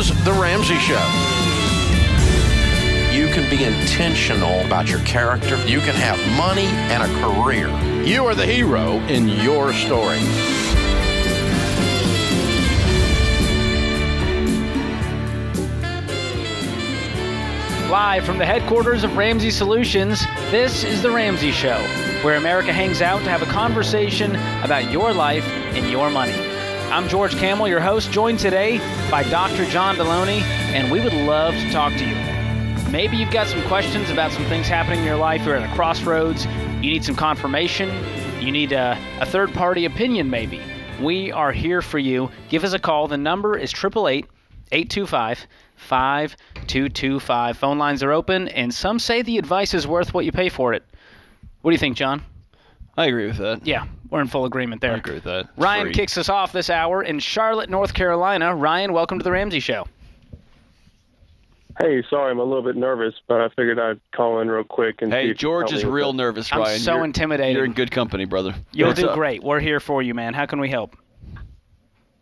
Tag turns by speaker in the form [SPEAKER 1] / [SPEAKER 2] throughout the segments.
[SPEAKER 1] is The Ramsey Show. You can be intentional about your character. You can have money and a career. You are the hero in your story.
[SPEAKER 2] Live from the headquarters of Ramsey Solutions, this is The Ramsey Show, where America hangs out to have a conversation about your life and your money. I'm George Camel, your host, joined today by Dr. John Deloney, and we would love to talk to you. Maybe you've got some questions about some things happening in your life. You're at a crossroads. You need some confirmation. You need a third-party opinion, maybe. We are here for you. Give us a call. The number is 888-825-5225. Phone lines are open, and some say the advice is worth what you pay for it. What do you think, John?
[SPEAKER 3] I agree with that.
[SPEAKER 2] Yeah, we're in full agreement there.
[SPEAKER 3] I agree with that.
[SPEAKER 2] Ryan kicks us off this hour in Charlotte, North Carolina. Ryan, welcome to The Ramsey Show.
[SPEAKER 4] Hey, sorry, I'm a little bit nervous, but I figured I'd call in real quick. And
[SPEAKER 3] hey, George is real nervous, Ryan.
[SPEAKER 2] I'm so intimidated.
[SPEAKER 3] You're in good company, brother.
[SPEAKER 2] You'll do great. We're here for you, man. How can we help?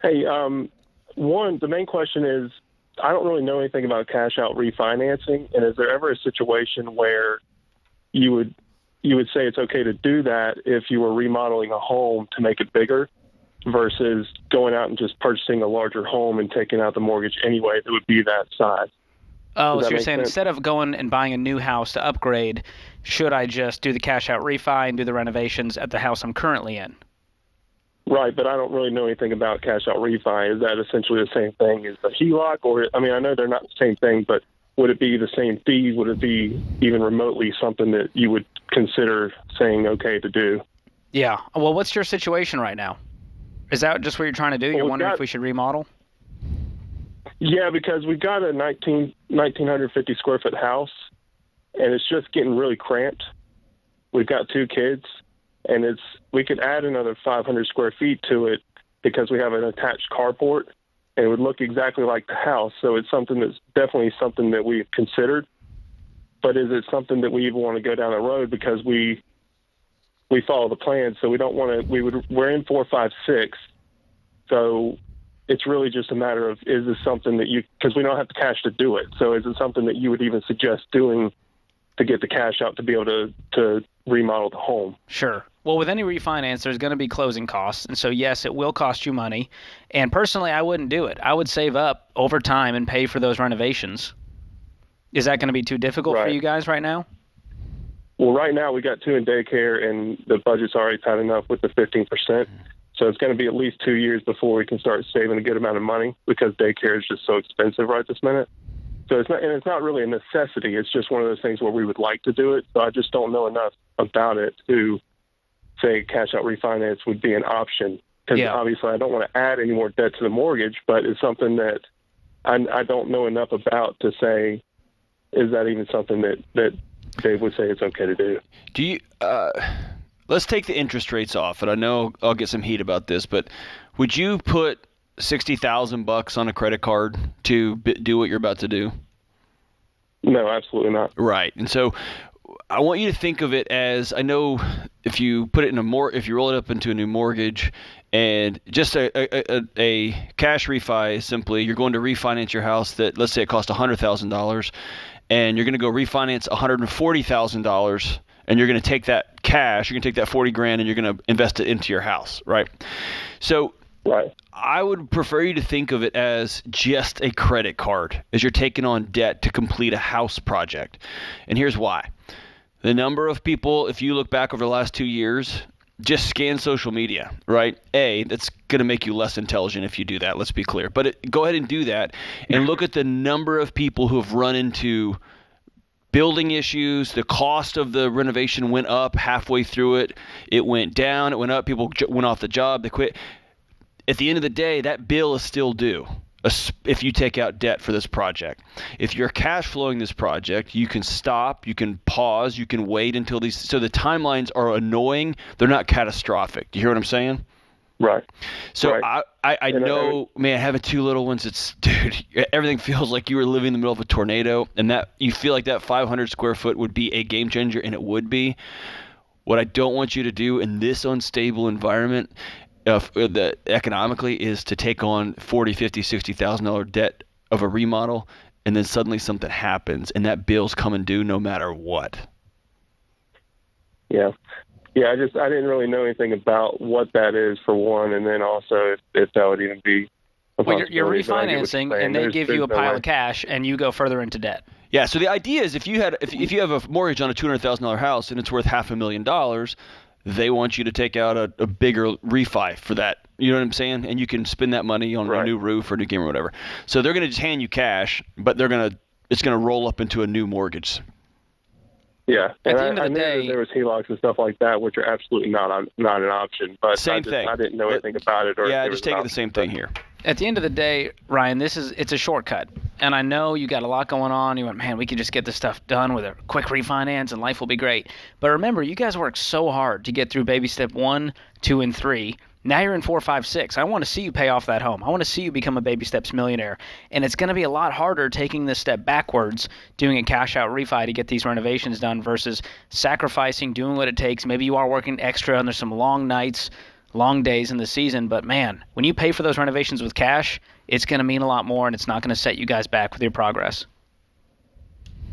[SPEAKER 4] Hey, the main question is, I don't really know anything about cash-out refinancing, and is there ever a situation where you would say it's okay to do that if you were remodeling a home to make it bigger versus going out and just purchasing a larger home and taking out the mortgage anyway that would be that size?
[SPEAKER 2] Oh, so you're saying instead of going and buying a new house to upgrade, should I just do the cash-out refi and do the renovations at the house I'm currently in?
[SPEAKER 4] Right, but I don't really know anything about cash-out refi. Is that essentially the same thing as the HELOC? Or, I mean, I know they're not the same thing, but would it be the same fee? Would it be even remotely something that you would consider saying okay to do?
[SPEAKER 2] Yeah. Well, what's your situation right now? Is that just what you're trying to do? You're wondering if we should remodel?
[SPEAKER 4] Yeah, because we've got a 1,950 square foot house, and it's just getting really cramped. We've got 2 kids, and we could add another 500 square feet to it because we have an attached carport, and it would look exactly like the house. So it's something that's definitely something that we've considered. But is it something that we even want to go down the road because we follow the plan? So we don't want to. We're in 4, 5, 6. So it's really just a matter of, is this something that because we don't have the cash to do it. So is it something that you would even suggest doing to get the cash out to be able to remodel the home?
[SPEAKER 2] Sure. Well, with any refinance, there's going to be closing costs. And so, yes, it will cost you money. And personally, I wouldn't do it. I would save up over time and pay for those renovations. Is that going to be too difficult for you guys right now?
[SPEAKER 4] Well, right now we got 2 in daycare, and the budget's already tight enough with the 15%. So it's going to be at least 2 years before we can start saving a good amount of money because daycare is just so expensive right this minute. So it's not really a necessity. It's just one of those things where we would like to do it. So I just don't know enough about it to say cash-out refinance would be an option. Because obviously I don't want to add any more debt to the mortgage, but it's something that I don't know enough about to say, is that even something that Dave would say it's okay to do?
[SPEAKER 3] Do you let's take the interest rates off, and I know I'll get some heat about this, but would you put $60,000 on a credit card to do what you're about to do?
[SPEAKER 4] No, absolutely not.
[SPEAKER 3] Right. And so I want you to think of it as, I know if you put it if you roll it up into a new mortgage, and just a cash refi is simply you're going to refinance your house that, let's say it cost $100,000, and you're going to go refinance $140,000, and you're going to take that cash, you're going to take that $40,000 and you're going to invest it into your house, right? So I would prefer you to think of it as just a credit card, as you're taking on debt to complete a house project. And here's why. The number of people, if you look back over the last 2 years, just scan social media, right? That's going to make you less intelligent if you do that, let's be clear. But go ahead and do that and look at the number of people who have run into building issues. The cost of the renovation went up halfway through it. It went down. It went up. People went off the job. They quit. At the end of the day, that bill is still due if you take out debt for this project. If you're cash flowing this project, you can stop, you can pause, you can wait until these. So the timelines are annoying. They're not catastrophic. Do you hear what I'm saying?
[SPEAKER 4] Right.
[SPEAKER 3] So I know, man, having 2 little ones, dude, everything feels like you were living in the middle of a tornado, and that you feel like that 500 square foot would be a game changer, and it would be. What I don't want you to do in this unstable environment economically is to take on $40,000, $50,000, $60,000 debt of a remodel, and then suddenly something happens, and that bill's coming due no matter what.
[SPEAKER 4] Yeah. Yeah, I didn't really know anything about what that is, for one, and then also if that would even be a
[SPEAKER 2] Well, you're
[SPEAKER 4] possibility, but I get what
[SPEAKER 2] refinancing,
[SPEAKER 4] you're
[SPEAKER 2] and they
[SPEAKER 4] saying.
[SPEAKER 2] give you a
[SPEAKER 4] There's no
[SPEAKER 2] pile
[SPEAKER 4] way.
[SPEAKER 2] of cash, and you go further into debt.
[SPEAKER 3] Yeah, so the idea is if you have a mortgage on a $200,000 house and it's worth $500,000, they want you to take out a bigger refi for that. You know what I'm saying? And you can spend that money on a
[SPEAKER 4] Right.
[SPEAKER 3] new roof or a new game or whatever. So they're going to just hand you cash, but it's going to roll up into a new mortgage.
[SPEAKER 4] Yeah,
[SPEAKER 2] At
[SPEAKER 4] and
[SPEAKER 2] the end of
[SPEAKER 4] I
[SPEAKER 2] the
[SPEAKER 4] knew
[SPEAKER 2] day-
[SPEAKER 4] that there was HELOCs and stuff like that, which are absolutely not an option. But
[SPEAKER 3] Same thing.
[SPEAKER 4] I didn't know anything about it. Or if
[SPEAKER 3] Yeah,
[SPEAKER 4] there
[SPEAKER 3] just
[SPEAKER 4] was an
[SPEAKER 3] take it the
[SPEAKER 4] option.
[SPEAKER 3] same thing here.
[SPEAKER 2] At the end of the day, Ryan, it's a shortcut. And I know you got a lot going on. You went, man, we could just get this stuff done with a quick refinance and life will be great. But remember, you guys worked so hard to get through baby step 1, 2, and 3. Now you're in 4, 5, 6. I want to see you pay off that home. I want to see you become a baby steps millionaire. And it's going to be a lot harder taking this step backwards, doing a cash out refi to get these renovations done versus sacrificing, doing what it takes. Maybe you are working extra and there's some long nights, long days in the season, but man, when you pay for those renovations with cash, it's going to mean a lot more, and it's not going to set you guys back with your progress.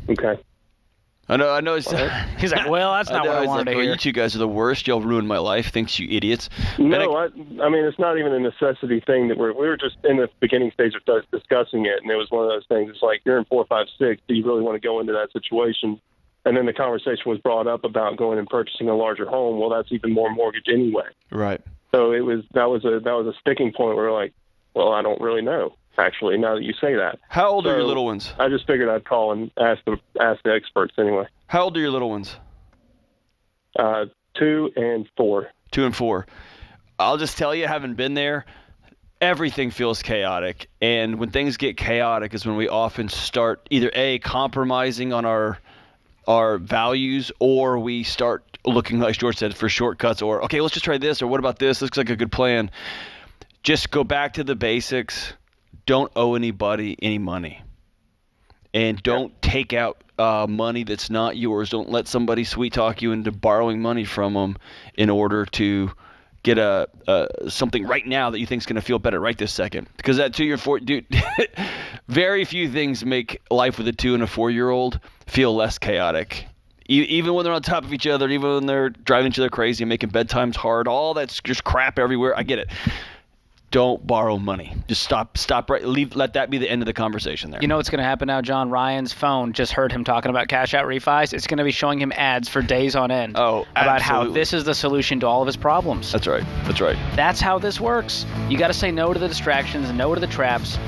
[SPEAKER 4] Okay.
[SPEAKER 3] I know. It's,
[SPEAKER 2] He's like, well, that's not what I
[SPEAKER 3] was
[SPEAKER 2] wanted
[SPEAKER 3] like,
[SPEAKER 2] to
[SPEAKER 3] well,
[SPEAKER 2] hear.
[SPEAKER 3] you two guys are the worst. Y'all ruined my life. Thanks, you idiots.
[SPEAKER 4] No, I mean, it's not even a necessity thing that we were just in the beginning stage of discussing it, and it was one of those things. It's like, you're in 4, 5, 6. Do you really want to go into that situation? And then the conversation was brought up about going and purchasing a larger home. Well, that's even more mortgage anyway.
[SPEAKER 3] Right.
[SPEAKER 4] So that was a sticking point where we're like, well, I don't really know, actually, now that you say that.
[SPEAKER 3] How old are your
[SPEAKER 4] So
[SPEAKER 3] little ones?
[SPEAKER 4] I just figured I'd call and ask the experts anyway.
[SPEAKER 3] How old are your little ones?
[SPEAKER 4] 2 and 4.
[SPEAKER 3] 2 and 4. I'll just tell you, having been there, everything feels chaotic. And when things get chaotic is when we often start either A, compromising on our values, or we start looking, like George said, for shortcuts, or, okay, let's just try this, or what about this? Looks like a good plan. Just go back to the basics. Don't owe anybody any money. And don't take out money that's not yours. Don't let somebody sweet talk you into borrowing money from them in order to get something right now that you think is going to feel better right this second. Because that 2 or 4, dude, very few things make life with a 2 and a 4-year-old feel less chaotic. Even when they're on top of each other, even when they're driving each other crazy and making bedtimes hard, all that's just crap everywhere. I get it. Don't borrow money. Just stop right. Let that be the end of the conversation there.
[SPEAKER 2] You know what's going to happen now, John? Ryan's phone just heard him talking about cash out refis. It's going to be showing him ads for days on end about how
[SPEAKER 3] absolutely.
[SPEAKER 2] this is the solution to all of his problems.
[SPEAKER 3] That's right.
[SPEAKER 2] That's how this works. You got to say no to the distractions, no to the traps.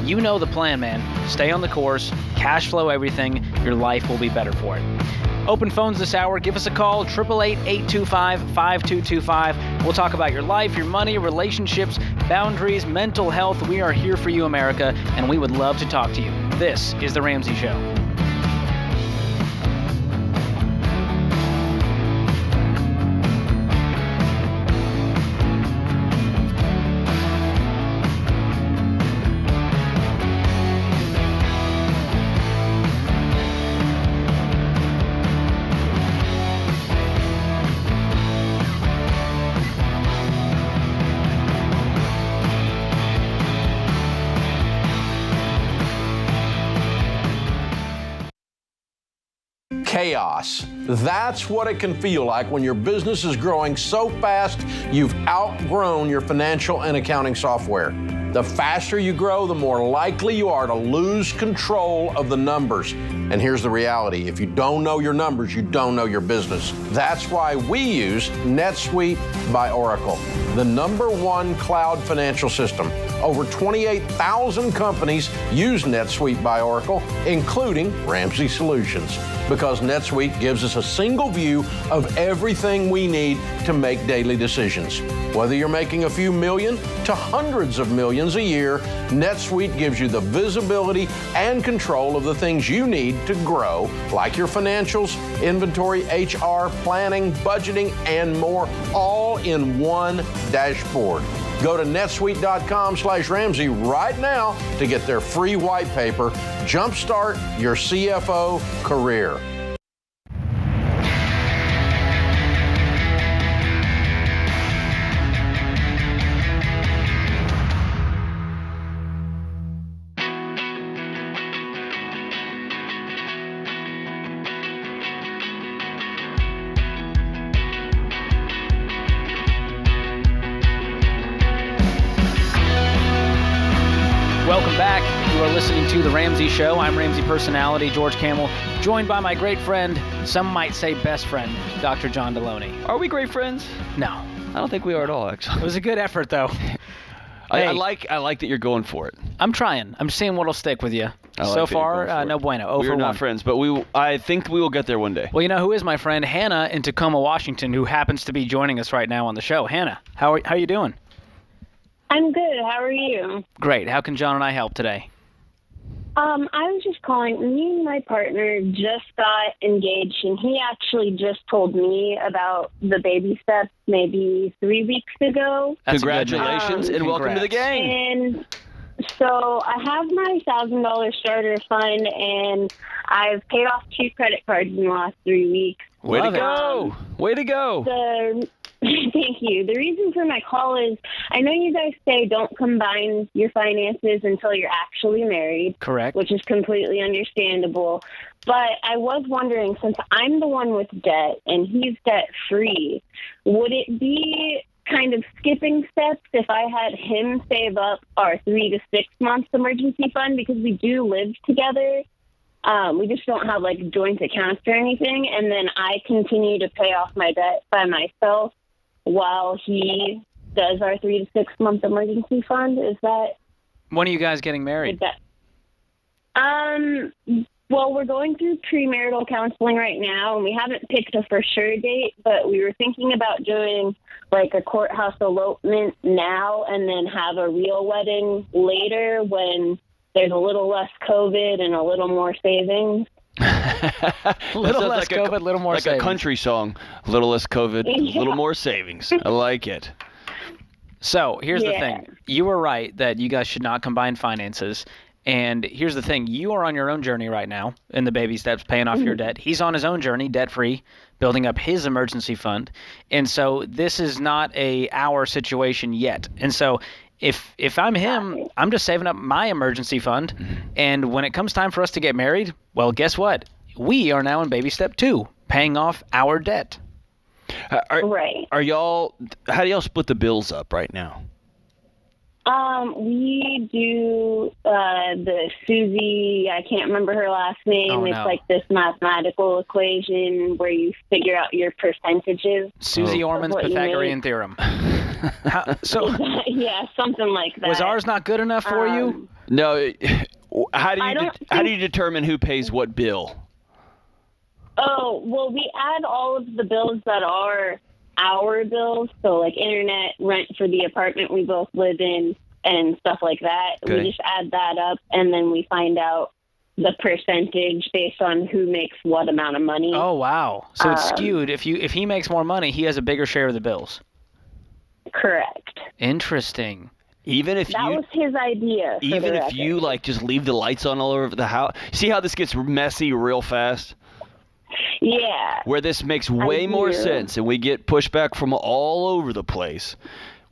[SPEAKER 2] You know the plan, man. Stay on the course, cash flow everything. Your life will be better for it. Open phones this hour. Give us a call, 888-825-5225. We'll talk about your life, your money, relationships, boundaries, mental health. We are here for you, America, and we would love to talk to you. This is The Ramsey Show.
[SPEAKER 5] Chaos. That's what it can feel like when your business is growing so fast you've outgrown your financial and accounting software. The faster you grow, the more likely you are to lose control of the numbers. And here's the reality. If you don't know your numbers, you don't know your business. That's why we use NetSuite by Oracle, the #1 cloud financial system. Over 28,000 companies use NetSuite by Oracle, including Ramsey Solutions, because NetSuite gives us a single view of everything we need to make daily decisions. Whether you're making a few million to hundreds of millions a year, NetSuite gives you the visibility and control of the things you need to grow, like your financials, inventory, HR, planning, budgeting, and more, all in one dashboard. Go to netsuite.com/Ramsey right now to get their free white paper. Jumpstart your CFO career.
[SPEAKER 2] You are listening to The Ramsey Show. I'm Ramsey personality George Camel, joined by my great friend, some might say best friend, Dr. John Deloney.
[SPEAKER 3] Are we great friends?
[SPEAKER 2] No.
[SPEAKER 3] I don't think we are at all, actually.
[SPEAKER 2] It was a good effort, though.
[SPEAKER 3] I like that you're going for it.
[SPEAKER 2] I'm trying. I'm seeing what'll stick with you.
[SPEAKER 3] So
[SPEAKER 2] far, no bueno.
[SPEAKER 3] We're not friends, but I think we will get there one day.
[SPEAKER 2] Well, you know who is my friend? Hannah in Tacoma, Washington, who happens to be joining us right now on the show. Hannah, how are you doing?
[SPEAKER 6] I'm good. How are you?
[SPEAKER 2] Great. How can John and I help today?
[SPEAKER 6] I was just calling. Me and my partner just got engaged, and he actually just told me about the baby steps maybe 3 weeks ago.
[SPEAKER 3] Congratulations and welcome to the gang.
[SPEAKER 6] And so I have my $1,000 starter fund, and I've paid off 2 credit cards in the last 3 weeks.
[SPEAKER 3] Way to go! Way to go!
[SPEAKER 6] Thank you. The reason for my call is I know you guys say don't combine your finances until you're actually married.
[SPEAKER 2] Correct.
[SPEAKER 6] Which is completely understandable. But I was wondering, since I'm the one with debt and he's debt-free, would it be kind of skipping steps if I had him save up our 3 to 6 months emergency fund, because we do live together? We just don't have like joint accounts or anything, and then I continue to pay off my debt by myself while he does our 3 to 6 month emergency fund. Is that?
[SPEAKER 2] When are you guys getting married?
[SPEAKER 6] Well, we're going through premarital counseling right now, and we haven't picked a for sure date, but we were thinking about doing like a courthouse elopement now and then have a real wedding later when there's a little less COVID and a little more savings.
[SPEAKER 2] A little less COVID, a little more savings.
[SPEAKER 3] Like a country song. A little less COVID, a little more savings. I like it.
[SPEAKER 2] So here's the thing. You were right that you guys should not combine finances. And here's the thing. You are on your own journey right now in the baby steps, paying off your debt. He's on his own journey, debt-free, building up his emergency fund. And so this is not our situation yet. And so if I'm him, I'm just saving up my emergency fund. And when it comes time for us to get married, well, guess what? We are now in baby step 2, paying off our debt.
[SPEAKER 6] Right.
[SPEAKER 3] How do y'all split the bills up right now?
[SPEAKER 6] We do the Susie, I can't remember her last name.
[SPEAKER 2] Oh,
[SPEAKER 6] it's
[SPEAKER 2] no.
[SPEAKER 6] like this mathematical equation where you figure out your percentages.
[SPEAKER 2] Susie Orman's Pythagorean theorem.
[SPEAKER 6] Yeah, something like that.
[SPEAKER 2] Was ours not good enough for you?
[SPEAKER 3] No. How do you determine who pays what bill?
[SPEAKER 6] Oh, well, we add all of the bills that are our bills, so like internet, rent for the apartment we both live in, and stuff like that.
[SPEAKER 3] Okay.
[SPEAKER 6] We just add that up, and then we find out the percentage based on who makes what amount of money.
[SPEAKER 2] Oh, wow. So it's skewed. If he makes more money, he has a bigger share of the bills.
[SPEAKER 6] Correct.
[SPEAKER 2] Interesting.
[SPEAKER 3] Even if
[SPEAKER 6] that was his idea.
[SPEAKER 3] Even if you like just leave the lights on all over the house. See how this gets messy real fast?
[SPEAKER 6] Yeah.
[SPEAKER 3] Where this makes way more sense and we get pushback from all over the place.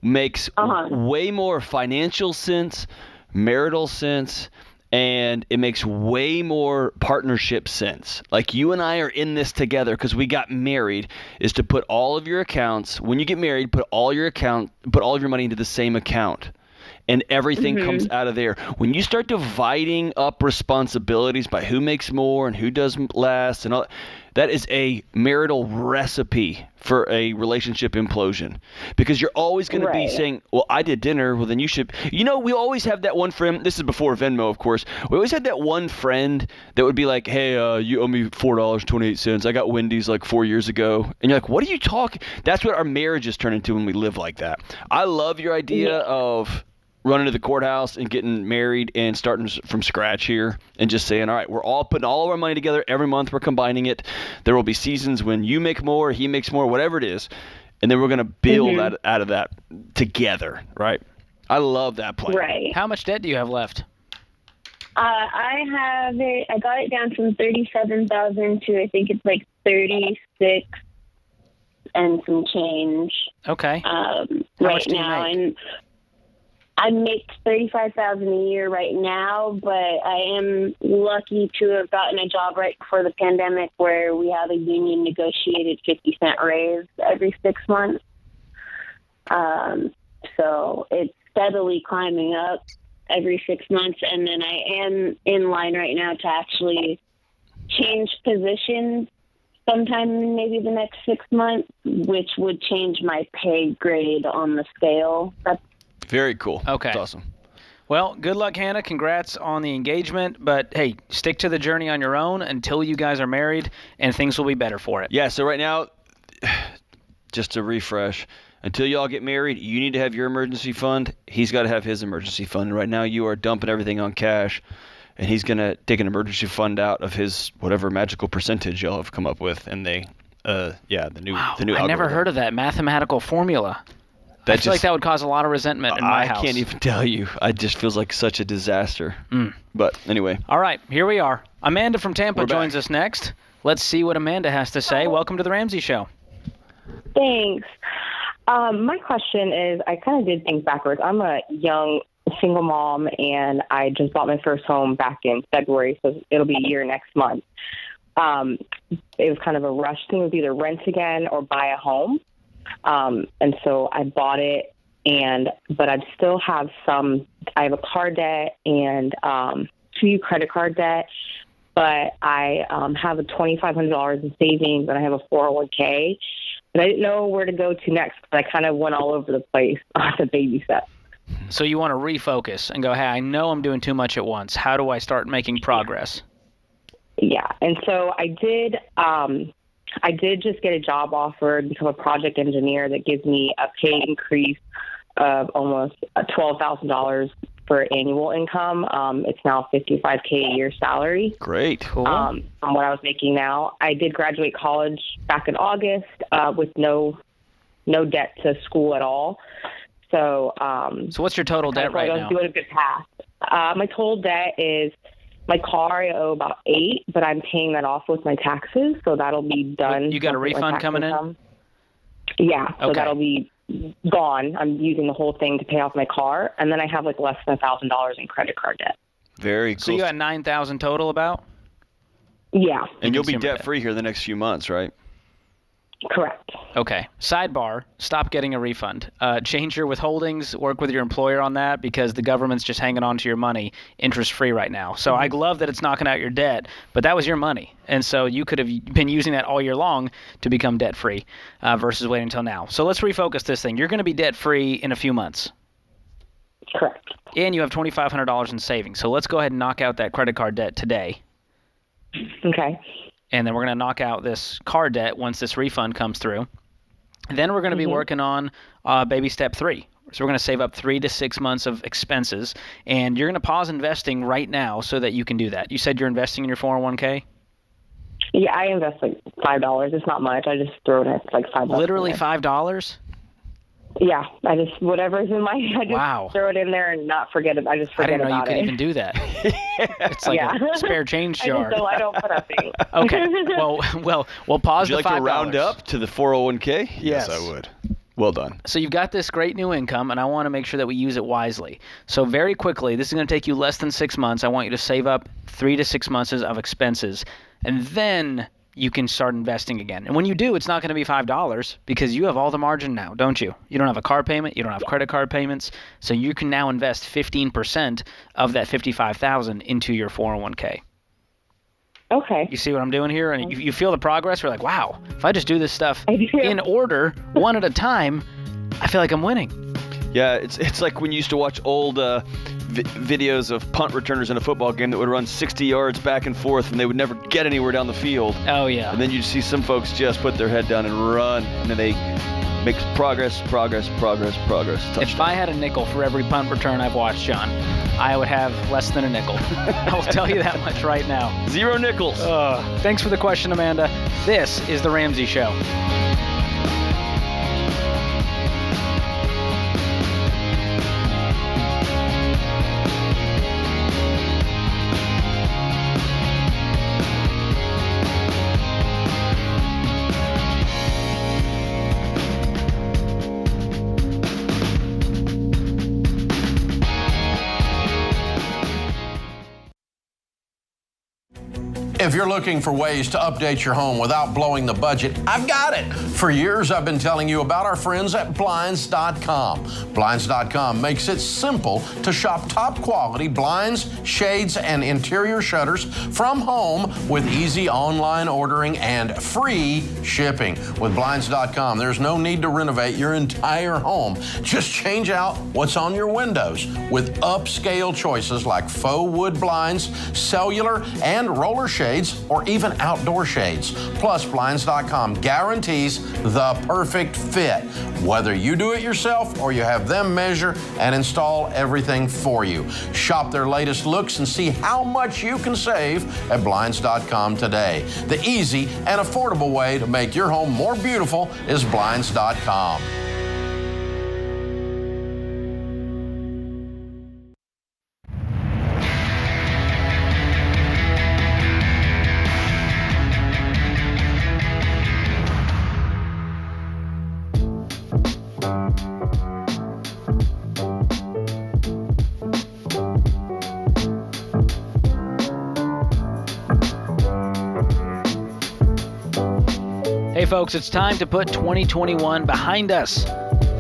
[SPEAKER 3] Makes way more financial sense, marital sense, and it makes way more partnership sense. Like you and I are in this together because we got married, is to put all of your accounts, when you get married, put all of your money into the same account. And everything comes out of there. When you start dividing up responsibilities by who makes more and who does less, and all, that is a marital recipe for a relationship implosion. Because you're always going to be saying, well, I did dinner, well, then you should. You know, we always have that one friend. This is before Venmo, of course. We always had that one friend that would be like, hey, you owe me $4.28. I got Wendy's like 4 years ago. And you're like, what are you talking? That's what our marriages turn into when we live like that. I love your idea of running to the courthouse and getting married and starting from scratch here and just saying, all right, we're all putting all of our money together. Every month we're combining it. There will be seasons when you make more, he makes more, whatever it is. And then we're going to build out of that together, right? I love that plan.
[SPEAKER 6] Right.
[SPEAKER 2] How much debt do you have left?
[SPEAKER 6] I got it down from $37,000 to I think it's like 36 and some change.
[SPEAKER 2] Okay.
[SPEAKER 6] Right now. And I make $35,000 a year right now, but I am lucky to have gotten a job right before the pandemic where we have a union negotiated 50-cent raise every 6 months. So it's steadily climbing up. every 6 months, and then I am in line right now to actually change positions sometime in maybe the next 6 months, which would change my pay grade on the scale. That's
[SPEAKER 3] Very cool.
[SPEAKER 2] Okay.
[SPEAKER 3] That's awesome.
[SPEAKER 2] Well, good luck, Hannah. Congrats on the engagement. But, hey, stick to the journey on your own until you guys are married, and things will be better for it.
[SPEAKER 3] Yeah, so right now, just to refresh, until you all get married, you need to have your emergency fund. He's got to have his emergency fund. Right now, you are dumping everything on cash, and he's going to take an emergency fund out of his whatever magical percentage y'all have come up with. And the new algorithm.
[SPEAKER 2] I never heard of that mathematical formula. I feel like that would cause a lot of resentment in my house.
[SPEAKER 3] I can't even tell you. It just feels like such a disaster. But anyway.
[SPEAKER 2] All right, here we are. Amanda from Tampa
[SPEAKER 3] We're back.
[SPEAKER 2] joins us next. Let's see what Amanda has to say. Welcome to the Ramsey Show.
[SPEAKER 7] Thanks. My question is, I kind of did things backwards. I'm a young single mom, and I just bought my first home back in February, so it'll be a year next month. It was kind of a rush thing. It was either rent again or buy a home. And so I bought it, but I still have I have a car debt and 2 credit card debt, but I have a $2,500 in savings, and I have a 401k. And I didn't know where to go to next, because I kind of went all over the place on the baby steps.
[SPEAKER 2] So you want to refocus and go, hey, I know I'm doing too much at once. How do I start making progress?
[SPEAKER 7] Yeah, and so I did just get a job offer to become a project engineer that gives me a pay increase of almost $12,000 for annual income. It's now $55K a year salary.
[SPEAKER 3] Great.
[SPEAKER 2] Cool.
[SPEAKER 7] From what I was making now. I did graduate college back in August with no debt to school at all. So
[SPEAKER 2] what's your total debt right now?
[SPEAKER 7] I was doing a good path. My total debt is, my car I owe about $8,000, but I'm paying that off with my taxes, so that'll be done.
[SPEAKER 2] You got a refund coming in?
[SPEAKER 7] Yeah, so
[SPEAKER 2] Okay.
[SPEAKER 7] that'll be gone. I'm using the whole thing to pay off my car, and then I have like less than $1,000 in credit card debt.
[SPEAKER 3] Very cool.
[SPEAKER 2] So you got 9,000 total about?
[SPEAKER 7] Yeah,
[SPEAKER 3] and you'll be
[SPEAKER 2] consumer
[SPEAKER 3] debt-free here the next few months, right?
[SPEAKER 7] correct.
[SPEAKER 2] Okay. Sidebar, stop getting a refund. Change your withholdings, work with your employer on that, because the government's just hanging on to your money interest-free right now. So I love that it's knocking out your debt, but that was your money. And so you could have been using that all year long to become debt-free versus waiting until now. So let's refocus this thing. You're going to be debt-free in a few months.
[SPEAKER 7] Correct.
[SPEAKER 2] And you have $2,500 in savings. So let's go ahead and knock out that credit card debt today.
[SPEAKER 7] Okay.
[SPEAKER 2] And then we're going to knock out this car debt once this refund comes through. Then we're going to be working on baby step 3. So we're going to save up 3 to 6 months of expenses. And you're going to pause investing right now so that you can do that. You said you're investing in your 401k?
[SPEAKER 7] Yeah, I invest like $5. It's not much. I just throw it at like $5.
[SPEAKER 2] Literally
[SPEAKER 7] in there.
[SPEAKER 2] $5?
[SPEAKER 7] Yeah, I just, whatever's in my, I just
[SPEAKER 2] Wow.
[SPEAKER 7] throw it in there and not forget it. I just
[SPEAKER 2] I
[SPEAKER 7] forget
[SPEAKER 2] didn't know you
[SPEAKER 7] about
[SPEAKER 2] could
[SPEAKER 7] it.
[SPEAKER 2] even do that. It's like
[SPEAKER 7] Yeah.
[SPEAKER 2] a spare change
[SPEAKER 7] I
[SPEAKER 2] jar.
[SPEAKER 7] don't put up things.
[SPEAKER 2] Okay. We'll pause
[SPEAKER 3] Would you
[SPEAKER 2] the
[SPEAKER 3] like
[SPEAKER 2] $5.
[SPEAKER 3] to round up to the 401k?
[SPEAKER 2] Yes.
[SPEAKER 3] I would. Well done.
[SPEAKER 2] So you've got this great new income, and I want to make sure that we use it wisely. So very quickly, this is going to take you less than 6 months. I want you to save up 3 to 6 months of expenses, and then you can start investing again. And when you do, it's not going to be $5 because you have all the margin now, don't you? You don't have a car payment. You don't have credit card payments. So you can now invest 15% of that $55,000 into your 401k.
[SPEAKER 7] Okay.
[SPEAKER 2] You see what I'm doing here? And you feel the progress? You're like, wow, if I just do this stuff
[SPEAKER 7] I do.
[SPEAKER 2] in order, one at a time, I feel like I'm winning.
[SPEAKER 3] Yeah, it's like when you used to watch old videos of punt returners in a football game that would run 60 yards back and forth, and they would never get anywhere down the field.
[SPEAKER 2] Oh, yeah.
[SPEAKER 3] And then you'd see some folks just put their head down and run, and then they make progress.
[SPEAKER 2] If
[SPEAKER 3] Touchdown.
[SPEAKER 2] I had a nickel for every punt return I've watched, John, I would have less than a nickel. I'll tell you that much right now.
[SPEAKER 3] 0 nickels.
[SPEAKER 2] Thanks for the question, Amanda. This is The Ramsey Show.
[SPEAKER 5] If you're looking for ways to update your home without blowing the budget, I've got it. For years, I've been telling you about our friends at Blinds.com. Blinds.com makes it simple to shop top quality blinds, shades, and interior shutters from home with easy online ordering and free shipping. With Blinds.com, there's no need to renovate your entire home. Just change out what's on your windows with upscale choices like faux wood blinds, cellular and roller shades, or even outdoor shades. Plus, Blinds.com guarantees the perfect fit, whether you do it yourself or you have them measure and install everything for you. Shop their latest looks and see how much you can save at Blinds.com today. The easy and affordable way to make your home more beautiful is Blinds.com.
[SPEAKER 2] Hey folks, it's time to put 2021 behind us.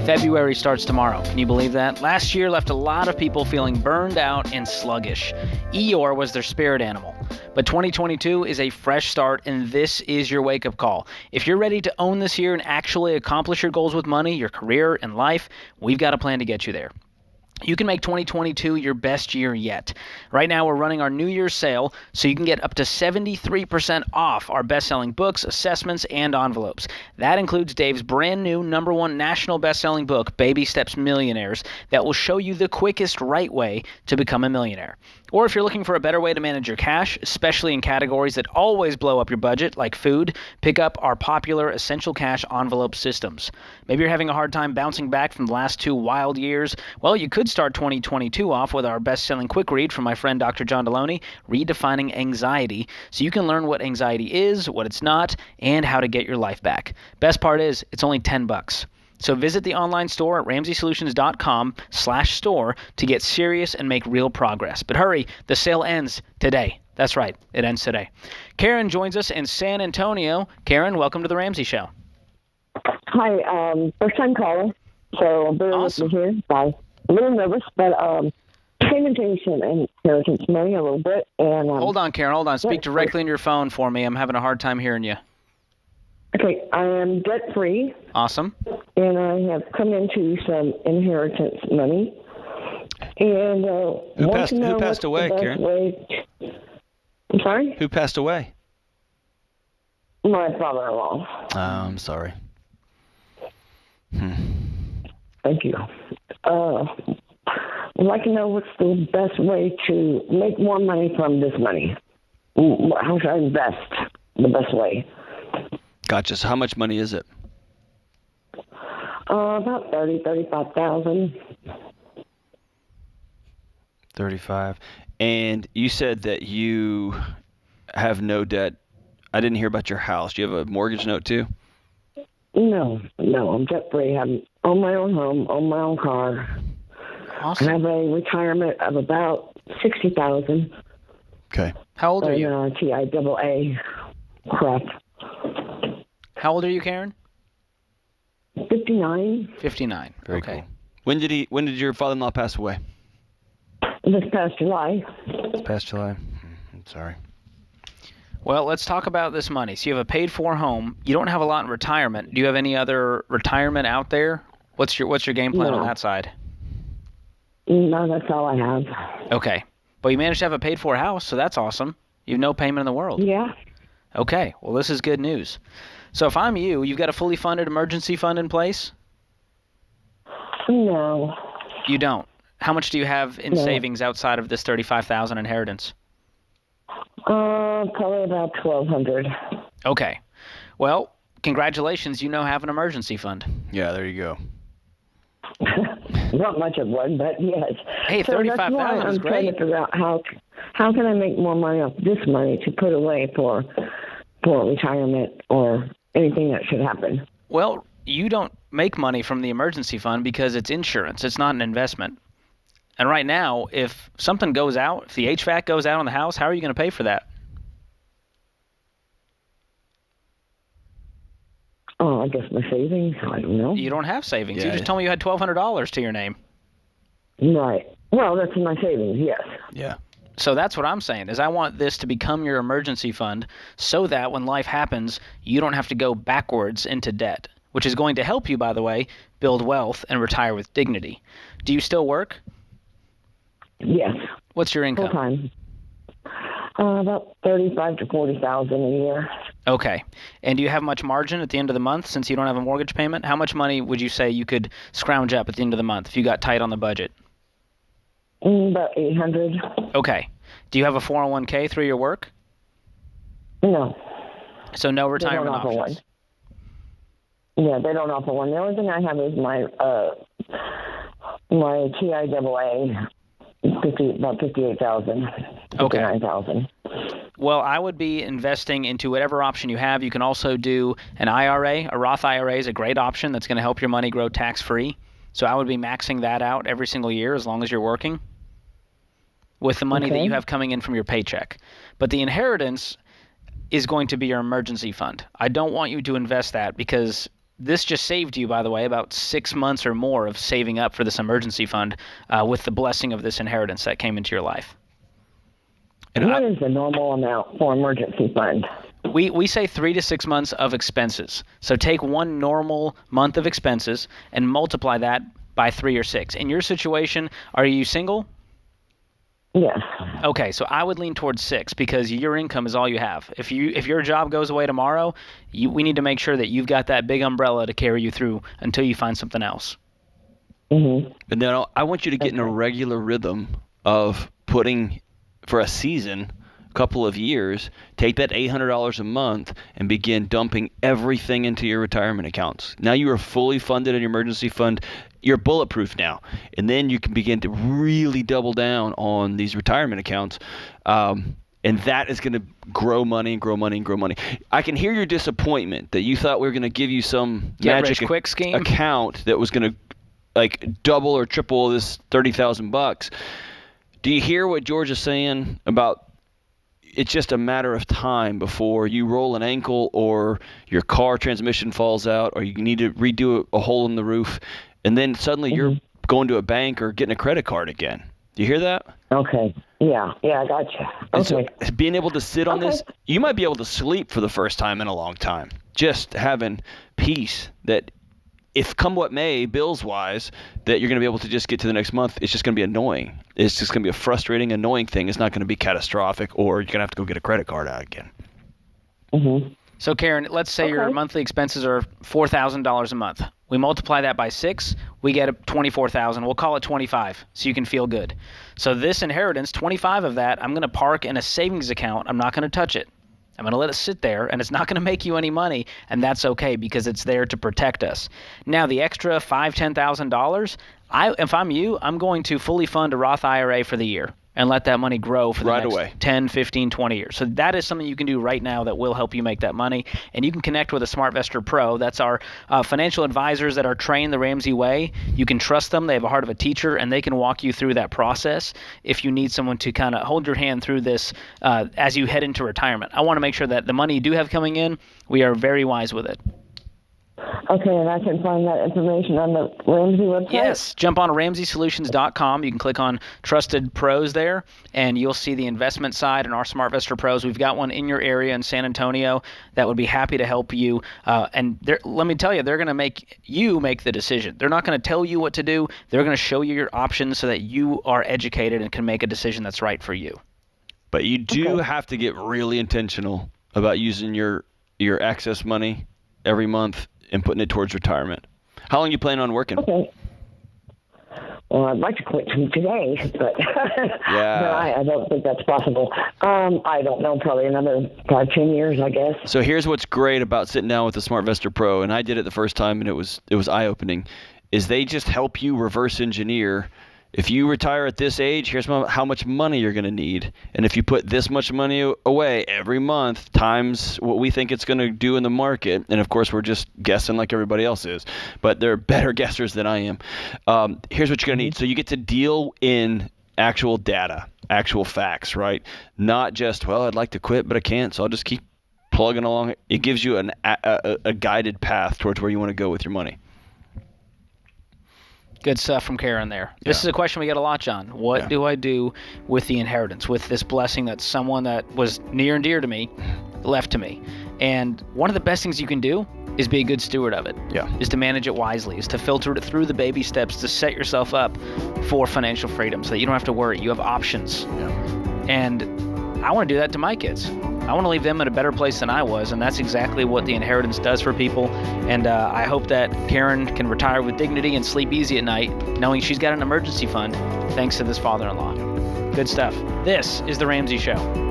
[SPEAKER 2] February starts tomorrow. Can you believe that? Last year left a lot of people feeling burned out and sluggish. Eeyore was their spirit animal. But 2022 is a fresh start, and this is your wake-up call. If you're ready to own this year and actually accomplish your goals with money, your career, and life, we've got a plan to get you there. You can make 2022 your best year yet. Right now, we're running our New Year's sale, so you can get up to 73% off our best-selling books, assessments, and envelopes. That includes Dave's brand new #1 national best-selling book, Baby Steps Millionaires, that will show you the quickest right way to become a millionaire. Or if you're looking for a better way to manage your cash, especially in categories that always blow up your budget, like food, pick up our popular Essential Cash envelope systems. Maybe you're having a hard time bouncing back from the last 2 wild years. Well, you could start 2022 off with our best-selling quick read from my friend Dr. John Deloney, Redefining Anxiety, so you can learn what anxiety is, what it's not, and how to get your life back. Best part is, it's only $10. So visit the online store at RamseySolutions.com/store to get serious and make real progress. But hurry, the sale ends today. That's right, it ends today. Karen joins us in San Antonio. Karen, welcome to the Ramsey Show.
[SPEAKER 8] Hi, first-time caller, so bear with me here. Bye. A little nervous, but paying attention and inheritance money a little bit. And
[SPEAKER 2] hold on, Karen, hold on. Speak directly in your phone for me. I'm having a hard time hearing you.
[SPEAKER 8] Okay, I am debt-free.
[SPEAKER 2] Awesome.
[SPEAKER 8] And I have come into some inheritance money. And
[SPEAKER 3] who passed away, Karen?
[SPEAKER 8] I'm sorry?
[SPEAKER 3] Who passed away?
[SPEAKER 8] My father-in-law.
[SPEAKER 3] Oh, I'm sorry.
[SPEAKER 8] Thank you. I'd like to know what's the best way to make more money from this money. How should I invest the best way?
[SPEAKER 3] Gotcha. So how much money is it?
[SPEAKER 8] About 35,000.
[SPEAKER 3] 35. And you said that you have no debt. I didn't hear about your house. Do you have a mortgage note too?
[SPEAKER 8] No, I'm debt-free. I'm on my own home, on my own car.
[SPEAKER 2] Awesome.
[SPEAKER 8] I have a retirement of about $60,000.
[SPEAKER 3] Okay.
[SPEAKER 2] How old are you?
[SPEAKER 8] TIAA crap.
[SPEAKER 2] How old are you, Karen?
[SPEAKER 8] 59.
[SPEAKER 2] 59.
[SPEAKER 3] Very
[SPEAKER 2] okay.
[SPEAKER 3] cool. When did your father-in-law pass away?
[SPEAKER 8] This past July.
[SPEAKER 3] This past July. I'm sorry.
[SPEAKER 2] Well, let's talk about this money. So you have a paid-for home. You don't have a lot in retirement. Do you have any other retirement out there? What's your game plan on that side?
[SPEAKER 8] No, that's all I have.
[SPEAKER 2] Okay. But you managed to have a paid-for house, so that's awesome. You have no payment in the world.
[SPEAKER 8] Yeah.
[SPEAKER 2] Okay. Well, this is good news. So if I'm you, you've got a fully funded emergency fund in place?
[SPEAKER 8] No.
[SPEAKER 2] You don't. How much do you have in savings outside of this $35,000 inheritance?
[SPEAKER 8] Probably about $1,200.
[SPEAKER 2] Okay. Well, congratulations. You now have an emergency fund.
[SPEAKER 3] Yeah, there you go.
[SPEAKER 8] Not much of one, but yes.
[SPEAKER 2] Hey,
[SPEAKER 8] so
[SPEAKER 2] $35,000 is great.
[SPEAKER 8] I'm trying to figure out how can I make more money off this money to put away for retirement or anything that should happen.
[SPEAKER 2] Well, you don't make money from the emergency fund because it's insurance. It's not an investment. And right now, if something goes out, if the HVAC goes out on the house, how are you going to pay for that?
[SPEAKER 8] Oh, I guess my savings. I don't know.
[SPEAKER 2] You don't have savings.
[SPEAKER 3] Yeah.
[SPEAKER 2] You just told me you had $1,200 to your name.
[SPEAKER 8] Right. Well, that's in my savings, yes.
[SPEAKER 3] Yeah.
[SPEAKER 2] So that's what I'm saying, is I want this to become your emergency fund so that when life happens, you don't have to go backwards into debt, which is going to help you, by the way, build wealth and retire with dignity. Do you still work?
[SPEAKER 8] Yes.
[SPEAKER 2] What's your income?
[SPEAKER 8] Full-time. About 35 to 40,000 a year.
[SPEAKER 2] Okay. And do you have much margin at the end of the month since you don't have a mortgage payment? How much money would you say you could scrounge up at the end of the month if you got tight on the budget?
[SPEAKER 8] About 800.
[SPEAKER 2] Okay. Do you have a 401k through your work?
[SPEAKER 8] No.
[SPEAKER 2] So no retirement
[SPEAKER 8] They don't offer
[SPEAKER 2] options?
[SPEAKER 8] one. Yeah, they don't offer one. The only thing I have is my TIAA, about 58,000,
[SPEAKER 2] Okay.
[SPEAKER 8] 59,000.
[SPEAKER 2] Well, I would be investing into whatever option you have. You can also do an IRA. A Roth IRA is a great option that's going to help your money grow tax-free. So I would be maxing that out every single year as long as you're working with the money that you have coming in from your paycheck. But the inheritance is going to be your emergency fund. I don't want you to invest that because this just saved you, by the way, about 6 months or more of saving up for this emergency fund with the blessing of this inheritance that came into your life.
[SPEAKER 8] And what is the normal amount for emergency fund?
[SPEAKER 2] We say 3 to 6 months of expenses. So take one normal month of expenses and multiply that by 3 or 6. In your situation, are you single?
[SPEAKER 8] Yes.
[SPEAKER 2] Okay, so I would lean towards 6 because your income is all you have. If your job goes away tomorrow, we need to make sure that you've got that big umbrella to carry you through until you find something else.
[SPEAKER 8] Mm-hmm.
[SPEAKER 3] And then I want you to get in a regular rhythm of putting, for a season, a couple of years, take that $800 a month and begin dumping everything into your retirement accounts. Now you are fully funded in your emergency fund. You're bulletproof now. And then you can begin to really double down on these retirement accounts. And that is going to grow money and grow money and grow money. I can hear your disappointment that you thought we were going to give you some magic
[SPEAKER 2] quick scheme
[SPEAKER 3] account that was going to like double or triple this $30,000. Do you hear what George is saying about it's just a matter of time before you roll an ankle or your car transmission falls out or you need to redo a hole in the roof, and then suddenly you're going to a bank or getting a credit card again. Do you hear that?
[SPEAKER 8] Okay. Yeah, I gotcha.
[SPEAKER 3] And
[SPEAKER 8] Okay.
[SPEAKER 3] so being able to sit on this, you might be able to sleep for the first time in a long time. Just having peace that if come what may, bills-wise, that you're going to be able to just get to the next month, it's just going to be annoying. It's just going to be a frustrating, annoying thing. It's not going to be catastrophic, or you're going to have to go get a credit card out again.
[SPEAKER 8] Mm-hmm.
[SPEAKER 2] So, Karen, let's say your monthly expenses are $4,000 a month. We multiply that by 6, we get $24,000. We'll call it 25, so you can feel good. So this inheritance, 25 of that, I'm going to park in a savings account. I'm not going to touch it. I'm going to let it sit there, and it's not going to make you any money, and that's okay because it's there to protect us. Now, the extra $5,000, $10,000, if I'm you, I'm going to fully fund a Roth IRA for the year and let that money grow for the next 10, 15, 20 years. So that is something you can do right now that will help you make that money. And you can connect with a SmartVestor Pro. That's our financial advisors that are trained the Ramsey way. You can trust them. They have a heart of a teacher, and they can walk you through that process if you need someone to kind of hold your hand through this as you head into retirement. I want to make sure that the money you do have coming in, we are very wise with it.
[SPEAKER 8] Okay, and I can find that information on the Ramsey website?
[SPEAKER 2] Yes. Jump on RamseySolutions.com. You can click on Trusted Pros there, and you'll see the investment side and our SmartVestor Pros. We've got one in your area in San Antonio that would be happy to help you. And let me tell you, they're going to make you make the decision. They're not going to tell you what to do. They're going to show you your options so that you are educated and can make a decision that's right for you.
[SPEAKER 3] But you do have to get really intentional about using your excess money every month and putting it towards retirement. How long you plan on working?
[SPEAKER 8] Okay. Well, I'd like to quit today, but,
[SPEAKER 3] Yeah.
[SPEAKER 8] but I don't think that's possible. I don't know, probably another 5, 10 years, I guess.
[SPEAKER 3] So here's what's great about sitting down with the SmartVestor Pro, and I did it the first time, and it was eye-opening, is they just help you reverse engineer. If you retire at this age, here's how much money you're going to need. And if you put this much money away every month times what we think it's going to do in the market, and of course we're just guessing like everybody else is, but they're better guessers than I am. Here's what you're going to need. So you get to deal in actual data, actual facts, right? Not just, well, I'd like to quit, but I can't, so I'll just keep plugging along. It gives you a guided path towards where you want to go with your money.
[SPEAKER 2] Good stuff from Karen there. This is a question we get a lot, John. What do I do with the inheritance, with this blessing that someone that was near and dear to me left to me? And one of the best things you can do is be a good steward of it. Yeah. Is to manage it wisely, is to filter it through the baby steps to set yourself up for financial freedom so that you don't have to worry. You have options. Yeah. And I want to do that to my kids. I want to leave them in a better place than I was, and that's exactly what the inheritance does for people. And I hope that Karen can retire with dignity and sleep easy at night, knowing she's got an emergency fund thanks to this father-in-law. Good stuff. This is The Ramsey Show.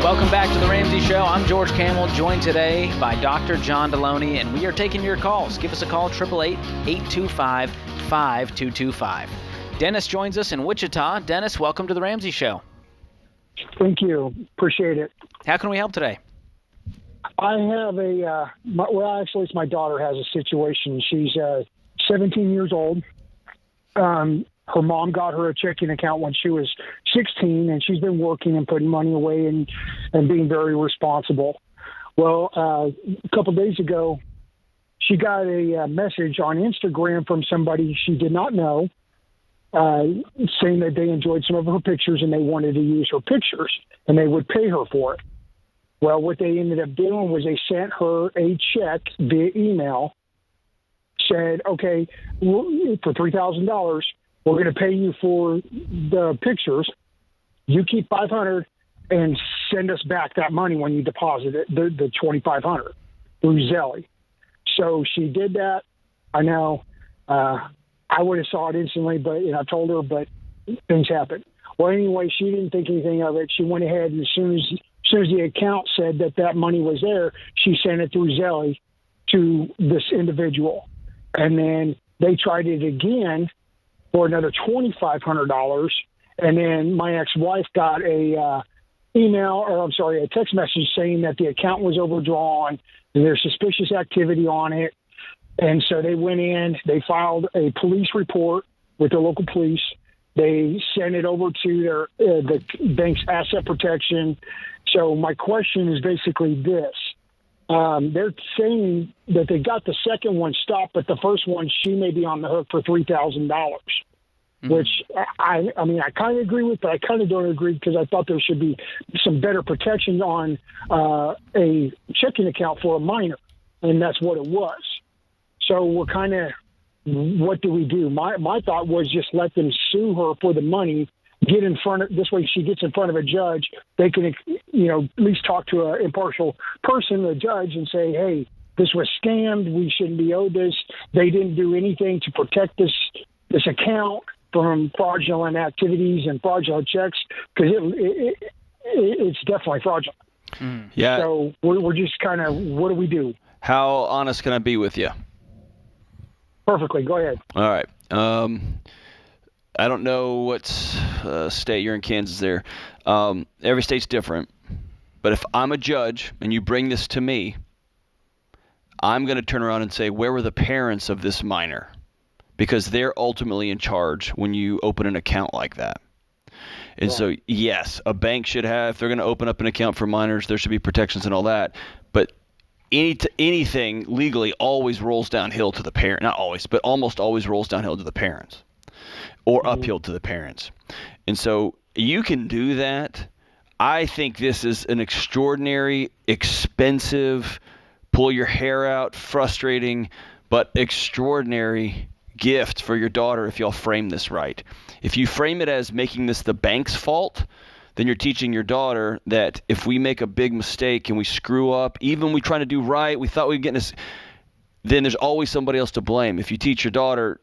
[SPEAKER 2] Welcome back to The Ramsey Show. I'm George Camel, joined today by Dr. John Deloney, and we are taking your calls. Give us a call, 888-825-5225. Dennis joins us in Wichita. Dennis, welcome to The Ramsey Show.
[SPEAKER 9] Thank you. Appreciate it.
[SPEAKER 2] How can we help today?
[SPEAKER 9] I have actually, it's my daughter has a situation. She's 17 years old. Her mom got her a checking account when she was 16, and she's been working and putting money away and being very responsible. Well, a couple days ago, she got a message on Instagram from somebody she did not know saying that they enjoyed some of her pictures and they wanted to use her pictures, and they would pay her for it. Well, what they ended up doing was they sent her a check via email, said, okay, for $3,000, we're going to pay you for the pictures. You keep $500 and send us back that money when you deposit it, the $2,500 through Zelle. So she did that. I know I would have saw it instantly, but I told her, but things happen. Well, anyway, she didn't think anything of it. She went ahead, and as soon as the account said that money was there, she sent it through Zelle to this individual. And then they tried it again for another $2,500, and then my ex-wife got a text message saying that the account was overdrawn and there's suspicious activity on it. And so they went in, they filed a police report with the local police. They sent it over to the bank's asset protection. So my question is basically this. They're saying that they got the second one stopped, but the first one, she may be on the hook for $3,000, which I kind of agree with, but I kind of don't agree because I thought there should be some better protection on a checking account for a minor, and that's what it was. So what do we do? My thought was just let them sue her for the money, this way she gets in front of a judge. They can, at least talk to an impartial person, a judge, and say, hey, this was scammed. We shouldn't be owed this. They didn't do anything to protect this account from fraudulent activities and fraudulent checks, because it's definitely fraudulent.
[SPEAKER 3] Yeah.
[SPEAKER 9] So we're just kind of, what do we do?
[SPEAKER 3] How honest can I be with you?
[SPEAKER 9] Perfectly. Go ahead.
[SPEAKER 3] All right. I don't know what state you're in. Kansas there. Every state's different. But if I'm a judge and you bring this to me, I'm going to turn around and say, where were the parents of this minor? Because they're ultimately in charge when you open an account like that. And so, yes, a bank should have, if they're going to open up an account for minors, there should be protections and all that. But anything legally always rolls downhill to the parent. Not always, but almost always rolls downhill to the parents. Or uphill to the parents. And so you can do that. I think this is an extraordinary, expensive, pull your hair out, frustrating, but extraordinary gift for your daughter if y'all frame this right. If you frame it as making this the bank's fault, then you're teaching your daughter that if we make a big mistake and we screw up, even we trying to do right, we thought we'd get this, then there's always somebody else to blame. If you teach your daughter,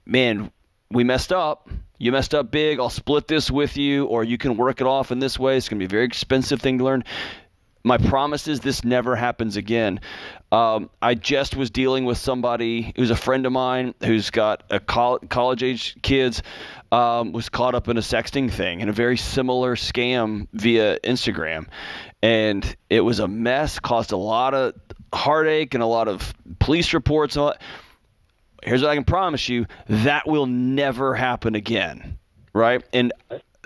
[SPEAKER 3] man, we messed up. You messed up big. I'll split this with you, or you can work it off in this way. It's going to be a very expensive thing to learn. My promise is this never happens again. I just was dealing with somebody who's a friend of mine who's got a college-age kids, was caught up in a sexting thing and a very similar scam via Instagram. And it was a mess, caused a lot of heartache and a lot of police reports. And all that. Here's what I can promise you, that will never happen again, right? And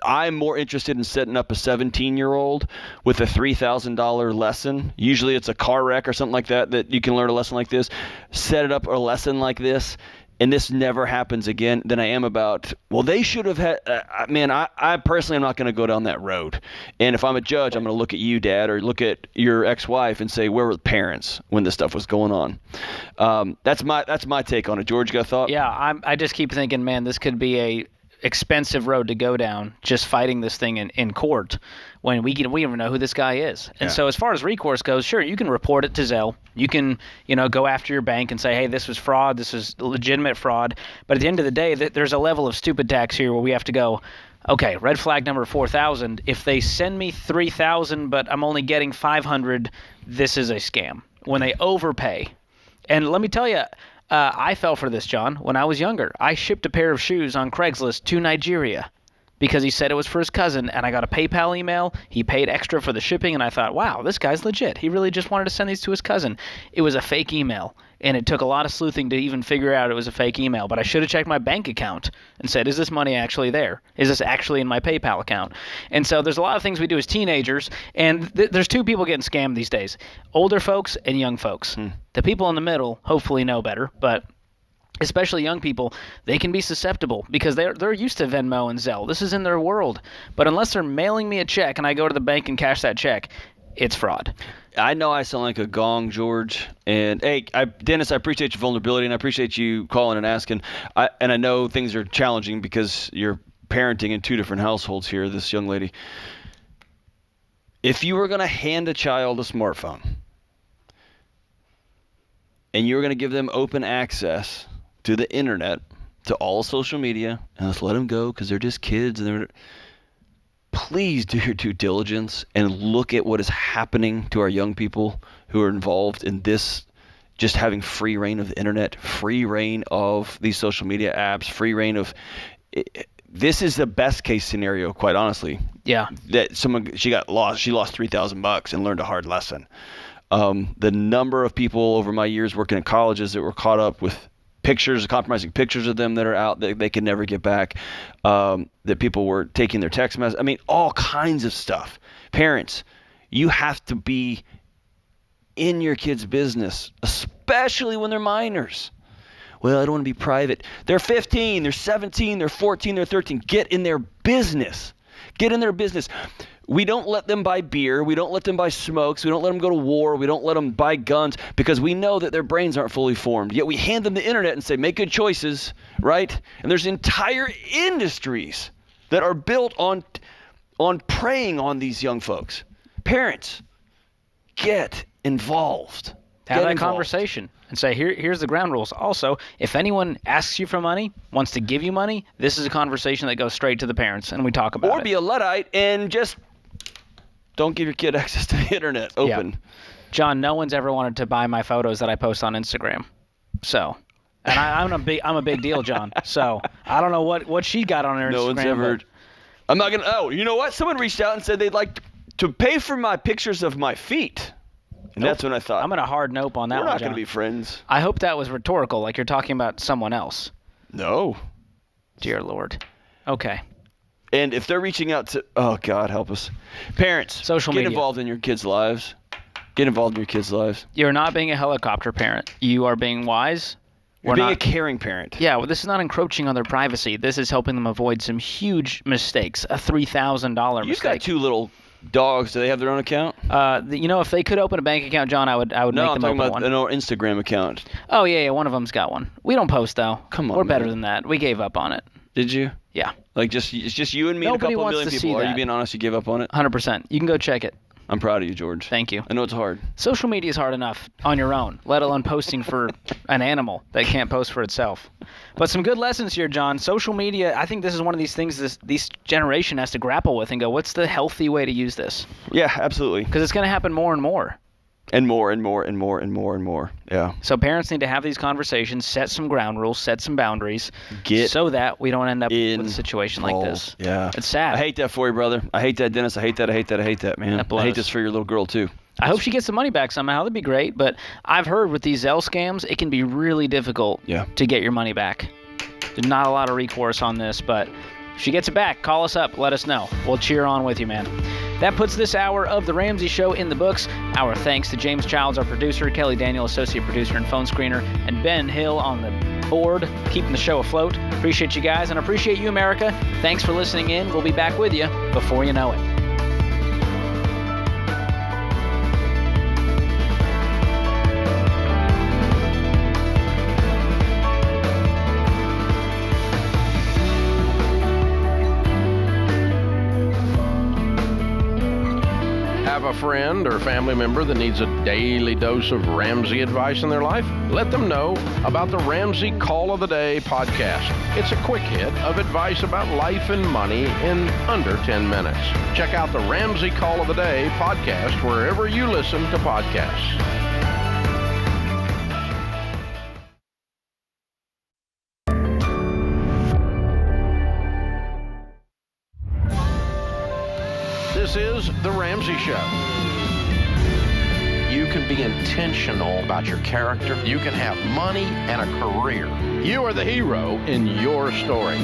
[SPEAKER 3] I'm more interested in setting up a 17-year-old with a $3,000 lesson. Usually it's a car wreck or something like that you can learn a lesson like this. Set it up a lesson like this, and this never happens again, than I am about, well, they should have had I personally am not going to go down that road. And if I'm a judge, I'm going to look at you, Dad, or look at your ex-wife and say, where were the parents when this stuff was going on? That's my take on it. George, got a thought?
[SPEAKER 2] Yeah, I just keep thinking, man, this could be a expensive road to go down, just fighting this thing in court when we don't even know who this guy is. And so as far as recourse goes, sure, you can report it to Zelle. You can, go after your bank and say, hey, this was fraud, this is legitimate fraud. But at the end of the day, there's a level of stupid tax here where we have to go, okay, red flag number 4,000. If they send me 3,000, but I'm only getting 500, this is a scam. When they overpay. And let me tell you, I fell for this, John, when I was younger. I shipped a pair of shoes on Craigslist to Nigeria because he said it was for his cousin, and I got a PayPal email. He paid extra for the shipping, and I thought, wow, this guy's legit. He really just wanted to send these to his cousin. It was a fake email, and it took a lot of sleuthing to even figure out it was a fake email. But I should have checked my bank account and said, is this money actually there? Is this actually in my PayPal account? And so there's a lot of things we do as teenagers, and there's two people getting scammed these days, older folks and young folks. The people in the middle hopefully know better, but especially young people, they can be susceptible because they're used to Venmo and Zelle. This is in their world. But unless they're mailing me a check and I go to the bank and cash that check, it's fraud.
[SPEAKER 3] I know I sound like a gong, George. And, hey, Dennis, I appreciate your vulnerability, and I appreciate you calling and asking. And I know things are challenging because you're parenting in two different households here, this young lady. If you were going to hand a child a smartphone and you were going to give them open access to the internet, to all social media, and let's let them go because they're just kids, and please do your due diligence and look at what is happening to our young people who are involved in this, just having free reign of the internet, free reign of these social media apps, free reign of this is the best case scenario, quite honestly. Yeah. That she lost $3,000 and learned a hard lesson. The number of people over my years working in colleges that were caught up with compromising pictures of them that are out that they can never get back, that people were taking their text messages. I mean, all kinds of stuff. Parents, you have to be in your kids' business, especially when they're minors. Well, I don't want to be private. They're 15, they're 17, they're 14, they're 13. Get in their business. Get in their business. We don't let them buy beer. We don't let them buy smokes. We don't let them go to war. We don't let them buy guns because we know that their brains aren't fully formed. Yet we hand them the internet and say, make good choices, right? And there's entire industries that are built on preying on these young folks. Parents, get involved.
[SPEAKER 2] Have that conversation and say, here's the ground rules. Also, if anyone asks you for money, wants to give you money, this is a conversation that goes straight to the parents, and we talk about it.
[SPEAKER 3] Or be a Luddite and just don't give your kid access to the internet open.
[SPEAKER 2] Yeah. John, no one's ever wanted to buy my photos that I post on Instagram. So, and I'm a big deal, John. So I don't know what she got on her Instagram.
[SPEAKER 3] No one's ever. I'm not gonna. Oh, you know what? Someone reached out and said they'd like to pay for my pictures of my feet. And that's when I thought,
[SPEAKER 2] I'm going to hard nope on that one,
[SPEAKER 3] we're not
[SPEAKER 2] going
[SPEAKER 3] to be friends.
[SPEAKER 2] I hope that was rhetorical, like you're talking about someone else.
[SPEAKER 3] No.
[SPEAKER 2] Dear Lord. Okay.
[SPEAKER 3] And if they're reaching out to, oh, God, help us. Parents, get involved in your kids' lives. Get involved in your kids' lives.
[SPEAKER 2] You're not being a helicopter parent. You are being wise.
[SPEAKER 3] You're being a caring parent.
[SPEAKER 2] Yeah, well, this is not encroaching on their privacy. This is helping them avoid some huge mistakes, a $3,000 mistake.
[SPEAKER 3] You've got two little dogs. Do they have their own account?
[SPEAKER 2] If they could open a bank account, John, I would make them open one. No, I'm talking about
[SPEAKER 3] an Instagram account.
[SPEAKER 2] Oh, yeah, one of them's got one. We don't post, though.
[SPEAKER 3] Come on,
[SPEAKER 2] We're better than that. We gave up on it.
[SPEAKER 3] Did you?
[SPEAKER 2] Yeah.
[SPEAKER 3] Like it's just you and me
[SPEAKER 2] Nobody
[SPEAKER 3] and a couple
[SPEAKER 2] wants
[SPEAKER 3] million
[SPEAKER 2] to
[SPEAKER 3] people.
[SPEAKER 2] see
[SPEAKER 3] Are
[SPEAKER 2] that.
[SPEAKER 3] you being honest? You gave up on it?
[SPEAKER 2] 100%. You can go check it.
[SPEAKER 3] I'm proud of you, George.
[SPEAKER 2] Thank you.
[SPEAKER 3] I know it's hard.
[SPEAKER 2] Social media is hard enough on your own, let alone posting for an animal that can't post for itself. But some good lessons here, John. Social media, I think this is one of these things this generation has to grapple with and go, what's the healthy way to use this?
[SPEAKER 3] Yeah, absolutely.
[SPEAKER 2] Because it's going to happen more and more.
[SPEAKER 3] And more and more and more and more and more. Yeah.
[SPEAKER 2] So parents need to have these conversations, set some ground rules, set some boundaries, so that we don't end up with a situation like this.
[SPEAKER 3] Yeah.
[SPEAKER 2] It's sad.
[SPEAKER 3] I hate that for you, brother. I hate that, Dennis. I hate that, man.
[SPEAKER 2] That blows.
[SPEAKER 3] I hate this for your little girl, too.
[SPEAKER 2] I hope she gets the money back somehow. That'd be great. But I've heard with these Zelle scams, it can be really difficult to get your money back. There's not a lot of recourse on this, but if she gets it back, call us up. Let us know. We'll cheer on with you, man. That puts this hour of The Ramsey Show in the books. Our thanks to James Childs, our producer, Kelly Daniel, associate producer and phone screener, and Ben Hill on the board, keeping the show afloat. Appreciate you guys, and appreciate you, America. Thanks for listening in. We'll be back with you before you know it.
[SPEAKER 1] Have a friend or family member that needs a daily dose of Ramsey advice in their life? Let them know about the Ramsey Call of the Day podcast. It's a quick hit of advice about life and money in under 10 minutes. Check out the Ramsey Call of the Day podcast wherever you listen to podcasts. This is The Ramsey Show. You can be intentional about your character. You can have money and a career. You are the hero in your story.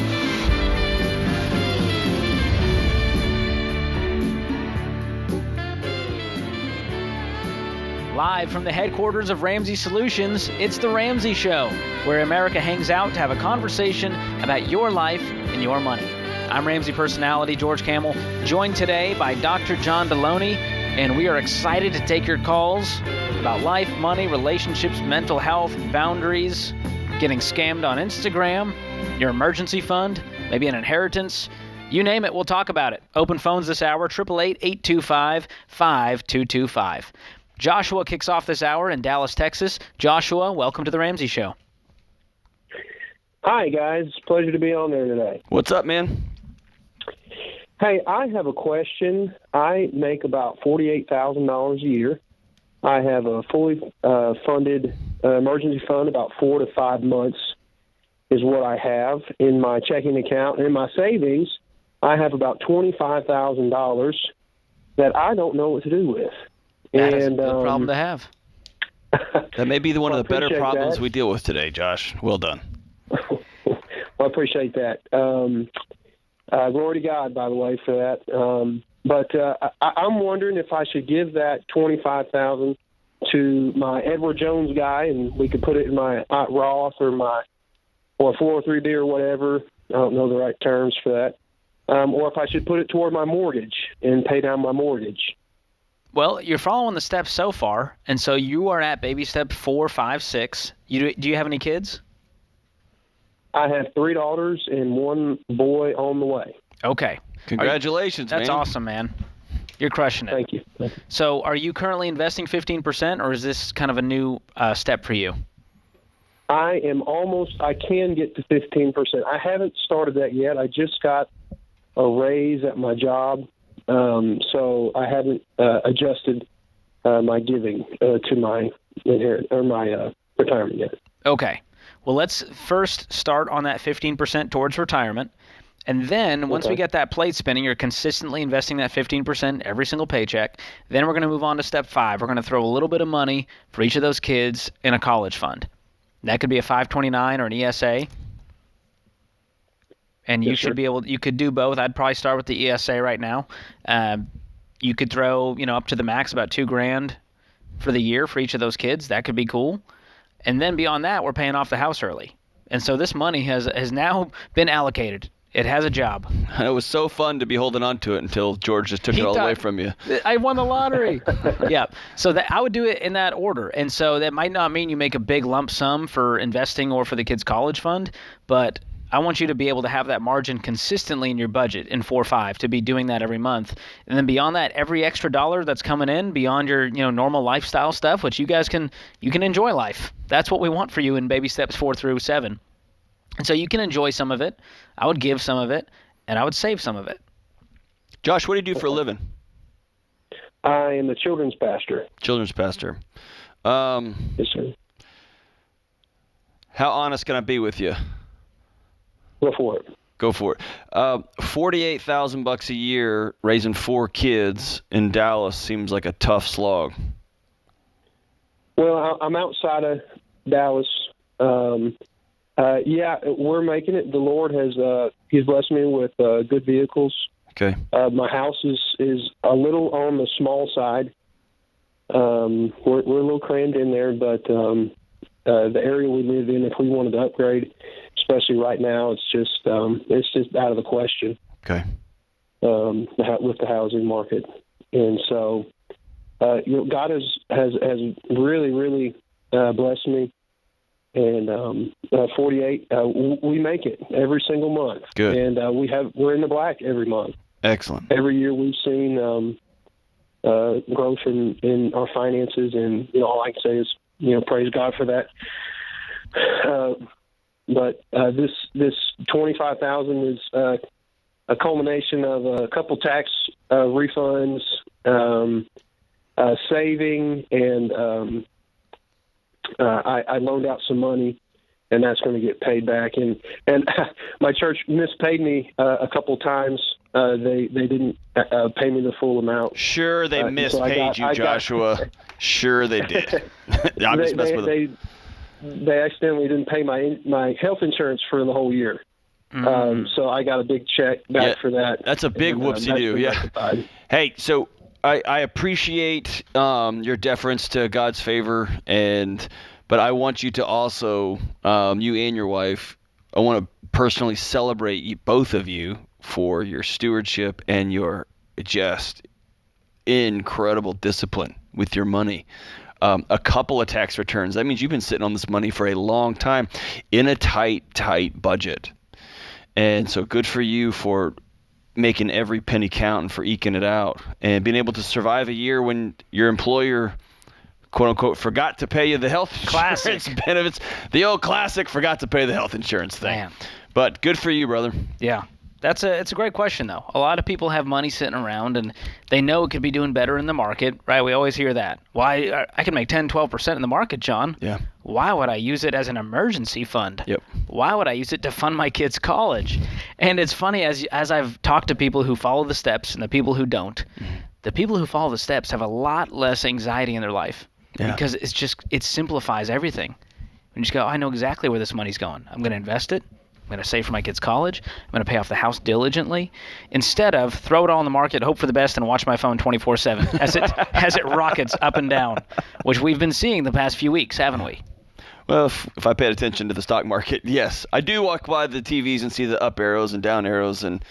[SPEAKER 2] Live from the headquarters of Ramsey Solutions, it's The Ramsey Show, where America hangs out to have a conversation about your life and your money. I'm Ramsey personality George Camel, joined today by Dr. John Deloney, and we are excited to take your calls about life, money, relationships, mental health, boundaries, getting scammed on Instagram, your emergency fund, maybe an inheritance. You name it, we'll talk about it. Open phones this hour, 888-825-5225. Joshua kicks off this hour in Dallas, Texas. Joshua, welcome to The Ramsey Show.
[SPEAKER 10] Hi, guys. Pleasure to be on there today.
[SPEAKER 3] What's up, man?
[SPEAKER 10] Hey, I have a question. I make about $48,000 a year. I have a fully funded emergency fund, about 4 to 5 months is what I have in my checking account. And in my savings, I have about $25,000 that I don't know what to do with.
[SPEAKER 2] That is a good problem to have.
[SPEAKER 3] That may be one of the better problems
[SPEAKER 10] that.
[SPEAKER 3] we deal with today, Josh. Well done.
[SPEAKER 10] Well, I appreciate that. Glory to God, by the way, for that. But I'm wondering if I should give that $25,000 to my Edward Jones guy, and we could put it in my Roth or 403B or whatever. I don't know the right terms for that. Or if I should put it toward my mortgage and pay down my mortgage.
[SPEAKER 2] Well, you're following the steps so far, and so you are at baby step 4, 5, 6. Do you have any kids?
[SPEAKER 10] I have 3 daughters and 1 boy on the way.
[SPEAKER 2] Okay.
[SPEAKER 3] Congratulations,
[SPEAKER 2] That's
[SPEAKER 3] man.
[SPEAKER 2] awesome, man. You're crushing it.
[SPEAKER 10] Thank you.
[SPEAKER 2] So are you currently investing 15%, or is this kind of a new step for you?
[SPEAKER 10] I can get to 15%. I haven't started that yet. I just got a raise at my job, so I haven't adjusted my giving to my retirement yet.
[SPEAKER 2] Okay. Well, let's first start on that 15% towards retirement. And then once we get that plate spinning, you're consistently investing that 15% every single paycheck. Then we're going to move on to step 5. We're going to throw a little bit of money for each of those kids in a college fund. That could be a 529 or an ESA. And you should be able. You could do both. I'd probably start with the ESA right now. You could throw, up to the max about $2,000 for the year for each of those kids. That could be cool. And then beyond that, we're paying off the house early. And so this money has now been allocated. It has a job.
[SPEAKER 3] It was so fun to be holding on to it until George just took it all away from you.
[SPEAKER 2] I won the lottery. Yeah. So I would do it in that order. And so that might not mean you make a big lump sum for investing or for the kids' college fund, but I want you to be able to have that margin consistently in your budget in 4 or 5 to be doing that every month. And then beyond that, every extra dollar that's coming in beyond your normal lifestyle stuff, which you can enjoy life. That's what we want for you in baby steps 4 through 7. And so you can enjoy some of it. I would give some of it, and I would save some of it.
[SPEAKER 3] Josh, what do you do for a living?
[SPEAKER 10] I am a children's pastor.
[SPEAKER 3] Children's pastor.
[SPEAKER 10] Yes, sir.
[SPEAKER 3] How honest can I be with you?
[SPEAKER 10] Go for it.
[SPEAKER 3] Go for it. $48,000 a year raising 4 kids in Dallas seems like a tough slog.
[SPEAKER 10] Well, I'm outside of Dallas. Yeah, we're making it. The Lord has He's blessed me with good vehicles.
[SPEAKER 3] Okay.
[SPEAKER 10] My house is a little on the small side. We're a little crammed in there, but the area we live in, if we wanted to upgrade, especially right now, it's just out of the question.
[SPEAKER 3] Okay.
[SPEAKER 10] With the housing market, and so God has really, really blessed me. And 48, we make it every single month.
[SPEAKER 3] Good.
[SPEAKER 10] And we're in the black every month.
[SPEAKER 3] Excellent.
[SPEAKER 10] Every year we've seen growth in our finances, and all I can say is praise God for that. But this $25,000 is a culmination of a couple tax refunds, saving, and I loaned out some money, and that's going to get paid back. And my church mispaid me a couple times. They didn't pay me the full amount.
[SPEAKER 3] Sure, they mispaid you, Joshua. Sure, they did. I'm just messing with them.
[SPEAKER 10] They accidentally didn't pay my health insurance for the whole year. So I got a big check back for that.
[SPEAKER 3] That's a big whoopsie-doo, yeah. Hey, so I appreciate your deference to God's favor, but I want you to also, you and your wife, I want to personally celebrate both of you for your stewardship and your just incredible discipline with your money. A couple of tax returns. That means you've been sitting on this money for a long time in a tight budget. And so good for you for making every penny count and for eking it out and being able to survive a year when your employer, quote unquote, forgot to pay you the health insurance benefits. The old classic, forgot to pay the health insurance thing.
[SPEAKER 2] Man.
[SPEAKER 3] But good for you, brother.
[SPEAKER 2] Yeah. It's a great question, though. A lot of people have money sitting around, and they know it could be doing better in the market, right? We always hear that. Why? I can make 10, 12% in the market, John.
[SPEAKER 3] Yeah.
[SPEAKER 2] Why would I use it as an emergency fund?
[SPEAKER 3] Yep.
[SPEAKER 2] Why would I use it to fund my kids' college? And it's funny, as I've talked to people who follow the steps and the people who don't, the people who follow the steps have a lot less anxiety in their life because it simplifies everything. You just go, I know exactly where this money's going. I'm going to invest it. I'm going to save for my kids' college. I'm going to pay off the house diligently, instead of throw it all in the market, hope for the best, and watch my phone 24/7 as it rockets up and down, which we've been seeing the past few weeks, haven't we?
[SPEAKER 3] Well, if I paid attention to the stock market, yes. I do walk by the TVs and see the up arrows and down arrows and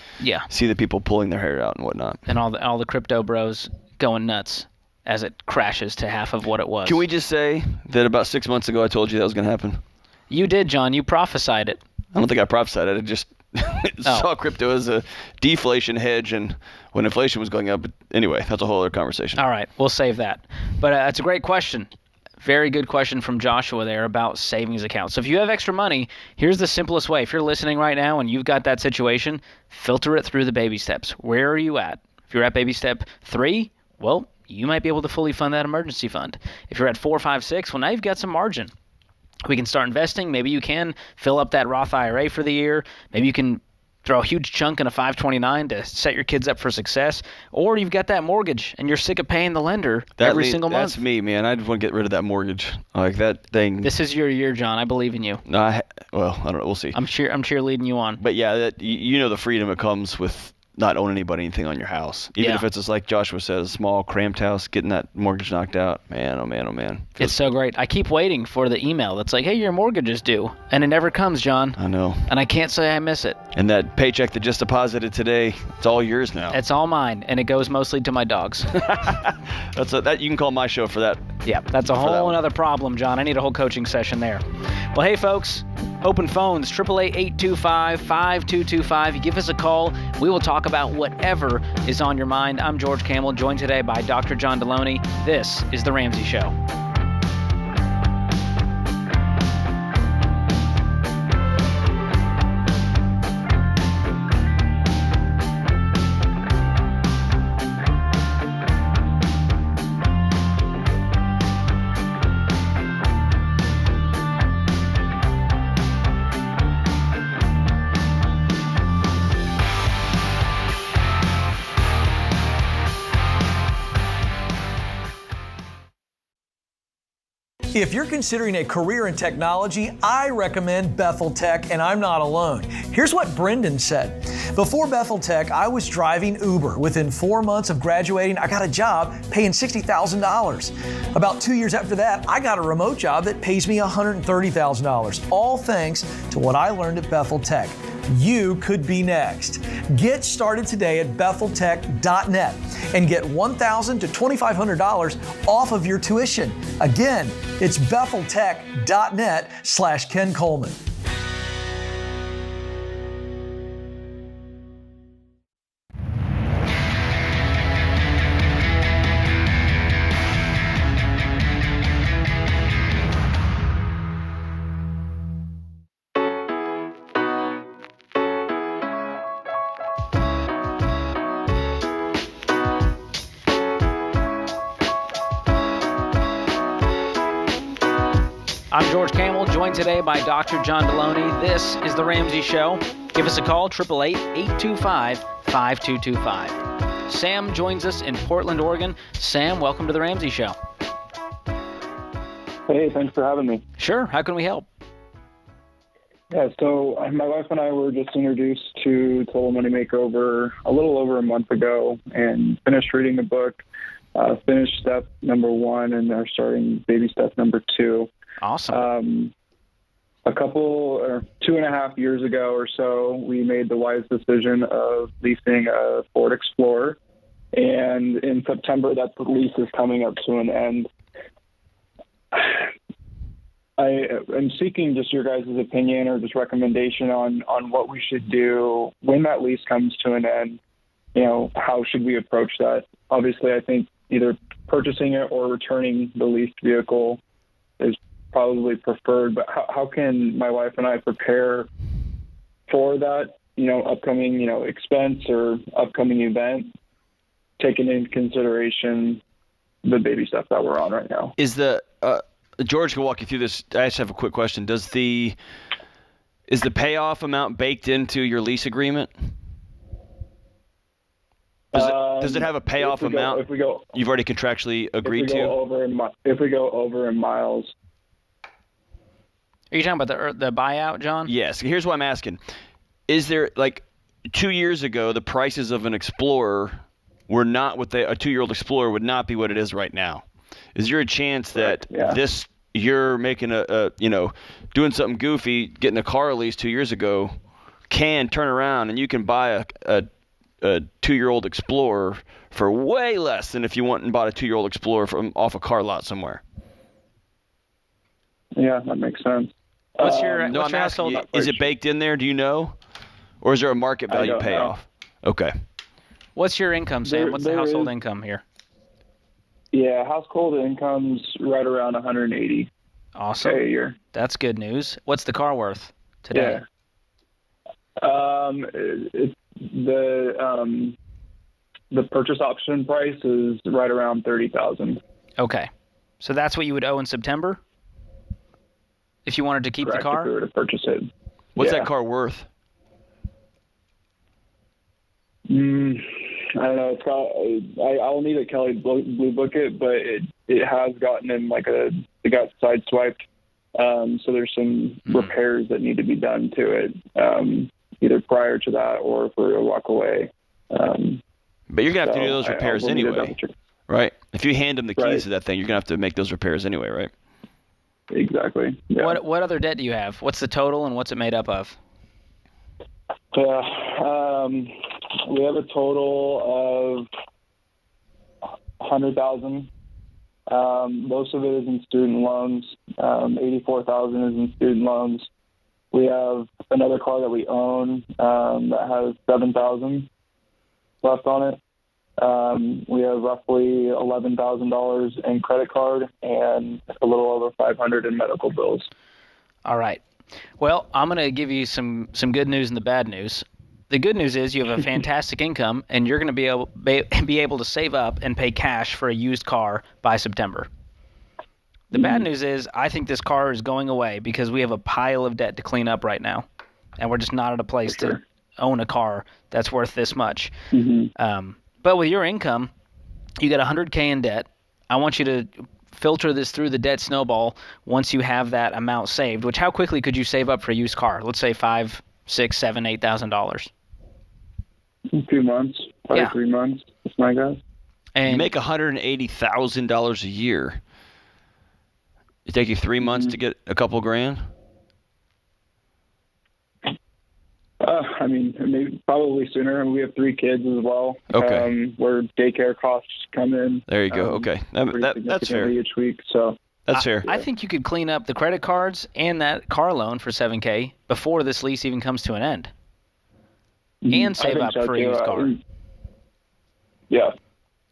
[SPEAKER 3] see the people pulling their hair out and whatnot.
[SPEAKER 2] And all the crypto bros going nuts as it crashes to half of what it was.
[SPEAKER 3] Can we just say that about 6 months ago I told you that was going to happen?
[SPEAKER 2] You did, John. You prophesied it.
[SPEAKER 3] I don't think I prophesied it. I just saw crypto as a deflation hedge, and when inflation was going up. But anyway, that's a whole other conversation.
[SPEAKER 2] All right, we'll save that. But it's a great question. Very good question from Joshua there about savings accounts. So if you have extra money, here's the simplest way. If you're listening right now and you've got that situation, filter it through the baby steps. Where are you at? If you're at baby step 3, well, you might be able to fully fund that emergency fund. If you're at 4, 5, 6, well, now you've got some margin. We can start investing. Maybe you can fill up that Roth IRA for the year. Maybe you can throw a huge chunk in a 529 to set your kids up for success. Or you've got that mortgage and you're sick of paying the lender every single month.
[SPEAKER 3] That's me, man. I just want to get rid of that mortgage. Like that thing.
[SPEAKER 2] This is your year, John. I believe in you.
[SPEAKER 3] No, I don't know. We'll see.
[SPEAKER 2] I'm cheerleading you on.
[SPEAKER 3] But yeah, you know the freedom that comes with not owning anything on your house. Even if it's just like Joshua says, a small cramped house, getting that mortgage knocked out. Man, oh man, oh man.
[SPEAKER 2] It's so great. I keep waiting for the email that's like, hey, your mortgage is due. And it never comes, John.
[SPEAKER 3] I know.
[SPEAKER 2] And I can't say I miss it.
[SPEAKER 3] And that paycheck that just deposited today, it's all yours now.
[SPEAKER 2] It's all mine, and it goes mostly to my dogs.
[SPEAKER 3] That you can call my show for that.
[SPEAKER 2] Yeah, that's a whole other problem, John. I need a whole coaching session there. Well, hey, folks. Open phones, 888-825-5225. You give us a call. We will talk about whatever is on your mind. I'm George Camel, joined today by Dr. John Deloney. This is The Ramsey Show.
[SPEAKER 11] If you're considering a career in technology, I recommend Bethel Tech, and I'm not alone. Here's what Brendan said. Before Bethel Tech, I was driving Uber. Within 4 months of graduating, I got a job paying $60,000. About 2 years after that, I got a remote job that pays me $130,000, all thanks to what I learned at Bethel Tech. You could be next. Get started today at BethelTech.net and get $1,000 to $2,500 off of your tuition. Again, it's BethelTech.net/Ken Coleman.
[SPEAKER 2] I'm George Camel, joined today by Dr. John Deloney. This is The Ramsey Show. Give us a call, 888-825-5225. Sam joins us in Portland, Oregon. Sam, welcome to The Ramsey Show.
[SPEAKER 12] Hey, thanks for having me.
[SPEAKER 2] Sure. How can we help?
[SPEAKER 12] Yeah, so my wife and I were just introduced to Total Money Makeover a little over a month ago and finished reading the book, finished step number 1, and are starting baby step number 2.
[SPEAKER 2] Awesome.
[SPEAKER 12] A couple or 2.5 years ago or so, we made the wise decision of leasing a Ford Explorer. And in September, that lease is coming up to an end. I am seeking just your guys' opinion or just recommendation on what we should do when that lease comes to an end. You know, how should we approach that? Obviously, I think either purchasing it or returning the leased vehicle is probably preferred, but how can my wife and I prepare for that, upcoming, expense or upcoming event, taking into consideration the baby stuff that we're on right now?
[SPEAKER 3] Is the George can walk you through this. I just have a quick question. Is the payoff amount baked into your lease agreement? Does it have a payoff amount
[SPEAKER 12] if we go,
[SPEAKER 3] you've already contractually agreed to?
[SPEAKER 12] If we go over in miles.
[SPEAKER 2] Are you talking about the buyout, John?
[SPEAKER 3] Yes. Here's what I'm asking. Is there, 2 years ago, the prices of an Explorer were not what a 2-year-old Explorer would not be what it is right now? Is there a chance that you're making doing something goofy, getting a car lease 2 years ago, can turn around and you can buy a 2-year-old Explorer for way less than if you went and bought a 2-year-old Explorer from off a car lot somewhere?
[SPEAKER 12] Yeah, that makes sense.
[SPEAKER 2] What's your
[SPEAKER 3] I'm asking you, is it baked in there? Do you know? Or is there a market value payoff? Okay.
[SPEAKER 2] What's your income, Sam? What's the household income here?
[SPEAKER 12] Yeah, household income's right around $180.
[SPEAKER 2] Awesome.
[SPEAKER 12] A year.
[SPEAKER 2] That's good news. What's the car worth today?
[SPEAKER 12] Yeah. The purchase option price is right around $30,000.
[SPEAKER 2] Okay. So that's what you would owe in September? If you wanted to keep
[SPEAKER 12] Correct,
[SPEAKER 2] the car?
[SPEAKER 12] if we were to purchase it.
[SPEAKER 3] What's that car worth?
[SPEAKER 12] I don't know. It's got. I'll need a Kelly Blue Book it, but it has gotten in it got sideswiped. So there's some repairs that need to be done to it, either prior to that or if we're to walk away.
[SPEAKER 3] But you're gonna have to do those repairs anyway, right? If you hand them the keys to that thing, you're gonna have to make those repairs anyway, right?
[SPEAKER 12] Exactly. Yeah.
[SPEAKER 2] What other debt do you have? What's the total and what's it made up of?
[SPEAKER 12] We have a total of $100,000. Most of it is in student loans. $84,000 is in student loans. We have another car that we own that has $7,000 left on it. We have roughly $11,000 in credit card and a little over $500 in medical bills.
[SPEAKER 2] All right. Well, I'm going to give you some good news and the bad news. The good news is you have a fantastic income, and you're going to be able to save up and pay cash for a used car by September. The bad news is I think this car is going away because we have a pile of debt to clean up right now, and we're just not at a place to own a car that's worth this much. But with your income, you got $100K in debt. I want you to filter this through the debt snowball once you have that amount saved, which how quickly could you save up for a used car? Let's say $5,000, $6,000, $7,000, $8,000.
[SPEAKER 12] 2 months, probably 3 months. That's my guess.
[SPEAKER 3] And you make $180,000 a year. It take you 3 months to get a couple grand?
[SPEAKER 12] I mean, maybe probably sooner. We have 3 kids as well.
[SPEAKER 3] Okay.
[SPEAKER 12] Where daycare costs come in.
[SPEAKER 3] There you go. Okay. That's fair.
[SPEAKER 12] Each week, so.
[SPEAKER 3] That's fair.
[SPEAKER 2] I think you could clean up the credit cards and that car loan for $7K before this lease even comes to an end. And save up for a used car.
[SPEAKER 12] Yeah,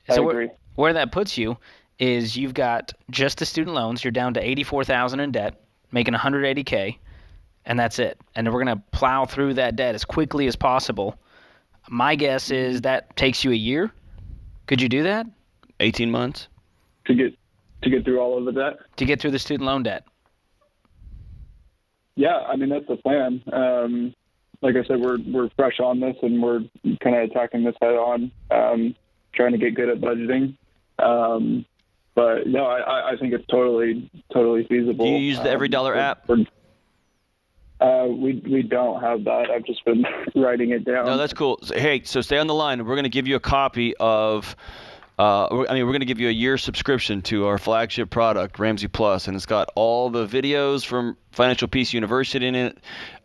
[SPEAKER 2] so
[SPEAKER 12] I agree.
[SPEAKER 2] Where that puts you is you've got just the student loans. You're down to $84,000 in debt, making $180K, and that's it. And we're going to plow through that debt as quickly as possible. My guess is that takes you a year. Could you do that?
[SPEAKER 3] 18 months?
[SPEAKER 12] To get through all of the debt?
[SPEAKER 2] To get through the student loan debt.
[SPEAKER 12] Yeah, I mean, that's the plan. Like I said, we're fresh on this, and we're kind of attacking this head on, trying to get good at budgeting. But no, I think it's totally feasible.
[SPEAKER 3] Do you use the Every Dollar app?
[SPEAKER 12] We don't have that. I've just been writing it down.
[SPEAKER 3] No, that's cool. Hey, so stay on the line. We're going to give you a copy of. We're going to give you a year subscription to our flagship product, Ramsey Plus, and it's got all the videos from Financial Peace University in it.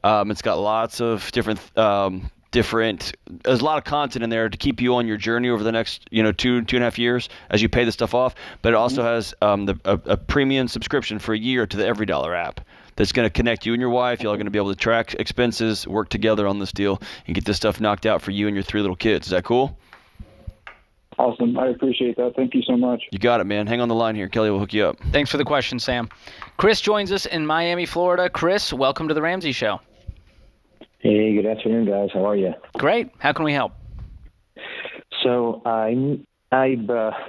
[SPEAKER 3] It's got lots of different. There's a lot of content in there to keep you on your journey over the next, 2.5 years as you pay this stuff off. But it also has a premium subscription for a year to the Every Dollar app. That's going to connect you and your wife. Y'all are going to be able to track expenses, work together on this deal, and get this stuff knocked out for you and your 3 little kids. Is that cool?
[SPEAKER 12] Awesome. I appreciate that. Thank you so much.
[SPEAKER 3] You got it, man. Hang on the line here. Kelly will hook you up.
[SPEAKER 2] Thanks for the question, Sam. Chris joins us in Miami, Florida. Chris, welcome to the Ramsey Show.
[SPEAKER 13] Hey, good afternoon, guys. How are you?
[SPEAKER 2] Great. How can we help?
[SPEAKER 13] So I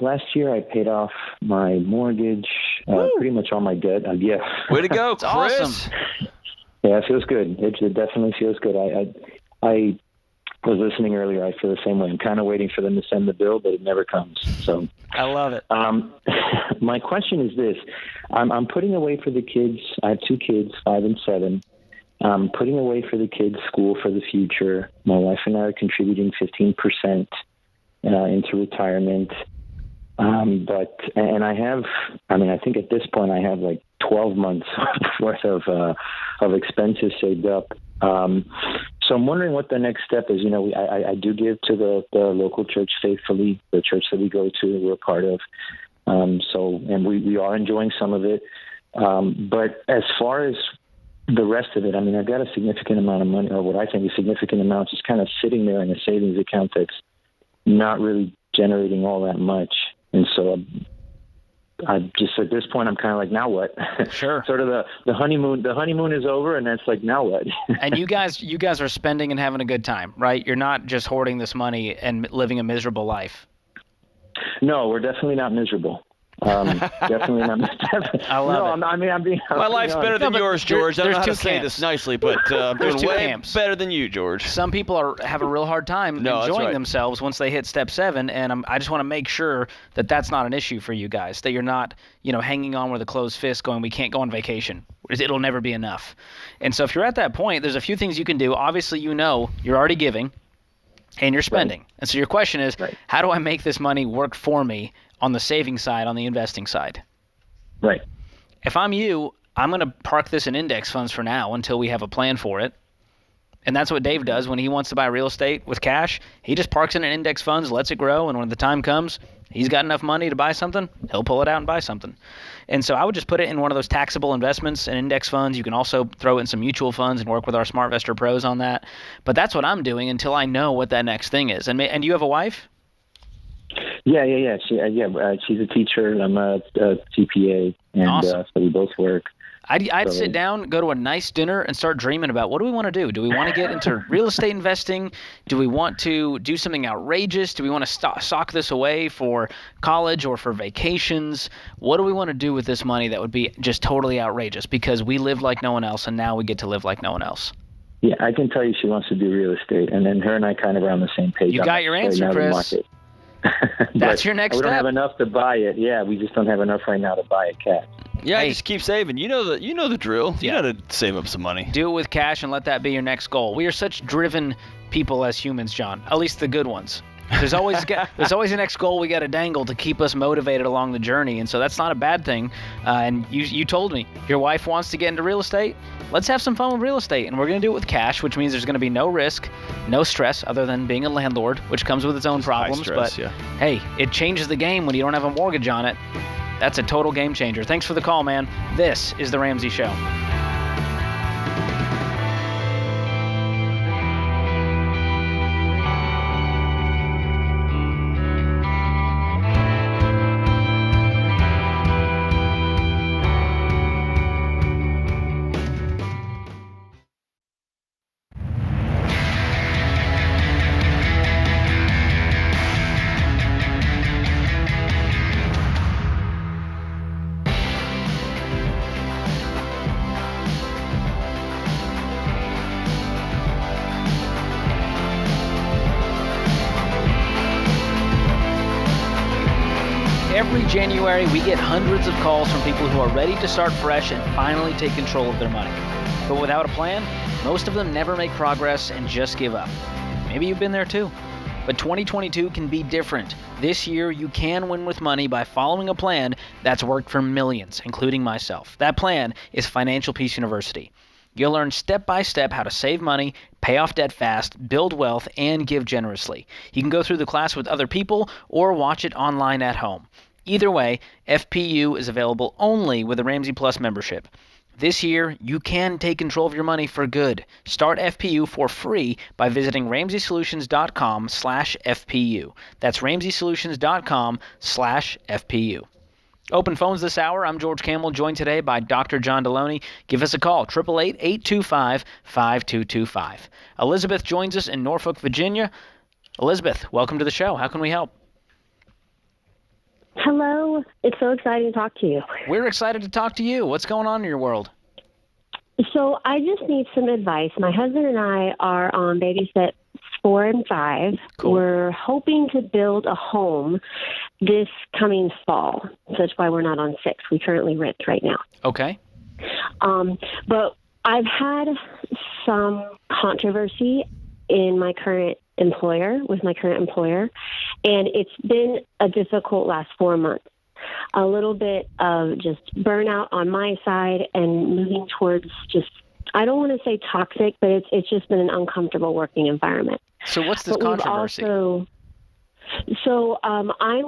[SPEAKER 13] last year I paid off my mortgage, pretty much all my debt. Yeah.
[SPEAKER 3] Way to go, Chris.
[SPEAKER 2] Awesome.
[SPEAKER 13] Yeah, it feels good. It definitely feels good. I was listening earlier. I feel the same way. I'm kind of waiting for them to send the bill, but it never comes. So
[SPEAKER 2] I love it.
[SPEAKER 13] My question is this: I'm putting away for the kids. I have 2 kids, 5 and 7. I'm putting away for the kids' school for the future. My wife and I are contributing 15% into retirement. I think at this point I have like 12 months worth of expenses saved up. So I'm wondering what the next step is. I do give to the local church faithfully, the church that we go to, we're a part of. And we are enjoying some of it. But as far as the rest of it, I've got a significant amount of money, or what I think is significant amount, just kind of sitting there in a savings account that's not really generating all that much. And so I just, at this point, I'm kind of like, now what?
[SPEAKER 2] Sure.
[SPEAKER 13] Sort of the honeymoon is over, and that's like, now what?
[SPEAKER 2] And you guys are spending and having a good time, right? You're not just hoarding this money and living a miserable life.
[SPEAKER 13] No, we're definitely not miserable. Definitely not.
[SPEAKER 2] I love it.
[SPEAKER 13] I'm being.
[SPEAKER 3] My life's better than yours, George. I don't know how to say
[SPEAKER 2] camps.
[SPEAKER 3] this nicely, but I'm
[SPEAKER 2] There's
[SPEAKER 3] doing
[SPEAKER 2] 2
[SPEAKER 3] way
[SPEAKER 2] camps.
[SPEAKER 3] better than you, George.
[SPEAKER 2] Some people have a real hard time enjoying themselves once they hit step 7, and I just want to make sure that that's not an issue for you guys. That you're not, hanging on with a closed fist, going, we can't go on vacation. It'll never be enough. And so if you're at that point, there's a few things you can do. Obviously, you're already giving, and you're spending. Right. And so your question is, how do I make this money work for me on the saving side, on the investing side?
[SPEAKER 13] Right.
[SPEAKER 2] If I'm you, I'm going to park this in index funds for now until we have a plan for it. And that's what Dave does when he wants to buy real estate with cash. He just parks it in index funds, lets it grow, and when the time comes, He's got enough money to buy something, he'll pull it out and buy something. And so I would just put it in one of those taxable investments and index funds. You can also throw in some mutual funds and work with our SmartVestor pros on that. But that's what I'm doing until I know what that next thing is. And you have a wife?
[SPEAKER 13] Yeah. She's a teacher. I'm a CPA, and
[SPEAKER 2] awesome.
[SPEAKER 13] So we both work.
[SPEAKER 2] I'd sit down, go to a nice dinner, and start dreaming about what do we want to do? Do we want to get into real estate investing? Do we want to do something outrageous? Do we want to sock this away for college or for vacations? What do we want to do with this money that would be just totally outrageous because we lived like no one else, and now we get to live like no one else?
[SPEAKER 13] Yeah, I can tell you she wants to do real estate, and then her and I kind of are on the same page.
[SPEAKER 2] You got your answer, Chris. That's your next
[SPEAKER 13] step. We don't have enough to buy it. Yeah, we just don't have enough right now to buy it cash.
[SPEAKER 3] Yeah, just keep saving. You know the drill. You know to save up some money.
[SPEAKER 2] Do it with cash and let that be your next goal. We are such driven people as humans, John. At least the good ones. There's always a next goal we got to dangle to keep us motivated along the journey, and so that's not a bad thing. And you told me your wife wants to get into real estate. Let's have some fun with real estate, and we're going to do it with cash, which means there's going to be no risk, no stress, other than being a landlord, which comes with its own problems.
[SPEAKER 3] Stress,
[SPEAKER 2] but hey, it changes the game when you don't have a mortgage on it. That's a total game changer. Thanks for the call, man. This is The Ramsey Show. Every January, we get hundreds of calls from people who are ready to start fresh and finally take control of their money. But without a plan, most of them never make progress and just give up. Maybe you've been there too. But 2022 can be different. This year, you can win with money by following a plan that's worked for millions, including myself. That plan is Financial Peace University. You'll learn step-by-step how to save money, pay off debt fast, build wealth, and give generously. You can go through the class with other people or watch it online at home. Either way, FPU is available only with a Ramsey Plus membership. This year, you can take control of your money for good. Start FPU for free by visiting RamseySolutions.com/FPU. That's RamseySolutions.com/FPU. Open phones this hour. I'm George Campbell, joined today by Dr. John Deloney. Give us a call, 888-825-5225. Elizabeth joins us in Norfolk, Virginia. Elizabeth, welcome to the show. How can we help?
[SPEAKER 14] Hello. It's so exciting to talk to you.
[SPEAKER 2] We're excited to talk to you. What's going on in your world?
[SPEAKER 14] So I just need some advice. My husband and I are on baby steps 4 and 5.
[SPEAKER 2] Cool.
[SPEAKER 14] We're hoping to build a home this coming fall. So that's why we're not on 6. We currently rent right now.
[SPEAKER 2] Okay.
[SPEAKER 14] But I've had some controversy with my current employer, and it's been a difficult last 4 months. A little bit of just burnout on my side and moving towards just, I don't want to say toxic, but it's just been an uncomfortable working environment.
[SPEAKER 2] So what's this controversy?
[SPEAKER 14] I'm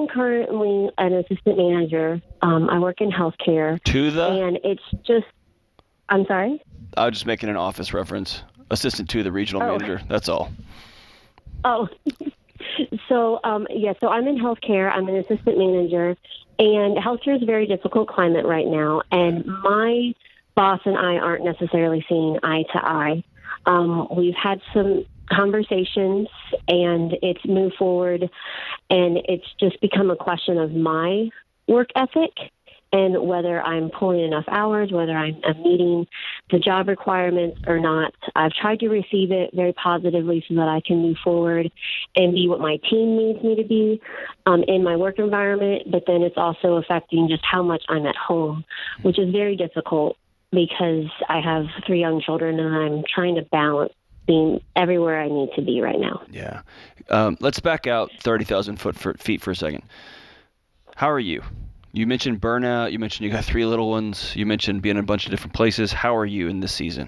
[SPEAKER 14] currently an assistant manager. I work in healthcare. And it's just, I'm sorry?
[SPEAKER 3] I was just making an office reference. Assistant to the regional manager. That's all.
[SPEAKER 14] Oh, so I'm in healthcare. I'm an assistant manager, and healthcare is a very difficult climate right now. And my boss and I aren't necessarily seeing eye to eye. We've had some conversations, and it's moved forward, and it's just become a question of my work ethic and whether I'm pulling enough hours, whether I'm meeting the job requirements or not. I've tried to receive it very positively so that I can move forward and be what my team needs me to be in my work environment, but then it's also affecting just how much I'm at home, which is very difficult because I have 3 young children and I'm trying to balance being everywhere I need to be right now.
[SPEAKER 3] Yeah. Let's back out 30,000 feet for a second. How are you? You mentioned burnout. You mentioned you got 3 little ones. You mentioned being in a bunch of different places. How are you in this season?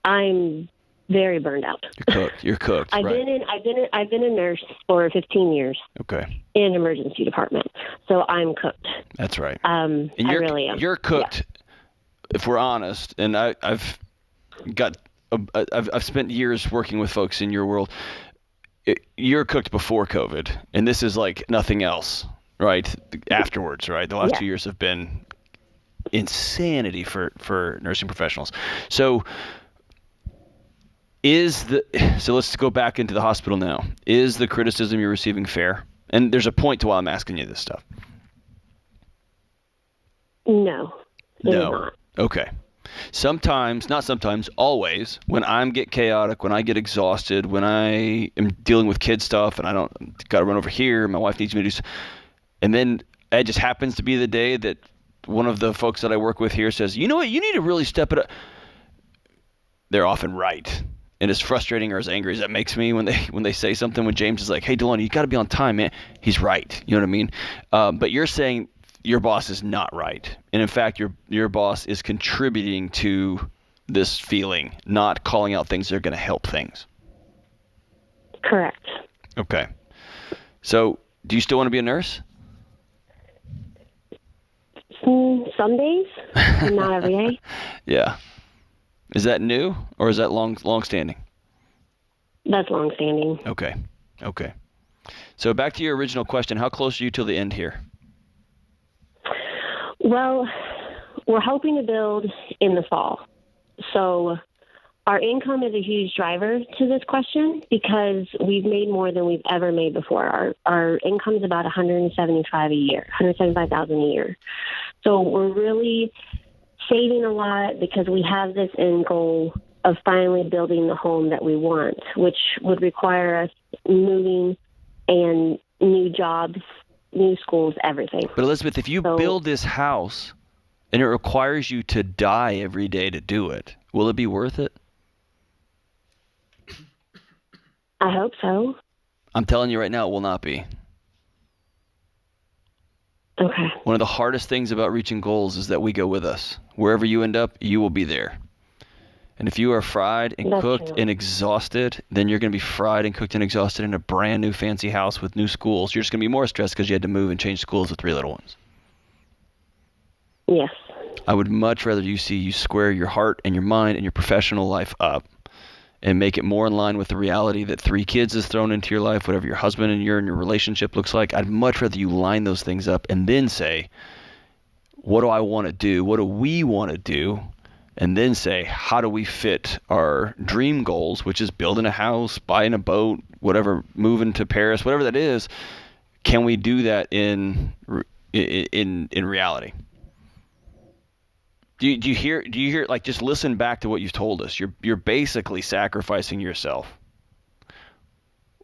[SPEAKER 14] I'm very burned out.
[SPEAKER 3] You're cooked.
[SPEAKER 14] I've been a nurse for 15 years.
[SPEAKER 3] Okay.
[SPEAKER 14] In an emergency department, so I'm cooked.
[SPEAKER 3] That's right.
[SPEAKER 14] And I really am.
[SPEAKER 3] You're cooked, if we're honest. And I've spent years working with folks in your world. You're cooked before COVID, and this is like nothing else, right? Afterwards, right? The last 2 years have been insanity for nursing professionals. So let's go back into the hospital now. Is the criticism you're receiving fair? And there's a point to why I'm asking you this stuff.
[SPEAKER 14] No. It is not.
[SPEAKER 3] Okay. Always, when I get chaotic, when I get exhausted, when I am dealing with kid stuff and I got to run over here, my wife needs me to do and then it just happens to be the day that one of the folks that I work with here says, you know what, you need to really step it up. They're often right. And as frustrating or as angry as that makes me when they say something, when James is like, hey, Delon, you got to be on time, man. He's right. You know what I mean? But you're saying your boss is not right. And in fact, your boss is contributing to this feeling, not calling out things that are going to help things.
[SPEAKER 14] Correct.
[SPEAKER 3] Okay. So do you still want to be a nurse?
[SPEAKER 14] Some days, not every day.
[SPEAKER 3] Yeah. Is that new or is that long standing?
[SPEAKER 14] That's long standing.
[SPEAKER 3] Okay. So back to your original question, how close are you till the end here?
[SPEAKER 14] Well, we're hoping to build in the fall. So our income is a huge driver to this question because we've made more than we've ever made before. Our income is about $175,000 a year. So we're really saving a lot because we have this end goal of finally building the home that we want, which would require us moving and new jobs, new schools, everything.
[SPEAKER 3] But Elizabeth, if you build this house and it requires you to die every day to do it, will it be worth it?
[SPEAKER 14] I hope so.
[SPEAKER 3] I'm telling you right now, it will not be.
[SPEAKER 14] Okay.
[SPEAKER 3] One of the hardest things about reaching goals is that we go with us. Wherever you end up, you will be there. And if you are fried and cooked and exhausted, then you're going to be fried and cooked and exhausted in a brand new fancy house with new schools. You're just going to be more stressed because you had to move and change schools with 3 little ones.
[SPEAKER 14] Yes.
[SPEAKER 3] I would much rather you square your heart and your mind and your professional life up and make it more in line with the reality that 3 kids is thrown into your life, whatever your husband and your relationship looks like. I'd much rather you line those things up and then say, what do I want to do? What do we want to do? And then say, how do we fit our dream goals, which is building a house, buying a boat, whatever, moving to Paris, whatever that is. Can we do that in reality? Do you hear like, just listen back to what you've told us. You're basically sacrificing yourself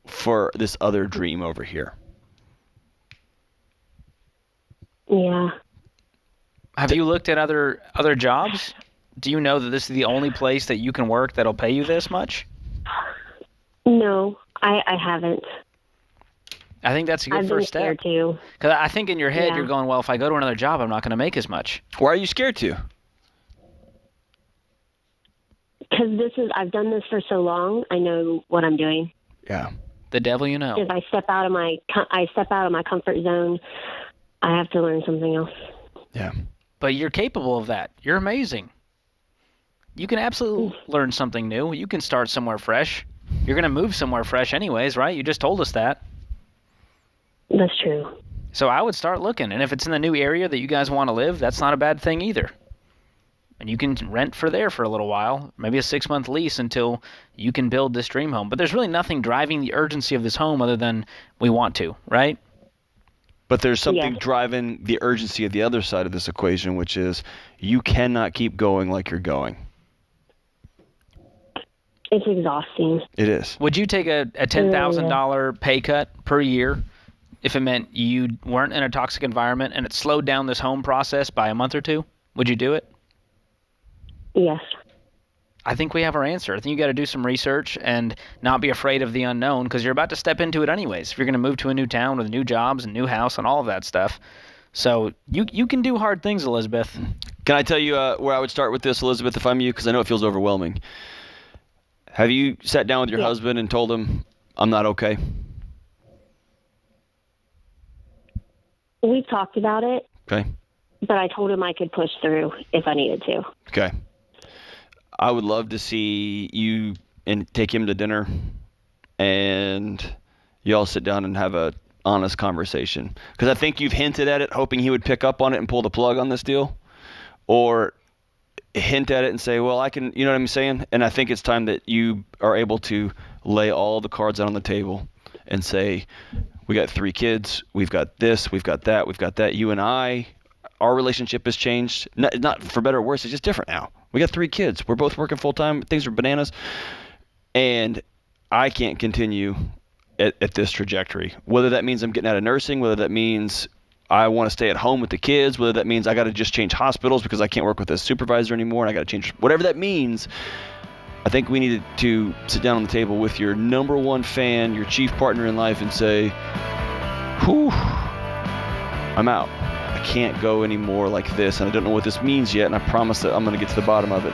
[SPEAKER 3] for this other dream over here.
[SPEAKER 14] Yeah.
[SPEAKER 2] Have you looked at other jobs? Do you know that this is the only place that you can work that'll pay you this much?
[SPEAKER 14] No, I haven't.
[SPEAKER 2] I think that's a good first step.
[SPEAKER 14] I've been scared too.
[SPEAKER 2] Because I think in your head you're going, well, if I go to another job, I'm not going to make as much.
[SPEAKER 3] Why are you scared to?
[SPEAKER 14] Because I've done this for so long. I know what I'm doing.
[SPEAKER 3] Yeah.
[SPEAKER 2] The devil you know.
[SPEAKER 14] If I step out of my comfort zone, I have to learn something else.
[SPEAKER 3] Yeah.
[SPEAKER 2] But you're capable of that. You're amazing. You can absolutely learn something new. You can start somewhere fresh. You're going to move somewhere fresh anyways, right? You just told us that.
[SPEAKER 14] That's true.
[SPEAKER 2] So I would start looking. And if it's in the new area that you guys want to live, that's not a bad thing either. And you can rent for there for a little while, maybe a 6-month lease until you can build this dream home. But there's really nothing driving the urgency of this home other than we want to, right?
[SPEAKER 3] But there's something driving the urgency of the other side of this equation, which is you cannot keep going like you're going.
[SPEAKER 14] It's exhausting.
[SPEAKER 3] It is.
[SPEAKER 2] Would you take a $10,000 pay cut per year if it meant you weren't in a toxic environment and it slowed down this home process by a month or 2? Would you do it?
[SPEAKER 14] Yes.
[SPEAKER 2] I think we have our answer. I think you got to do some research and not be afraid of the unknown because you're about to step into it anyways. If you're going to move to a new town with new jobs and new house and all of that stuff. So you can do hard things, Elizabeth.
[SPEAKER 3] Can I tell you where I would start with this, Elizabeth, if I'm you? Because I know it feels overwhelming. Have you sat down with your husband and told him, I'm not okay?
[SPEAKER 14] We talked about it.
[SPEAKER 3] Okay.
[SPEAKER 14] But I told him I could push through if I needed to.
[SPEAKER 3] Okay. I would love to see you and take him to dinner and you all sit down and have a honest conversation. Because I think you've hinted at it, hoping he would pick up on it and pull the plug on this deal. Or hint at it and say, well, I can, you know what I'm saying? And I think it's time that you are able to lay all the cards out on the table and say, we got 3 kids, we've got this, we've got that, we've got that. You and I, our relationship has changed. Not for better or worse, it's just different now. We got 3 kids. We're both working full time. Things are bananas. And I can't continue at this trajectory. Whether that means I'm getting out of nursing, whether that means I want to stay at home with the kids, whether that means I got to just change hospitals because I can't work with a supervisor anymore and I got to change, whatever that means. I think we needed to sit down on the table with your number one fan, your chief partner in life, and say, whew, I'm out. I can't go anymore like this, and I don't know what this means yet, and I promise that I'm going to get to the bottom of it.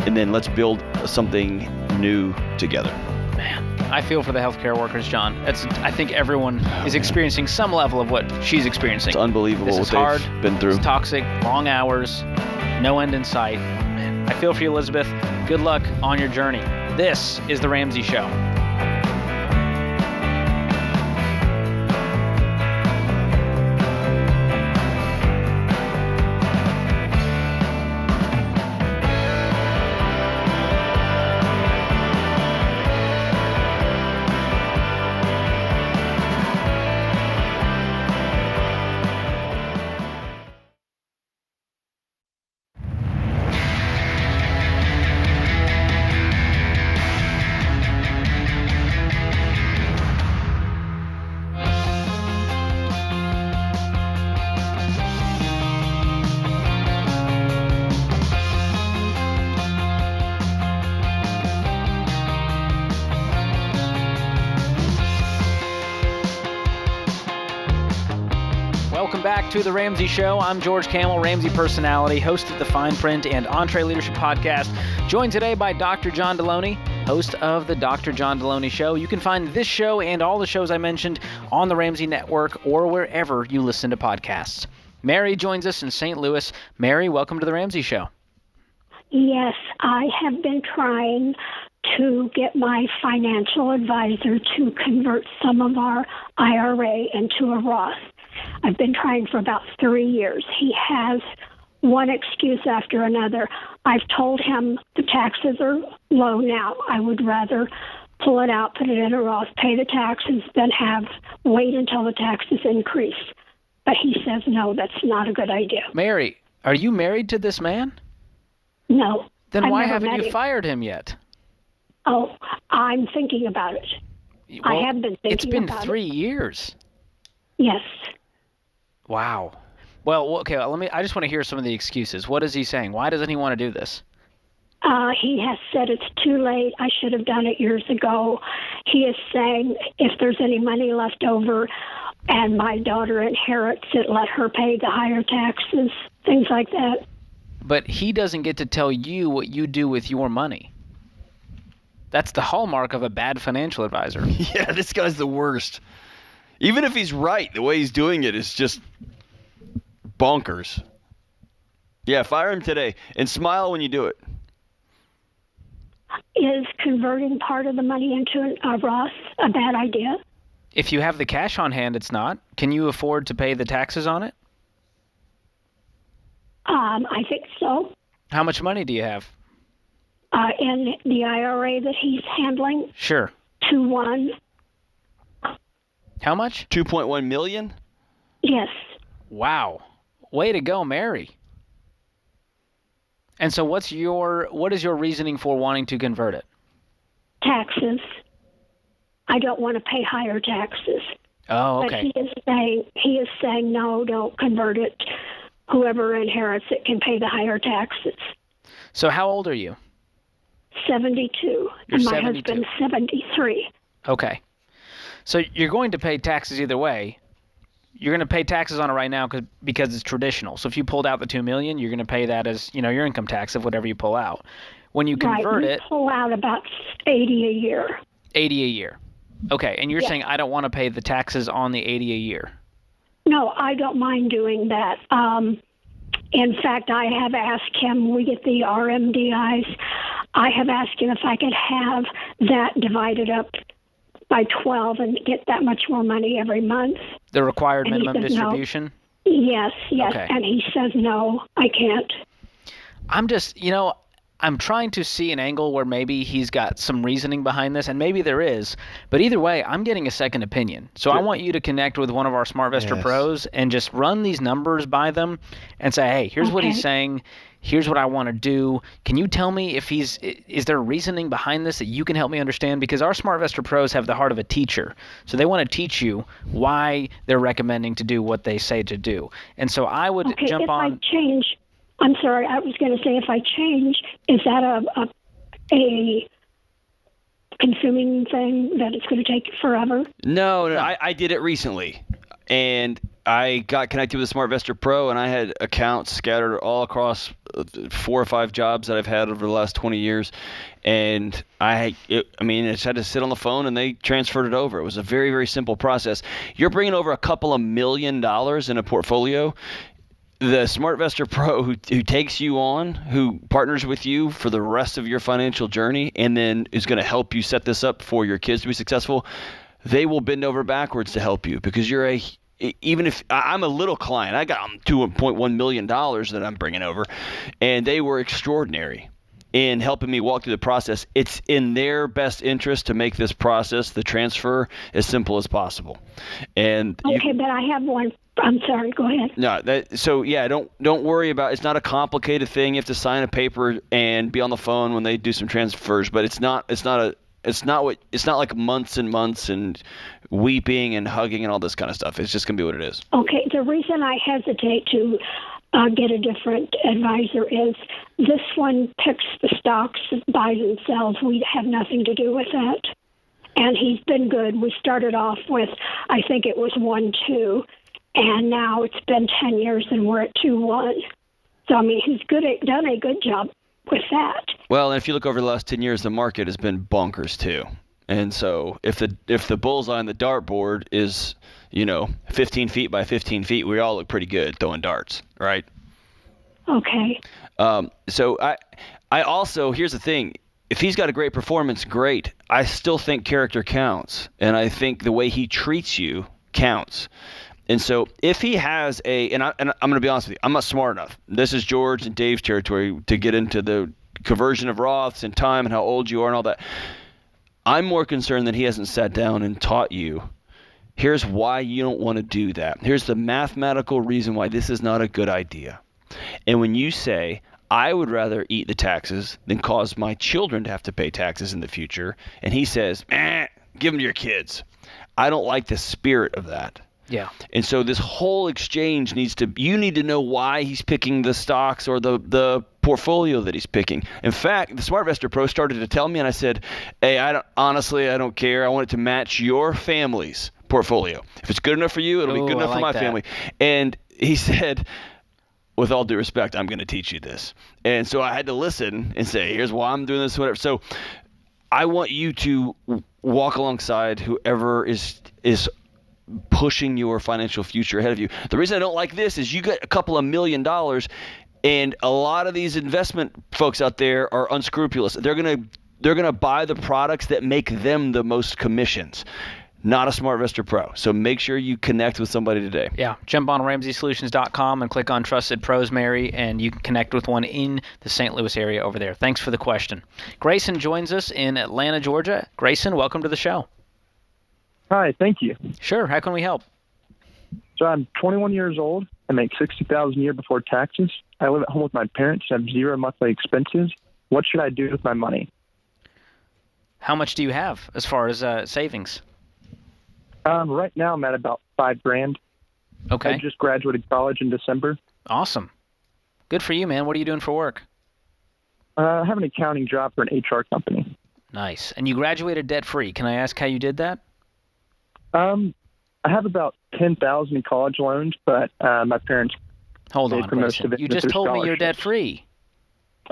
[SPEAKER 3] And then let's build something new together.
[SPEAKER 2] Man, I feel for the healthcare workers, John. I think everyone is experiencing some level of what she's experiencing.
[SPEAKER 3] It's unbelievable
[SPEAKER 2] this
[SPEAKER 3] what
[SPEAKER 2] is hard,
[SPEAKER 3] they've been through.
[SPEAKER 2] It's toxic, long hours, no end in sight. Man, I feel for you, Elizabeth. Good luck on your journey. This is The Ramsey Show. Welcome back to The Ramsey Show. I'm George Camel, Ramsey personality, host of the Fine Print and Entree Leadership Podcast, joined today by Dr. John Deloney, host of the Dr. John Deloney Show. You can find this show and all the shows I mentioned on the Ramsey Network or wherever you listen to podcasts. Mary joins us in St. Louis. Mary, welcome to The Ramsey Show.
[SPEAKER 15] Yes, I have been trying to get my financial advisor to convert some of our IRA into a Roth. I've been trying for about 3 years. He has one excuse after another. I've told him the taxes are low now. I would rather pull it out, put it in a Roth, pay the taxes, than wait until the taxes increase. But he says, no, that's not a good idea.
[SPEAKER 2] Mary, are you married to this man?
[SPEAKER 15] No.
[SPEAKER 2] Then why haven't
[SPEAKER 15] met
[SPEAKER 2] you
[SPEAKER 15] him.
[SPEAKER 2] fired him yet?
[SPEAKER 15] Oh, I'm thinking about it.
[SPEAKER 2] Well,
[SPEAKER 15] I have been thinking about it.
[SPEAKER 2] It's been 3 years.
[SPEAKER 15] Yes.
[SPEAKER 2] Wow. Well, okay, I just want to hear some of the excuses. What is he saying? Why doesn't he want to do this?
[SPEAKER 15] He has said it's too late. I should have done it years ago. He is saying if there's any money left over and my daughter inherits it, let her pay the higher taxes, things like that.
[SPEAKER 2] But he doesn't get to tell you what you do with your money. That's the hallmark of a bad financial advisor.
[SPEAKER 3] Yeah, this guy's the worst. Even if he's right, the way he's doing it is just bonkers. Yeah, fire him today and smile when you do it.
[SPEAKER 15] Is converting part of the money into a Roth a bad idea?
[SPEAKER 2] If you have the cash on hand, it's not. Can you afford to pay the taxes on it?
[SPEAKER 15] I think so.
[SPEAKER 2] How much money do you have?
[SPEAKER 15] In the IRA that he's handling?
[SPEAKER 2] Sure.
[SPEAKER 15] 2-1.
[SPEAKER 2] How much?
[SPEAKER 3] 2.1 million?
[SPEAKER 15] Yes.
[SPEAKER 2] Wow. Way to go, Mary. And so what is your reasoning for wanting to convert it?
[SPEAKER 15] Taxes. I don't want to pay higher taxes.
[SPEAKER 2] Oh, okay.
[SPEAKER 15] But he is saying no, don't convert it. Whoever inherits it can pay the higher taxes.
[SPEAKER 2] So how old are you?
[SPEAKER 15] 72. And my
[SPEAKER 2] 72.
[SPEAKER 15] husband's 73.
[SPEAKER 2] Okay. So you're going to pay taxes either way. You're going to pay taxes on it right now because it's traditional. So if you pulled out the $2 million, you're going to pay that as your income tax of whatever you pull out. When you convert it,
[SPEAKER 15] pull out about $80 a year.
[SPEAKER 2] $80 a year. Okay, and you're saying I don't want to pay the taxes on the $80 a year.
[SPEAKER 15] No, I don't mind doing that. In fact, I have asked him, we get the RMDIs, I have asked him if I could have that divided up by 12 and get that much more money every month.
[SPEAKER 2] The required
[SPEAKER 15] And he
[SPEAKER 2] minimum
[SPEAKER 15] says no.
[SPEAKER 2] distribution?
[SPEAKER 15] Yes.
[SPEAKER 2] Okay.
[SPEAKER 15] And he says, no, I can't.
[SPEAKER 2] I'm just, I'm trying to see an angle where maybe he's got some reasoning behind this, and maybe there is. But either way, I'm getting a second opinion. So I want you to connect with one of our SmartVestor pros and just run these numbers by them and say, hey, here's what he's saying. Here's what I want to do. Can you tell me if is there reasoning behind this that you can help me understand? Because our SmartVestor pros have the heart of a teacher. So they want to teach you why they're recommending to do what they say to do. And so I would jump on.
[SPEAKER 15] I'm sorry, I was going to say if I change, is that a consuming thing that it's going to take forever?
[SPEAKER 3] No, I did it recently. And I got connected with a SmartVestor Pro, and I had accounts scattered all across 4 or 5 jobs that I've had over the last 20 years. And I just had to sit on the phone, and they transferred it over. It was a very, very simple process. You're bringing over a couple of $1 million in a portfolio. The SmartVestor Pro who takes you on, who partners with you for the rest of your financial journey, and then is going to help you set this up for your kids to be successful, they will bend over backwards to help you, because even if I'm a little client, I got $2.1 million that I'm bringing over, and they were extraordinary in helping me walk through the process. It's in their best interest to make this process, the transfer, as simple as possible. And
[SPEAKER 15] but I have one. I'm sorry. Go ahead.
[SPEAKER 3] No, don't worry about. It's not a complicated thing. You have to sign a paper and be on the phone when they do some transfers. But it's not like months and months and weeping and hugging and all this kind of stuff. It's just gonna be what it is.
[SPEAKER 15] Okay. The reason I hesitate to get a different advisor is this one picks the stocks, buys and sells. We have nothing to do with that. And he's been good. We started off with, I think it was 1-2. And now it's been 10 years and we're at 2-1. So, he's done a good job with that.
[SPEAKER 3] Well, and if you look over the last 10 years, the market has been bonkers too. And so if the bullseye on the dartboard is, 15 feet by 15 feet, we all look pretty good throwing darts, right?
[SPEAKER 15] Okay.
[SPEAKER 3] So I also, here's the thing. If he's got a great performance, great. I still think character counts. And I think the way he treats you counts. And so if he has and I'm going to be honest with you, I'm not smart enough. This is George and Dave's territory to get into the conversion of Roths and time and how old you are and all that. I'm more concerned that he hasn't sat down and taught you, here's why you don't want to do that. Here's the mathematical reason why this is not a good idea. And when you say, I would rather eat the taxes than cause my children to have to pay taxes in the future, and he says, give them to your kids. I don't like the spirit of that.
[SPEAKER 2] Yeah.
[SPEAKER 3] And so this whole exchange you need to know why he's picking the stocks or the portfolio that he's picking. In fact, the SmartVestor Pro started to tell me, and I said, hey, I don't care. I want it to match your family's portfolio. If it's good enough for you, it'll be good enough for my family. And he said, with all due respect, I'm going to teach you this. And so I had to listen and say, here's why I'm doing this, whatever. So I want you to walk alongside whoever is pushing your financial future ahead of you. The reason I don't like this is you get a couple of $1 million, and a lot of these investment folks out there are unscrupulous. They're gonna buy the products that make them the most commissions, not a SmartVestor Pro. So make sure you connect with somebody today.
[SPEAKER 2] Yeah, jump on RamseySolutions.com and click on Trusted Pros, Mary, and you can connect with one in the St. Louis area over there. Thanks for the question. Grayson joins us in Atlanta, Georgia. Grayson, welcome to the show.
[SPEAKER 16] Hi, thank you.
[SPEAKER 2] Sure. How can we help?
[SPEAKER 16] So I'm 21 years old. I make $60,000 a year before taxes. I live at home with my parents. I have 0 monthly expenses. What should I do with my money?
[SPEAKER 2] How much do you have as far as savings?
[SPEAKER 16] Right now I'm at about $5,000.
[SPEAKER 2] Okay.
[SPEAKER 16] I just graduated college in December.
[SPEAKER 2] Awesome. Good for you, man. What are you doing for work?
[SPEAKER 16] I have an accounting job for an HR company.
[SPEAKER 2] Nice. And you graduated debt-free. Can I ask how you did that?
[SPEAKER 16] I have about $10,000 in college loans, but my parents
[SPEAKER 2] Hold on,
[SPEAKER 16] paid for most of it.
[SPEAKER 2] You just told me you're debt-free.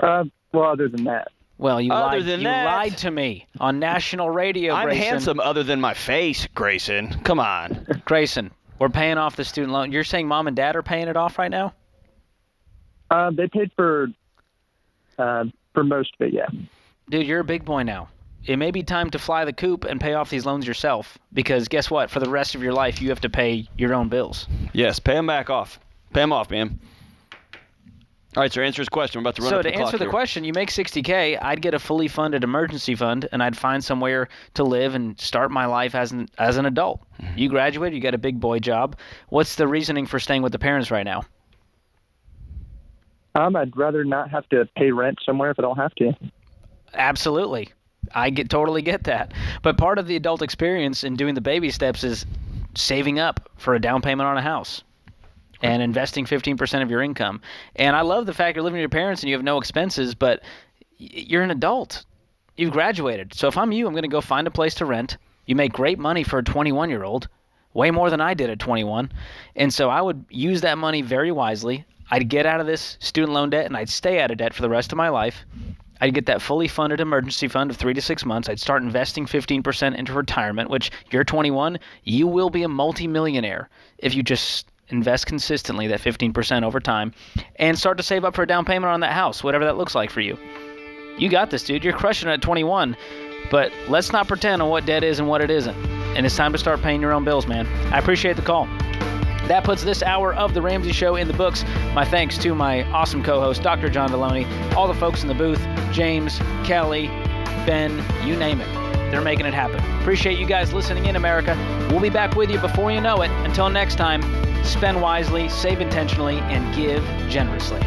[SPEAKER 16] Well, other than that.
[SPEAKER 2] Well, you
[SPEAKER 3] Other than that,
[SPEAKER 2] lied to me on national radio,
[SPEAKER 3] I'm
[SPEAKER 2] Grayson.
[SPEAKER 3] handsome other than my face, Grayson. Come on.
[SPEAKER 2] Grayson, we're paying off the student loan. You're saying mom and dad are paying it off right now?
[SPEAKER 16] They paid for most of it, yeah.
[SPEAKER 2] Dude, you're a big boy now. It may be time to fly the coop and pay off these loans yourself, because guess what? For the rest of your life, you have to pay your own bills.
[SPEAKER 3] Yes, pay them back off. Pay them off, man. All right, sir, answer his question. We're about to run up the clock.
[SPEAKER 2] So to answer the question, you make $60K, I'd get a fully funded emergency fund, and I'd find somewhere to live and start my life as an adult. Mm-hmm. You graduated, you got a big boy job. What's the reasoning for staying with the parents right now?
[SPEAKER 16] I'd rather not have to pay rent somewhere if I don't have to.
[SPEAKER 2] Absolutely. I totally get that. But part of the adult experience in doing the baby steps is saving up for a down payment on a house and investing 15% of your income. And I love the fact you're living with your parents and you have no expenses, but you're an adult. You've graduated. So if I'm you, I'm going to go find a place to rent. You make great money for a 21-year-old, way more than I did at 21. And so I would use that money very wisely. I'd get out of this student loan debt and I'd stay out of debt for the rest of my life. I'd get that fully funded emergency fund of 3 to 6 months. I'd start investing 15% into retirement, which you're 21, you will be a multimillionaire if you just invest consistently that 15% over time and start to save up for a down payment on that house, whatever that looks like for you. You got this, dude. You're crushing it at 21, but let's not pretend on what debt is and what it isn't. And it's time to start paying your own bills, man. I appreciate the call. That puts this hour of The Ramsey Show in the books. My thanks to my awesome co-host, Dr. John Deloney, all the folks in the booth, James, Kelly, Ben, you name it. They're making it happen. Appreciate you guys listening in, America. We'll be back with you before you know it. Until next time, spend wisely, save intentionally, and give generously.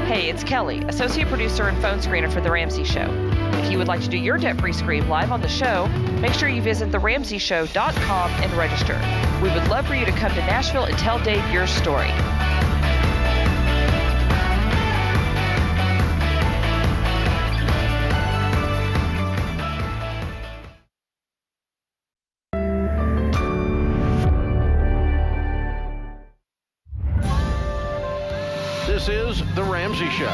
[SPEAKER 17] Hey, it's Kelly, associate producer and phone screener for The Ramsey Show. If you would like to do your debt-free scream live on the show, make sure you visit theramseyshow.com and register. We would love for you to come to Nashville and tell Dave your story.
[SPEAKER 1] This is The Ramsey Show.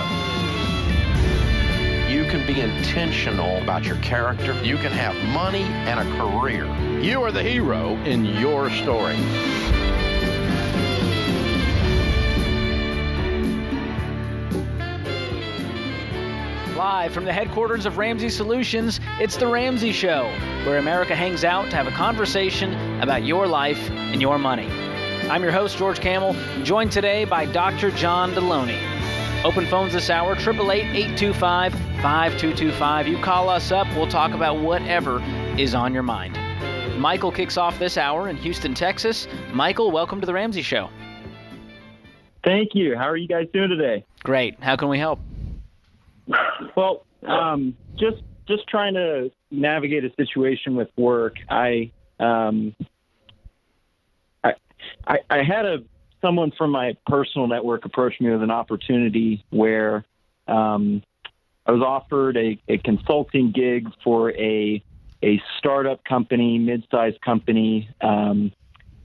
[SPEAKER 1] You can be intentional about your character. You can have money and a career. You are the hero in your story.
[SPEAKER 2] Live from the headquarters of Ramsey Solutions, it's The Ramsey Show, where America hangs out to have a conversation about your life and your money. I'm your host, George Camel, joined today by Dr. John Deloney. Open phones this hour, 888-825-5225. You call us up, we'll talk about whatever is on your mind. Michael kicks off this hour in Houston, Texas. Michael, welcome to The Ramsey Show.
[SPEAKER 18] Thank you. How are you guys doing today?
[SPEAKER 2] Great. How can we help?
[SPEAKER 18] Well, just trying to navigate a situation with work. I had someone from my personal network approach me with an opportunity where I was offered a consulting gig for a startup company, mid-sized company, and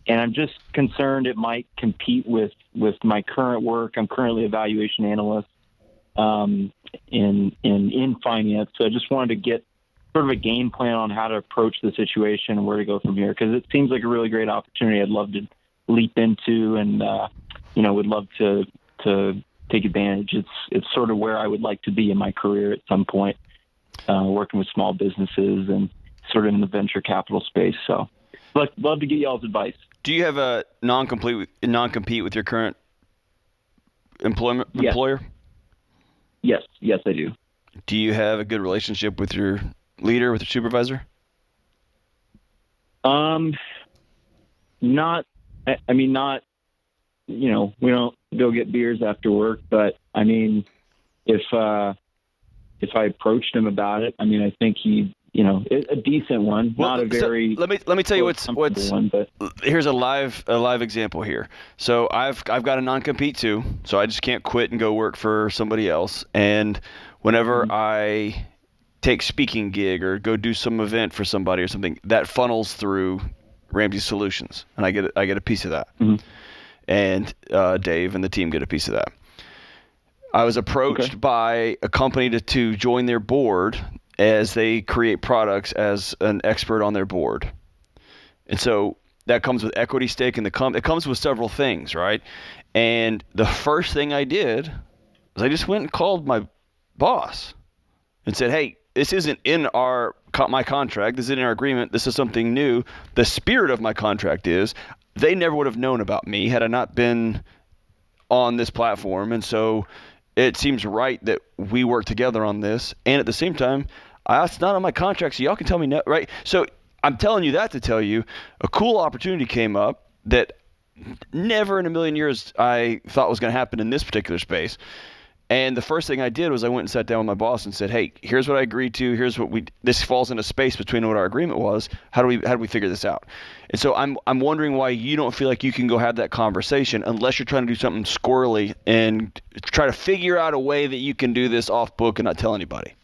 [SPEAKER 18] I'm just concerned it might compete with my current work. I'm currently a valuation analyst in finance, so I just wanted to get sort of a game plan on how to approach the situation and where to go from here, because it seems like a really great opportunity I'd love to leap into and would love to take advantage. It's sort of where I would like to be in my career at some point, working with small businesses and sort of in the venture capital space. So love to get y'all's advice.
[SPEAKER 3] Do you have a non-compete with your current employer?
[SPEAKER 18] Yes, I do.
[SPEAKER 3] Do you have a good relationship with your leader, with your supervisor?
[SPEAKER 18] Not, we don't go get beers after work, but I mean, if I approached him about it, I mean, I think he, a decent one,
[SPEAKER 3] well,
[SPEAKER 18] not a very.
[SPEAKER 3] So let me tell you what's
[SPEAKER 18] one, but
[SPEAKER 3] here's a live example here. So I've got a non-compete too, so I just can't quit and go work for somebody else. And whenever I take speaking gig or go do some event for somebody or something, that funnels through Ramsey Solutions, and I get a piece of that.
[SPEAKER 18] Mm-hmm.
[SPEAKER 3] And Dave and the team get a piece of that. I was approached by a company to join their board as they create products as an expert on their board. And so that comes with equity stake in the company. It comes with several things, right? And the first thing I did was I just went and called my boss and said, hey, this isn't in my contract. This isn't in our agreement. This is something new. The spirit of my contract is they never would have known about me had I not been on this platform. And so it seems right that we work together on this. And at the same time, it's not on my contract, so y'all can tell me no, right? So I'm telling you that to tell you a cool opportunity came up that never in a million years I thought was going to happen in this particular space. And the first thing I did was I went and sat down with my boss and said, hey, here's what I agreed to. Here's what this falls into space between what our agreement was. How do we figure this out? And so I'm wondering why you don't feel like you can go have that conversation unless you're trying to do something squirrely and try to figure out a way that you can do this off book and not tell anybody.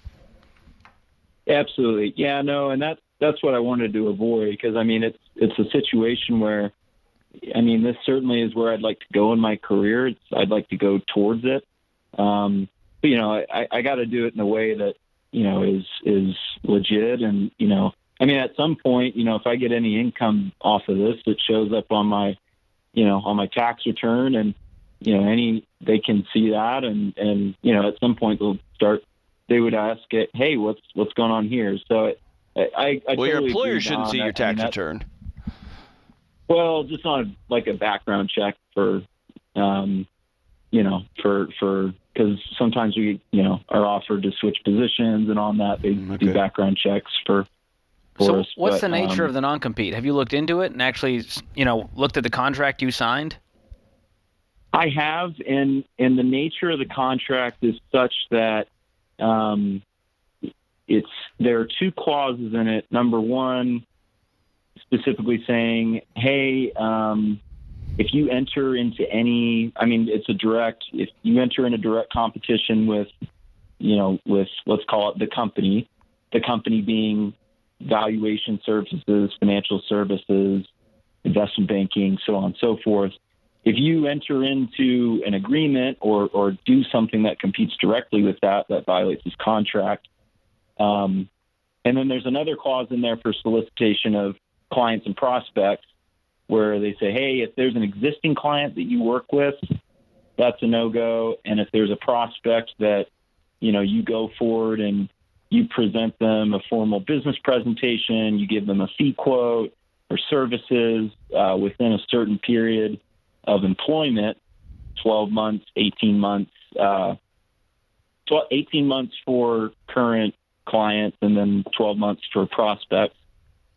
[SPEAKER 18] Absolutely. Yeah, no. And that's what I wanted to avoid, because I mean, it's a situation where, I mean, this certainly is where I'd like to go in my career. I'd like to go towards it. But, you know, I got to do it in a way that, you know, is legit. And, you know, I mean, at some point, you know, if I get any income off of this, it shows up on my, you know, on my tax return, and, you know, they can see that. And, you know, at some point they would ask it, hey, what's going on here? So I
[SPEAKER 3] well,
[SPEAKER 18] totally
[SPEAKER 3] your employer shouldn't see your tax return.
[SPEAKER 18] Well, just on like a background check for, you know, because sometimes we, you know, are offered to switch positions, and on that they do background checks for
[SPEAKER 2] so
[SPEAKER 18] us.
[SPEAKER 2] What's the nature of the non-compete? Have you looked into it and actually, you know, looked at the contract you signed?
[SPEAKER 18] I have, and the nature of the contract is such that there are two clauses in it. Number one, specifically saying, hey, if you enter into if you enter in a direct competition with let's call it the company being valuation services, financial services, investment banking, so on and so forth. If you enter into an agreement or do something that competes directly with that violates this contract. And then there's another clause in there for solicitation of clients and prospects, where they say, hey, if there's an existing client that you work with, that's a no-go. And if there's a prospect that, you know, you go forward and you present them a formal business presentation, you give them a fee quote or services within a certain period of employment, 12 months, 18 months, 18 months for current clients, and then 12 months for prospects.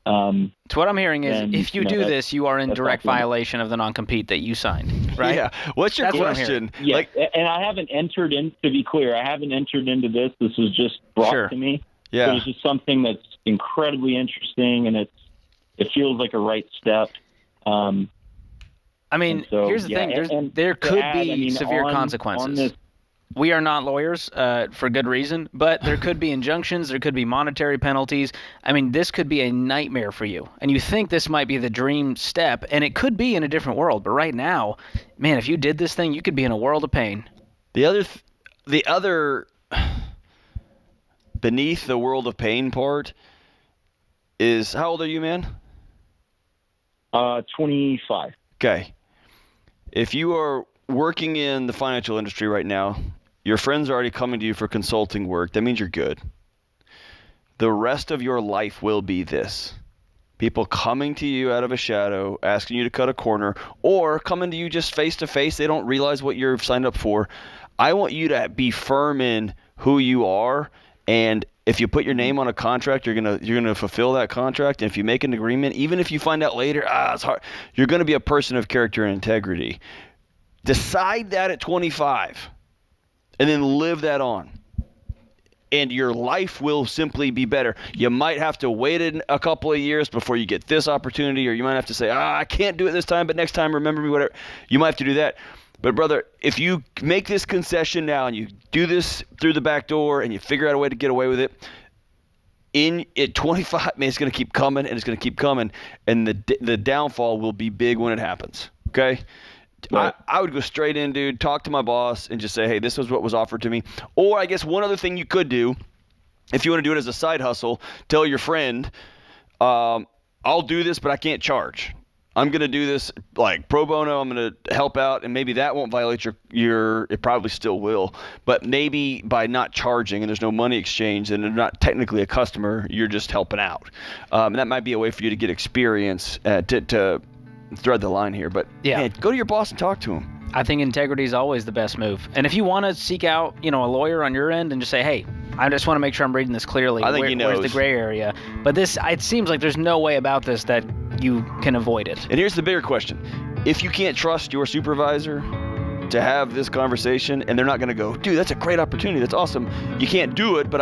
[SPEAKER 2] So what I'm hearing is, if you do this, you are in direct violation of the non-compete that you signed, right?
[SPEAKER 3] Yeah. What's your question?
[SPEAKER 18] Yeah. And I haven't entered in, to be clear, I haven't entered into this. This was just brought to me.
[SPEAKER 3] Yeah.
[SPEAKER 18] But it's just something that's incredibly interesting, and it feels like a right step.
[SPEAKER 2] I mean, here's the thing. There could be severe consequences. We are not lawyers for good reason, but there could be injunctions. There could be monetary penalties. I mean, this could be a nightmare for you. And you think this might be the dream step, and it could be in a different world. But right now, man, if you did this thing, you could be in a world of pain.
[SPEAKER 3] The other beneath the world of pain part is, how old are you, man?
[SPEAKER 18] 25.
[SPEAKER 3] Okay. If you are working in the financial industry right now, your friends are already coming to you for consulting work. That means you're good. The rest of your life will be this. People coming to you out of a shadow, asking you to cut a corner, or coming to you just face to face. They don't realize what you're signed up for. I want you to be firm in who you are, and if you put your name on a contract, you're gonna fulfill that contract. And if you make an agreement, even if you find out later, it's hard, you're gonna be a person of character and integrity. Decide that at 25, and then live that on. And your life will simply be better. You might have to wait a couple of years before you get this opportunity, or you might have to say, I can't do it this time, but next time remember me, whatever. You might have to do that. But brother, if you make this concession now and you do this through the back door and you figure out a way to get away with it, at 25, man, it's going to keep coming and it's going to keep coming, and the downfall will be big when it happens. Okay. Right. I would go straight in, dude, talk to my boss and just say, hey, this was what was offered to me. Or I guess one other thing you could do, if you want to do it as a side hustle, tell your friend, I'll do this, but I can't charge. I'm going to do this like pro bono. I'm going to help out, and maybe that won't violate your it probably still will. But maybe by not charging and there's no money exchange and they're not technically a customer, you're just helping out. And that might be a way for you to get experience to thread the line here. But man, go to your boss and talk to him.
[SPEAKER 2] I think integrity is always the best move. And if you want to seek out, a lawyer on your end and just say, hey, I just want to make sure I'm reading this clearly.
[SPEAKER 3] I think he knows.
[SPEAKER 2] Where's the gray area? But it seems like there's no way about this that you can avoid it.
[SPEAKER 3] And here's the bigger question. If you can't trust your supervisor to have this conversation and they're not going to go, dude, that's a great opportunity. That's awesome. You can't do it, but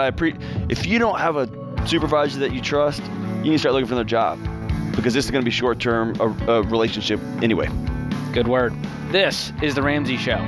[SPEAKER 3] if you don't have a supervisor that you trust, you need to start looking for another job because this is going to be short-term a relationship anyway.
[SPEAKER 2] Good word. This is The Ramsey Show.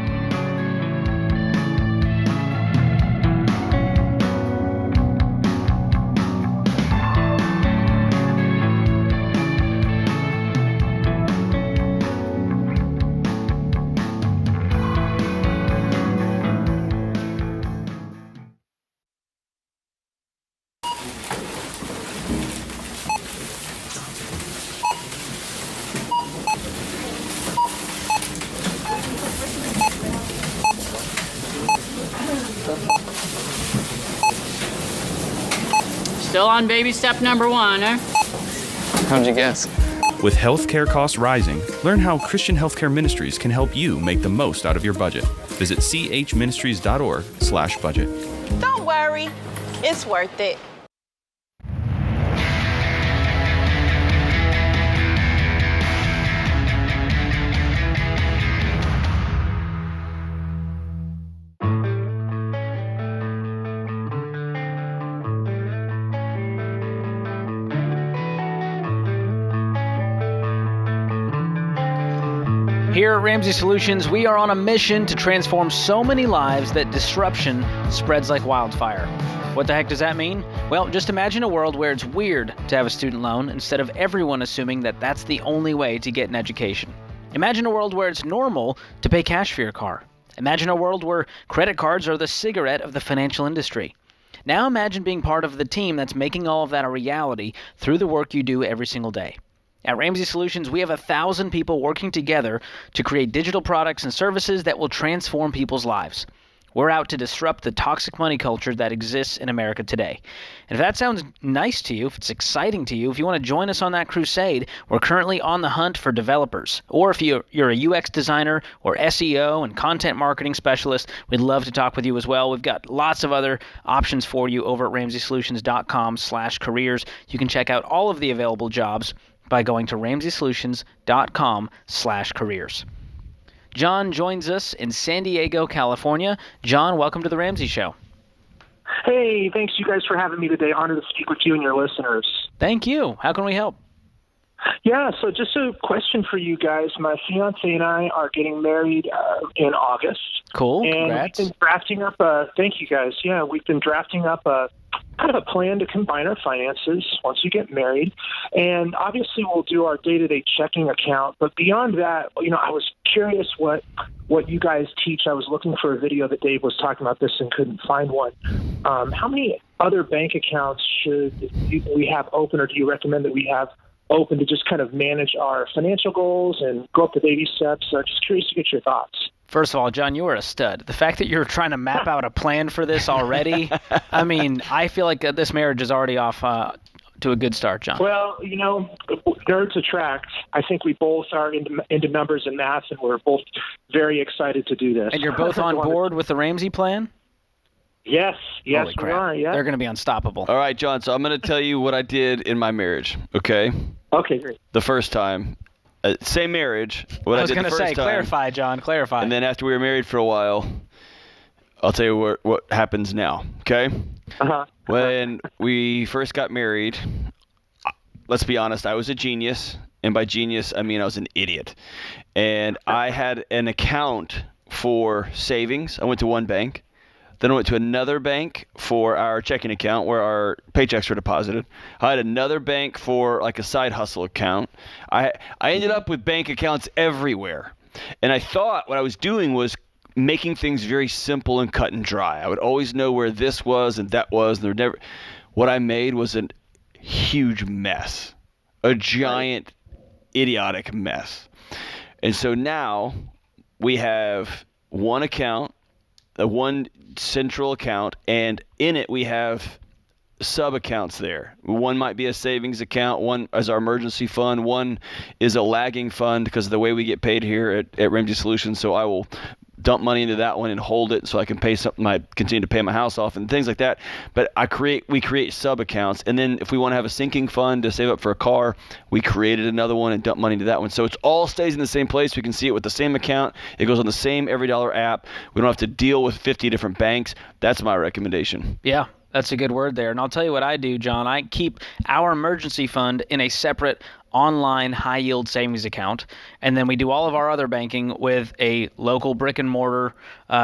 [SPEAKER 19] Still on baby step number 1, eh?
[SPEAKER 20] How'd you guess? With healthcare costs rising, learn how Christian Healthcare Ministries can help you make the most out of your budget. Visit chministries.org/budget.
[SPEAKER 21] Don't worry, it's worth it.
[SPEAKER 2] Here at Ramsey Solutions, we are on a mission to transform so many lives that disruption spreads like wildfire. What the heck does that mean? Well, just imagine a world where it's weird to have a student loan instead of everyone assuming that that's the only way to get an education. Imagine a world where it's normal to pay cash for your car. Imagine a world where credit cards are the cigarette of the financial industry. Now imagine being part of the team that's making all of that a reality through the work you do every single day. At Ramsey Solutions, we have 1,000 people working together to create digital products and services that will transform people's lives. We're out to disrupt the toxic money culture that exists in America today. And if that sounds nice to you, if it's exciting to you, if you want to join us on that crusade, we're currently on the hunt for developers. Or if you're a UX designer or SEO and content marketing specialist, we'd love to talk with you as well. We've got lots of other options for you over at RamseySolutions.com/careers. You can check out all of the available jobs by going to RamseySolutions.com/careers. John joins us in San Diego, California. John, welcome to The Ramsey Show.
[SPEAKER 22] Hey, thanks you guys for having me today. Honored to speak with you and your listeners.
[SPEAKER 2] Thank you. How can we help?
[SPEAKER 22] Yeah, so just a question for you guys. My fiance and I are getting married in August.
[SPEAKER 2] Cool.
[SPEAKER 22] And
[SPEAKER 2] congrats.
[SPEAKER 22] We've been drafting up thank you guys. Yeah, we've been drafting up kind of a plan to combine our finances once we get married. And obviously we'll do our day-to-day checking account. But beyond that, I was curious what you guys teach. I was looking for a video that Dave was talking about this and couldn't find one. How many other bank accounts should we have open, or do you recommend that we have open to just kind of manage our financial goals and go up the baby steps? Just curious to get your thoughts.
[SPEAKER 2] First of all, John, you are a stud. The fact that you're trying to map out a plan for this already, I mean, I feel like this marriage is already off to a good start, John.
[SPEAKER 22] Well, nerds attract. I think we both are into numbers and math, and we're both very excited to do this.
[SPEAKER 2] And you're both on board with the Ramsey plan?
[SPEAKER 22] Yes,
[SPEAKER 2] Holy crap.
[SPEAKER 22] we are, yeah.
[SPEAKER 2] They're going to be unstoppable.
[SPEAKER 3] All right, John, so I'm going to tell you what I did in my marriage, okay?
[SPEAKER 22] Okay, great.
[SPEAKER 3] The first time. Same marriage. What
[SPEAKER 2] I was
[SPEAKER 3] going to
[SPEAKER 2] say, clarify, John, clarify.
[SPEAKER 3] And then after we were married for a while, I'll tell you what happens now, okay?
[SPEAKER 22] Uh-huh.
[SPEAKER 3] When we first got married, let's be honest, I was a genius. And by genius, I mean I was an idiot. And I had an account for savings. I went to one bank. Then I went to another bank for our checking account where our paychecks were deposited. I had another bank for like a side hustle account. I ended up with bank accounts everywhere. And I thought what I was doing was making things very simple and cut and dry. I would always know where this was and that was. And what I made was a huge mess, a giant, idiotic mess. And so now we have one account, one central account, and in it we have sub-accounts there. One might be a savings account, one is our emergency fund, one is a lagging fund because of the way we get paid here at Ramsey Solutions. So I will dump money into that one and hold it so I can pay something, I continue to pay my house off and things like that. But we create sub-accounts, and then if we want to have a sinking fund to save up for a car, we created another one and dump money into that one. So it all stays in the same place. We can see it with the same account. It goes on the same EveryDollar app. We don't have to deal with 50 different banks. That's my recommendation.
[SPEAKER 2] Yeah. That's a good word there. And I'll tell you what I do, John. I keep our emergency fund in a separate online high-yield savings account, and then we do all of our other banking with a local brick and mortar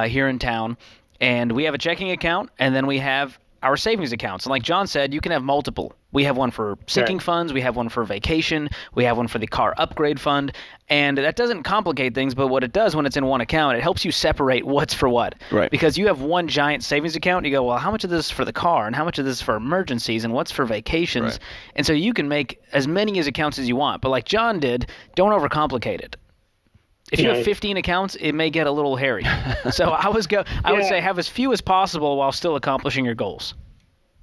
[SPEAKER 2] here in town. And we have a checking account, and then we have our savings accounts. And like John said, you can have multiple. We have one for sinking funds. We have one for vacation. We have one for the car upgrade fund. And that doesn't complicate things, but what it does when it's in one account, it helps you separate what's for what.
[SPEAKER 3] Right.
[SPEAKER 2] Because you have one giant savings account, and you go, well, how much of this is for the car, and how much of this is for emergencies, and what's for vacations?
[SPEAKER 3] Right.
[SPEAKER 2] And so you can make as many as accounts as you want. But like John did, don't overcomplicate it. If you have 15 accounts, it may get a little hairy. So I would say have as few as possible while still accomplishing your goals.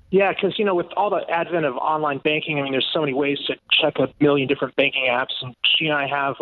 [SPEAKER 22] Yeah, because, with all the advent of online banking, there's so many ways to check a million different banking apps. And she and I have,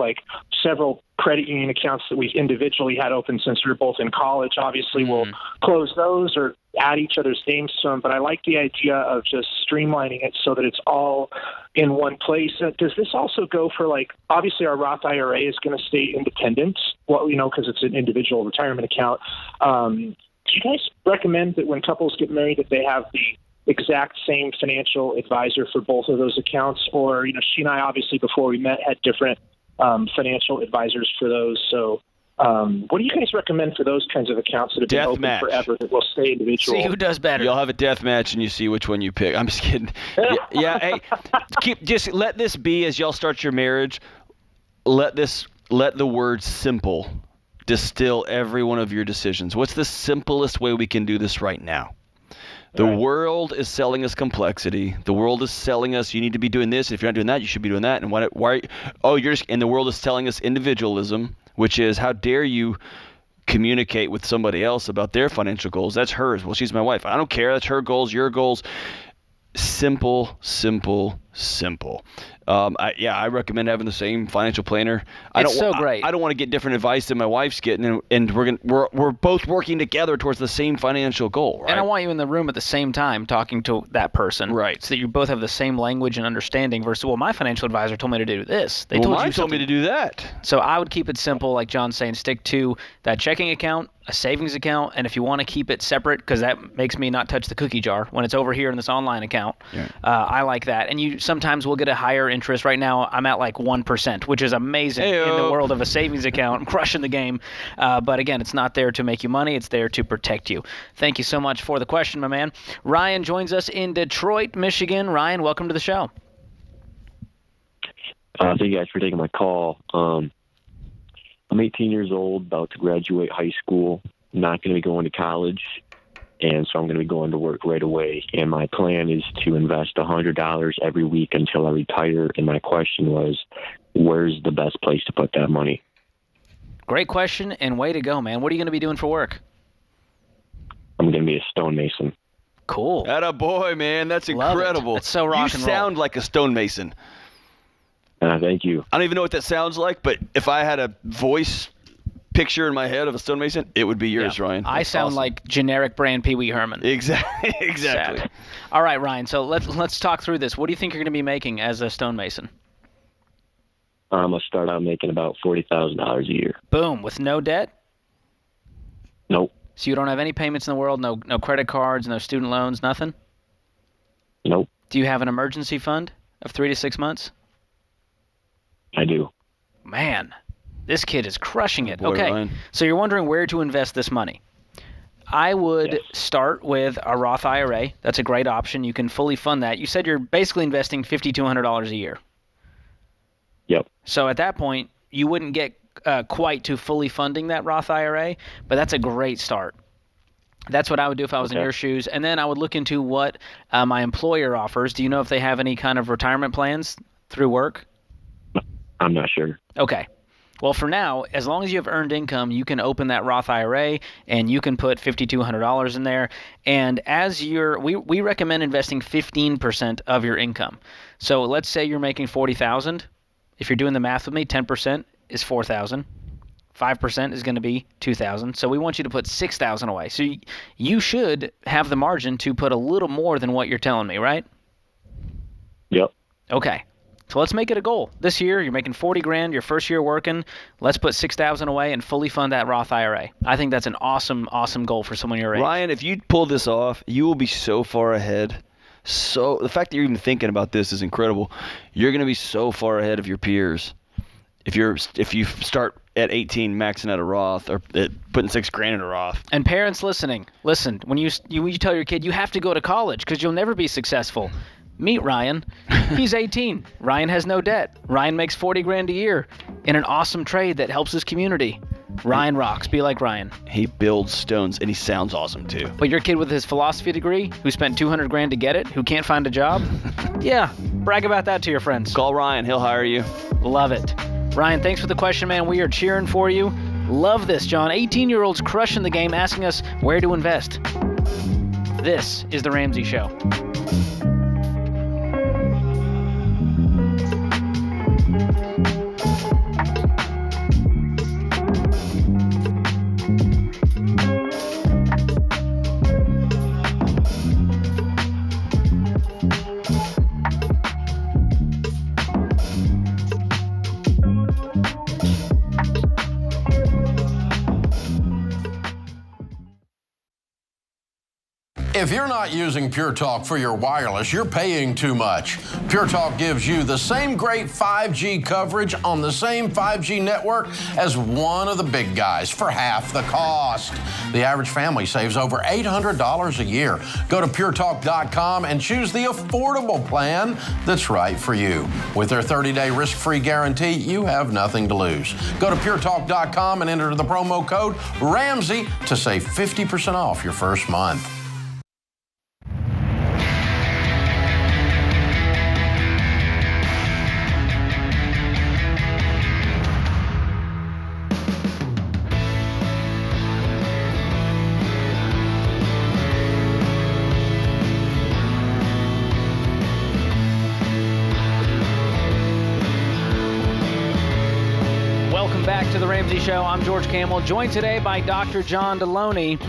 [SPEAKER 22] several credit union accounts that we've individually had open since we were both in college. Obviously, we'll close those or add each other's names to them. But I like the idea of just streamlining it so that it's all in one place. Does this also go for, obviously our Roth IRA is going to stay independent, because it's an individual retirement account. Do you guys recommend that when couples get married that they have the exact same financial advisor for both of those accounts? Or, she and I obviously before we met had different financial advisors for those. So what do you guys recommend for those kinds of accounts that have been open forever that will stay individual?
[SPEAKER 2] See who does better.
[SPEAKER 3] You'll have a death match and you see which one you pick. I'm just kidding. Hey, just let this be as y'all start your marriage. Let the word simple distill every one of your decisions. What's the simplest way we can do this right now? The world is selling us complexity. The world is selling us, you need to be doing this. If you're not doing that, you should be doing that. And and the world is telling us individualism, which is, how dare you communicate with somebody else about their financial goals? That's hers. Well, she's my wife. I don't care. That's her goals, your goals. Simple, simple, simple. I recommend having the same financial planner.
[SPEAKER 2] It's so great.
[SPEAKER 3] I don't want to get different advice than my wife's getting, and we're both working together towards the same financial goal, right?
[SPEAKER 2] And I want you in the room at the same time talking to that person,
[SPEAKER 3] right?
[SPEAKER 2] So that you both have the same language and understanding. Versus, well, my financial advisor told me to do this.
[SPEAKER 3] Mine told me to do that.
[SPEAKER 2] So I would keep it simple, like John's saying. Stick to that checking account, a savings account, and if you want to keep it separate, because that makes me not touch the cookie jar when it's over here in this online account.
[SPEAKER 3] Yeah.
[SPEAKER 2] I like that. And you sometimes will get a higher interest. Right now, I'm at 1%, which is amazing in the world of a savings account. I'm crushing the game. But again, it's not there to make you money. It's there to protect you. Thank you so much for the question, my man. Ryan joins us in Detroit, Michigan. Ryan, welcome to the show.
[SPEAKER 4] Thank you guys for taking my call. I'm 18 years old, about to graduate high school. I'm not going to be going to college, and so I'm going to be going to work right away. And my plan is to invest $100 every week until I retire. And my question was, where's the best place to put that money?
[SPEAKER 2] Great question, and way to go, man. What are you going to be doing for work?
[SPEAKER 4] I'm going to be a stonemason.
[SPEAKER 2] Cool.
[SPEAKER 3] Attaboy, man. That's incredible.
[SPEAKER 2] That's so rock
[SPEAKER 3] you
[SPEAKER 2] and roll.
[SPEAKER 3] You sound like a stonemason.
[SPEAKER 4] Thank you.
[SPEAKER 3] I don't even know what that sounds like, but if I had a voice picture in my head of a stonemason, it would be yours, Ryan.
[SPEAKER 2] I sound like generic brand Pee Wee Herman.
[SPEAKER 3] Exactly.
[SPEAKER 2] Sad. All right, Ryan. So let's talk through this. What do you think you're going to be making as a stonemason?
[SPEAKER 4] I'm going to start out making about $40,000 a year.
[SPEAKER 2] Boom. With no debt?
[SPEAKER 4] Nope.
[SPEAKER 2] So you don't have any payments in the world, no credit cards, no student loans, nothing?
[SPEAKER 4] Nope.
[SPEAKER 2] Do you have an emergency fund of 3 to 6 months?
[SPEAKER 4] I do.
[SPEAKER 2] Man, this kid is crushing it.
[SPEAKER 3] Boy,
[SPEAKER 2] okay,
[SPEAKER 3] Ryan.
[SPEAKER 2] So you're wondering where to invest this money. I would start with a Roth IRA. That's a great option. You can fully fund that. You said you're basically investing $5,200 a year.
[SPEAKER 4] Yep.
[SPEAKER 2] So at that point, you wouldn't get quite to fully funding that Roth IRA, but that's a great start. That's what I would do if I was in your shoes. And then I would look into what my employer offers. Do you know if they have any kind of retirement plans through work?
[SPEAKER 4] I'm not sure.
[SPEAKER 2] Okay. Well, for now, as long as you have earned income, you can open that Roth IRA and you can put $5,200 in there. And as we recommend investing 15% of your income. So let's say you're making $40,000. If you're doing the math with me, 10% is $4,000. 5% is going to be $2,000. So we want you to put $6,000 away. So you should have the margin to put a little more than what you're telling me, right?
[SPEAKER 4] Yep.
[SPEAKER 2] Okay. So let's make it a goal. This year, you're making $40,000, your first year working. Let's put $6,000 away and fully fund that Roth IRA. I think that's an awesome, awesome goal for someone your age.
[SPEAKER 3] Ryan, if you pull this off, you will be so far ahead. So the fact that you're even thinking about this is incredible. You're going to be so far ahead of your peers. If you start at 18 maxing out a Roth or putting $6,000 in a Roth.
[SPEAKER 2] And parents listening, listen, when you tell your kid you have to go to college because you'll never be successful. Meet Ryan. He's 18. Ryan has no debt. Ryan makes $40,000 a year in an awesome trade that helps his community. Ryan rocks. Be like Ryan.
[SPEAKER 3] He builds stones, and he sounds awesome, too.
[SPEAKER 2] But your kid with his philosophy degree, who spent $200,000 to get it, who can't find a job? Yeah, brag about that to your friends.
[SPEAKER 3] Call Ryan. He'll hire you.
[SPEAKER 2] Love it. Ryan, thanks for the question, man. We are cheering for you. Love this, John. 18-year-olds crushing the game, asking us where to invest. This is The Ramsey Show.
[SPEAKER 5] If you're not using Pure Talk for your wireless, you're paying too much. Pure Talk gives you the same great 5G coverage on the same 5G network as one of the big guys for half the cost. The average family saves over $800 a year. Go to puretalk.com and choose the affordable plan that's right for you. With their 30-day risk-free guarantee, you have nothing to lose. Go to puretalk.com and enter the promo code Ramsey to save 50% off your first month.
[SPEAKER 2] Back to the Ramsey Show. I'm George Campbell, joined today by Dr. John Deloney,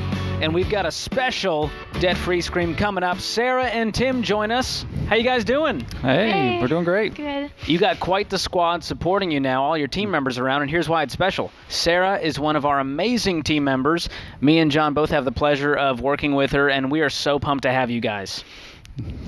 [SPEAKER 2] and we've got a special debt-free scream coming up. Sarah and Tim join us. How you guys doing?
[SPEAKER 6] Hey, we're doing great.
[SPEAKER 21] Good.
[SPEAKER 2] You got quite the squad supporting you now, all your team members around, and here's why it's special. Sarah is one of our amazing team members. Me and John both have the pleasure of working with her, and we are so pumped to have you guys.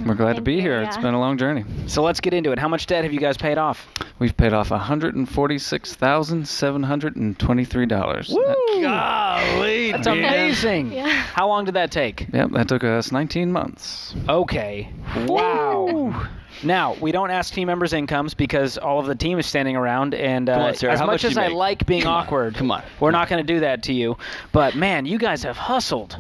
[SPEAKER 6] We're glad to be here. It's been a long journey.
[SPEAKER 2] So let's get into it. How much debt have you guys paid off?
[SPEAKER 6] We've paid off $146,723.
[SPEAKER 2] Woo!
[SPEAKER 3] Golly,
[SPEAKER 2] that's amazing.
[SPEAKER 21] Yeah.
[SPEAKER 2] How long did that take?
[SPEAKER 6] Yep, that took us 19 months.
[SPEAKER 2] Okay. Wow. Now, we don't ask team members' incomes because all of the team is standing around, and
[SPEAKER 3] Come on, Sarah,
[SPEAKER 2] as
[SPEAKER 3] how
[SPEAKER 2] much
[SPEAKER 3] much
[SPEAKER 2] as
[SPEAKER 3] do you
[SPEAKER 2] I
[SPEAKER 3] make?
[SPEAKER 2] like being awkward, we're not going to do that to you. But, man, you guys have hustled.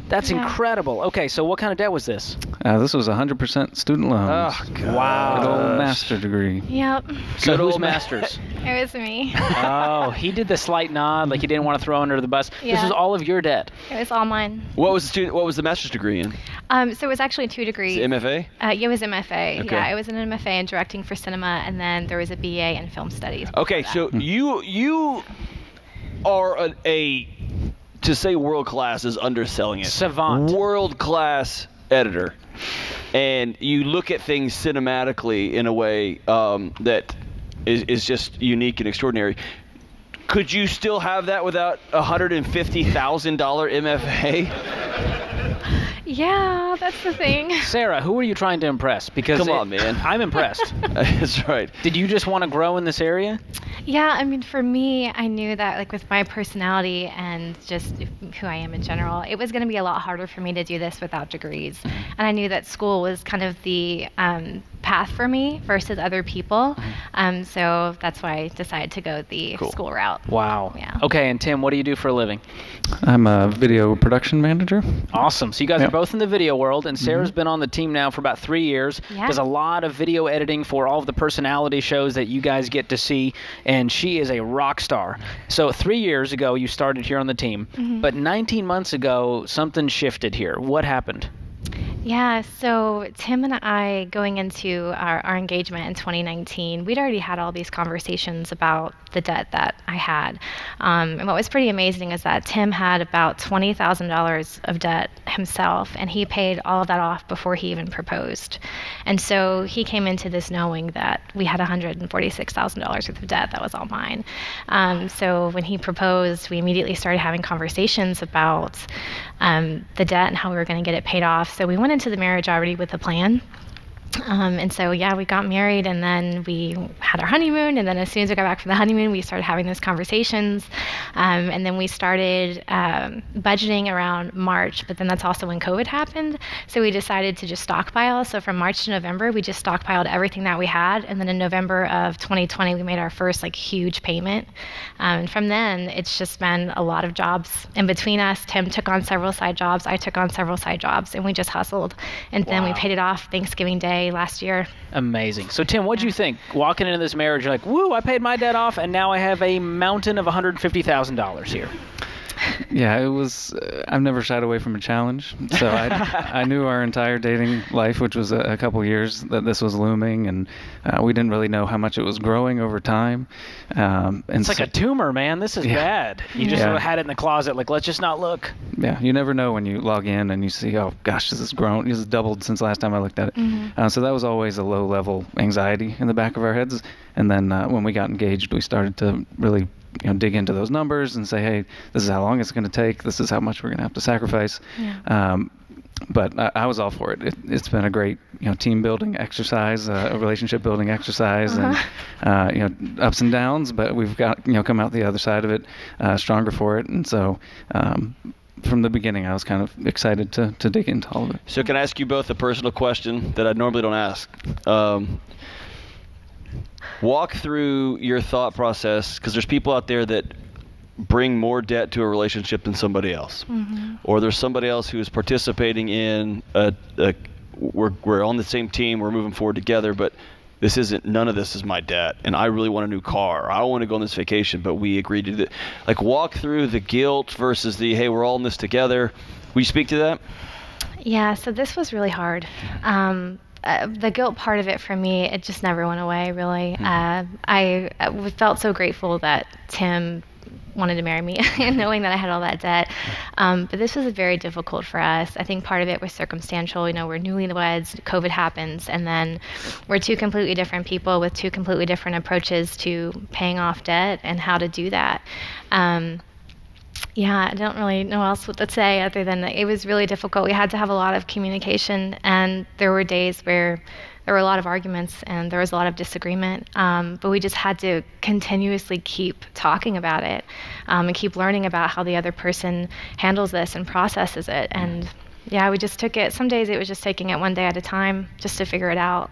[SPEAKER 2] That's incredible. Okay, so what kind of debt was this?
[SPEAKER 6] This was 100% student loans.
[SPEAKER 2] Oh, God. Wow.
[SPEAKER 6] Good old master degree.
[SPEAKER 21] Yep.
[SPEAKER 2] So who's masters?
[SPEAKER 21] It was me.
[SPEAKER 2] Oh, he did the slight nod, like he didn't want to throw under the bus.
[SPEAKER 21] Yeah.
[SPEAKER 2] This was all of your debt.
[SPEAKER 21] It was all mine.
[SPEAKER 3] What was the master's degree in?
[SPEAKER 21] So it was actually 2 degrees.
[SPEAKER 3] Is it MFA?
[SPEAKER 21] Yeah, it was MFA.
[SPEAKER 3] Okay.
[SPEAKER 21] Yeah, it was an MFA in directing for cinema, and then there was a BA in film studies.
[SPEAKER 3] Okay, so you are to say world class is underselling it.
[SPEAKER 2] Savant.
[SPEAKER 3] World class editor, and you look at things cinematically in a way that is just unique and extraordinary. Could you still have that without $150,000 MFA?
[SPEAKER 21] Yeah, that's the thing.
[SPEAKER 2] Sarah, who are you trying to impress? Because
[SPEAKER 3] Come on, man.
[SPEAKER 2] I'm impressed.
[SPEAKER 3] That's right.
[SPEAKER 2] Did you just want to grow in this area?
[SPEAKER 21] Yeah, I mean, for me, I knew that, like, with my personality and just who I am in general, it was going to be a lot harder for me to do this without degrees. And I knew that school was kind of the path for me versus other people. So that's why I decided to go the school route.
[SPEAKER 2] Wow.
[SPEAKER 21] Yeah.
[SPEAKER 2] Okay, and Tim, what do you do for a living?
[SPEAKER 6] I'm a video production manager.
[SPEAKER 2] Awesome. So you guys are both in the video world, and Sarah's been on the team now for about 3 years.
[SPEAKER 21] Yeah.
[SPEAKER 2] Does a lot of video editing for all of the personality shows that you guys get to see, and she is a rock star. So 3 years ago, you started here on the team, but 19 months ago, something shifted here. What happened?
[SPEAKER 21] Yeah, so Tim and I, going into our engagement in 2019, we'd already had all these conversations about the debt that I had. And what was pretty amazing is that Tim had about $20,000 of debt himself, and he paid all of that off before he even proposed. And so he came into this knowing that we had $146,000 worth of debt that was all mine. So when he proposed, we immediately started having conversations about the debt and how we were going to get it paid off. So we went into the marriage already with a plan. And so, yeah, we got married, and then we had our honeymoon, and then as soon as we got back from the honeymoon, we started having those conversations, and then we started budgeting around March, but then that's also when COVID happened, so we decided to just stockpile. So from March to November, we just stockpiled everything that we had, and then in November of 2020, we made our first, like, huge payment. And from then, it's just been a lot of jobs in between us. Tim took on several side jobs, I took on several side jobs, and we just hustled, and then we paid it off Thanksgiving Day last year.
[SPEAKER 2] Amazing. So Tim, what did you think? Walking into this marriage, you're like, woo, I paid my debt off, and now I have a mountain of $150,000 here.
[SPEAKER 6] Yeah, it was. I've never shied away from a challenge, so I knew our entire dating life, which was a couple years, that this was looming, and we didn't really know how much it was growing over time. And
[SPEAKER 2] it's like a tumor, man. This is bad. You just sort of had it in the closet, like, let's just not look.
[SPEAKER 6] Yeah, you never know when you log in and you see, oh gosh, this has grown. This has doubled since last time I looked at it. So that was always a low-level anxiety in the back of our heads. And then when we got engaged, we started to really dig into those numbers and say, hey, this is how long it's going to take. This is how much we're going to have to sacrifice. Yeah. But I was all for it. It's been a great, team building exercise, a relationship building exercise, and ups and downs. But we've got come out the other side of it stronger for it. And so from the beginning, I was kind of excited to dig into all of it.
[SPEAKER 3] So can I ask you both a personal question that I normally don't ask? Walk through your thought process, because there's people out there that bring more debt to a relationship than somebody else, or there's somebody else who is participating in we're on the same team, we're moving forward together, but none of this is my debt, and I really want a new car, or I want to go on this vacation, but we agreed to do it. Like, walk through the guilt versus the, hey, we're all in this together. Will you speak to that?
[SPEAKER 21] Yeah, so this was really hard. The guilt part of it for me, it just never went away, really. I felt so grateful that Tim wanted to marry me and knowing that I had all that debt. But this was very difficult for us. I think part of it was circumstantial. We're newlyweds, COVID happens, and then we're two completely different people with two completely different approaches to paying off debt and how to do that. Yeah, I don't really know else what to say other than that it was really difficult. We had to have a lot of communication, and there were days where there were a lot of arguments and there was a lot of disagreement, but we just had to continuously keep talking about it and keep learning about how the other person handles this and processes it. And yeah, we just took it. Some days it was just taking it one day at a time just to figure it out.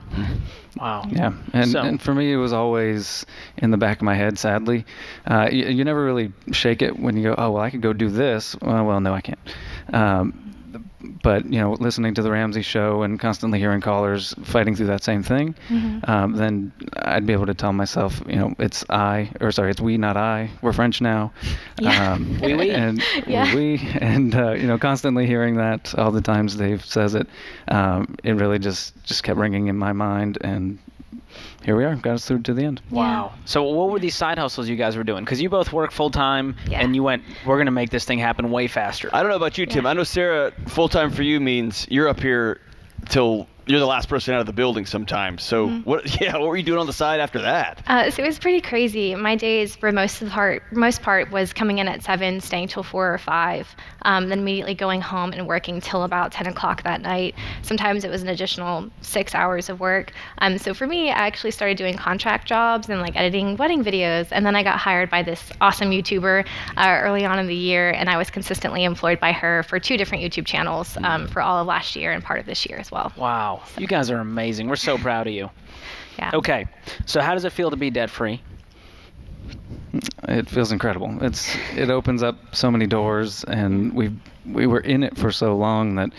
[SPEAKER 2] Wow.
[SPEAKER 6] Yeah, and for me, it was always in the back of my head, sadly. You never really shake it when you go, oh, well, I could go do this. Well, no, I can't. But, listening to the Ramsey Show and constantly hearing callers fighting through that same thing, then I'd be able to tell myself, it's we, not I. We're French now.
[SPEAKER 21] Yeah.
[SPEAKER 2] Oui.
[SPEAKER 6] And we. And, constantly hearing that all the times Dave says it, it really just kept ringing in my mind. And here we are, got us through to the end.
[SPEAKER 2] Wow. So what were these side hustles you guys were doing? Because you both work full-time, and you went, we're going to make this thing happen way faster.
[SPEAKER 3] I don't know about you, Tim. I know, Sarah, full-time for you means you're up here till you're the last person out of the building sometimes. So what were you doing on the side after that?
[SPEAKER 21] So it was pretty crazy. My days for most part was coming in at 7, staying till 4 or 5, then immediately going home and working till about 10 o'clock that night. Sometimes it was an additional 6 hours of work. So for me, I actually started doing contract jobs and like editing wedding videos, and then I got hired by this awesome YouTuber early on in the year, and I was consistently employed by her for 2 different YouTube channels for all of last year and part of this year as well.
[SPEAKER 2] Wow. You guys are amazing. We're so proud of you.
[SPEAKER 21] Yeah.
[SPEAKER 2] Okay. So how does it feel to be debt-free?
[SPEAKER 6] It feels incredible. It opens up so many doors, and we were in it for so long that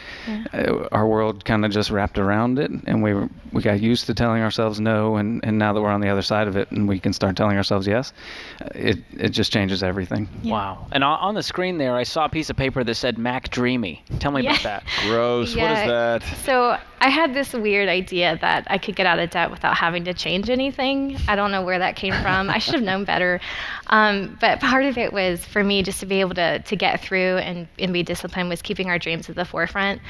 [SPEAKER 6] our world kind of just wrapped around it, and we got used to telling ourselves no, and now that we're on the other side of it and we can start telling ourselves yes, it just changes everything.
[SPEAKER 2] Yeah. Wow. And on the screen there, I saw a piece of paper that said Mac Dreamy. Tell me about that.
[SPEAKER 3] Gross.
[SPEAKER 21] Yeah.
[SPEAKER 3] What is that?
[SPEAKER 21] So I had this weird idea that I could get out of debt without having to change anything. I don't know where that came from. I should have known better. But part of it was for me just to be able to get through and be disciplined was keeping our dreams at the forefront.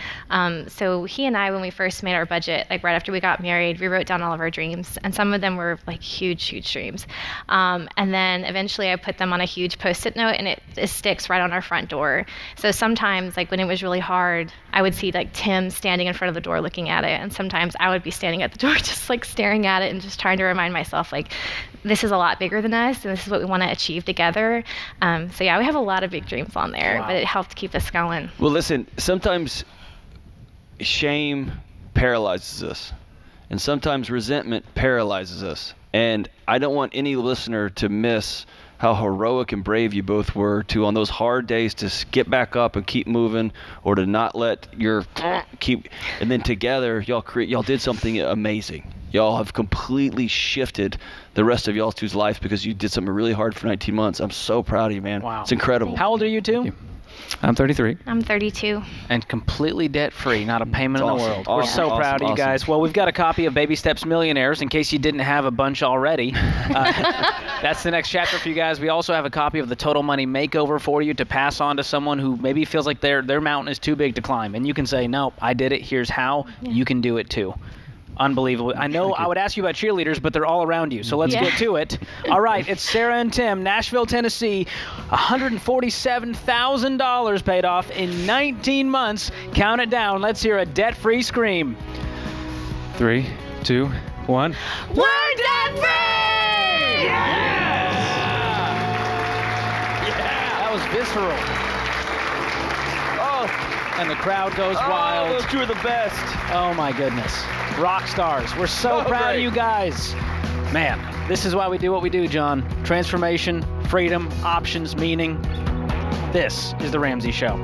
[SPEAKER 21] So he and I, when we first made our budget, like right after we got married, we wrote down all of our dreams, and some of them were like huge dreams. And then eventually I put them on a huge Post-it note, and it sticks right on our front door. So sometimes, like when it was really hard, I would see like Tim standing in front of the door looking at it, and sometimes I would be standing at the door just like staring at it and just trying to remind myself like this is a lot bigger than us, and this is what we want to achieve together. So yeah, we have a lot of big dreams on there, but it helped keep us going.
[SPEAKER 3] Well, listen, sometimes shame paralyzes us, and sometimes resentment paralyzes us. And I don't want any listener to miss how heroic and brave you both were to, on those hard days, to get back up and keep moving, or to not let your keep, and then together y'all did something amazing. Y'all have completely shifted the rest of y'all's two's life because you did something really hard for 19 months. I'm so proud of you, man.
[SPEAKER 2] Wow.
[SPEAKER 3] It's incredible.
[SPEAKER 2] How old are you two?
[SPEAKER 6] I'm 33.
[SPEAKER 21] I'm 32.
[SPEAKER 2] And completely debt-free, not a payment in the world.
[SPEAKER 3] Awesome.
[SPEAKER 2] We're so proud of you guys. Well, we've got a copy of Baby Steps Millionaires in case you didn't have a bunch already. That's the next chapter for you guys. We also have a copy of the Total Money Makeover for you to pass on to someone who maybe feels like their mountain is too big to climb. And you can say, no, I did it. Here's how. Yeah. You can do it too. Unbelievable. I know I would ask you about cheerleaders, but they're all around you. So let's get to it. All right, it's Sarah and Tim, Nashville, Tennessee. $147,000 paid off in 19 months. Count it down. Let's hear a debt-free scream.
[SPEAKER 6] 3, 2, 1.
[SPEAKER 21] We're debt-free!
[SPEAKER 2] Yes! Yeah! That was visceral. And the crowd goes wild.
[SPEAKER 3] Those two are the best.
[SPEAKER 2] Oh, my goodness. Rock stars. We're so proud of you guys. Man, this is why we do what we do, John. Transformation, freedom, options, meaning. This is The Ramsey Show.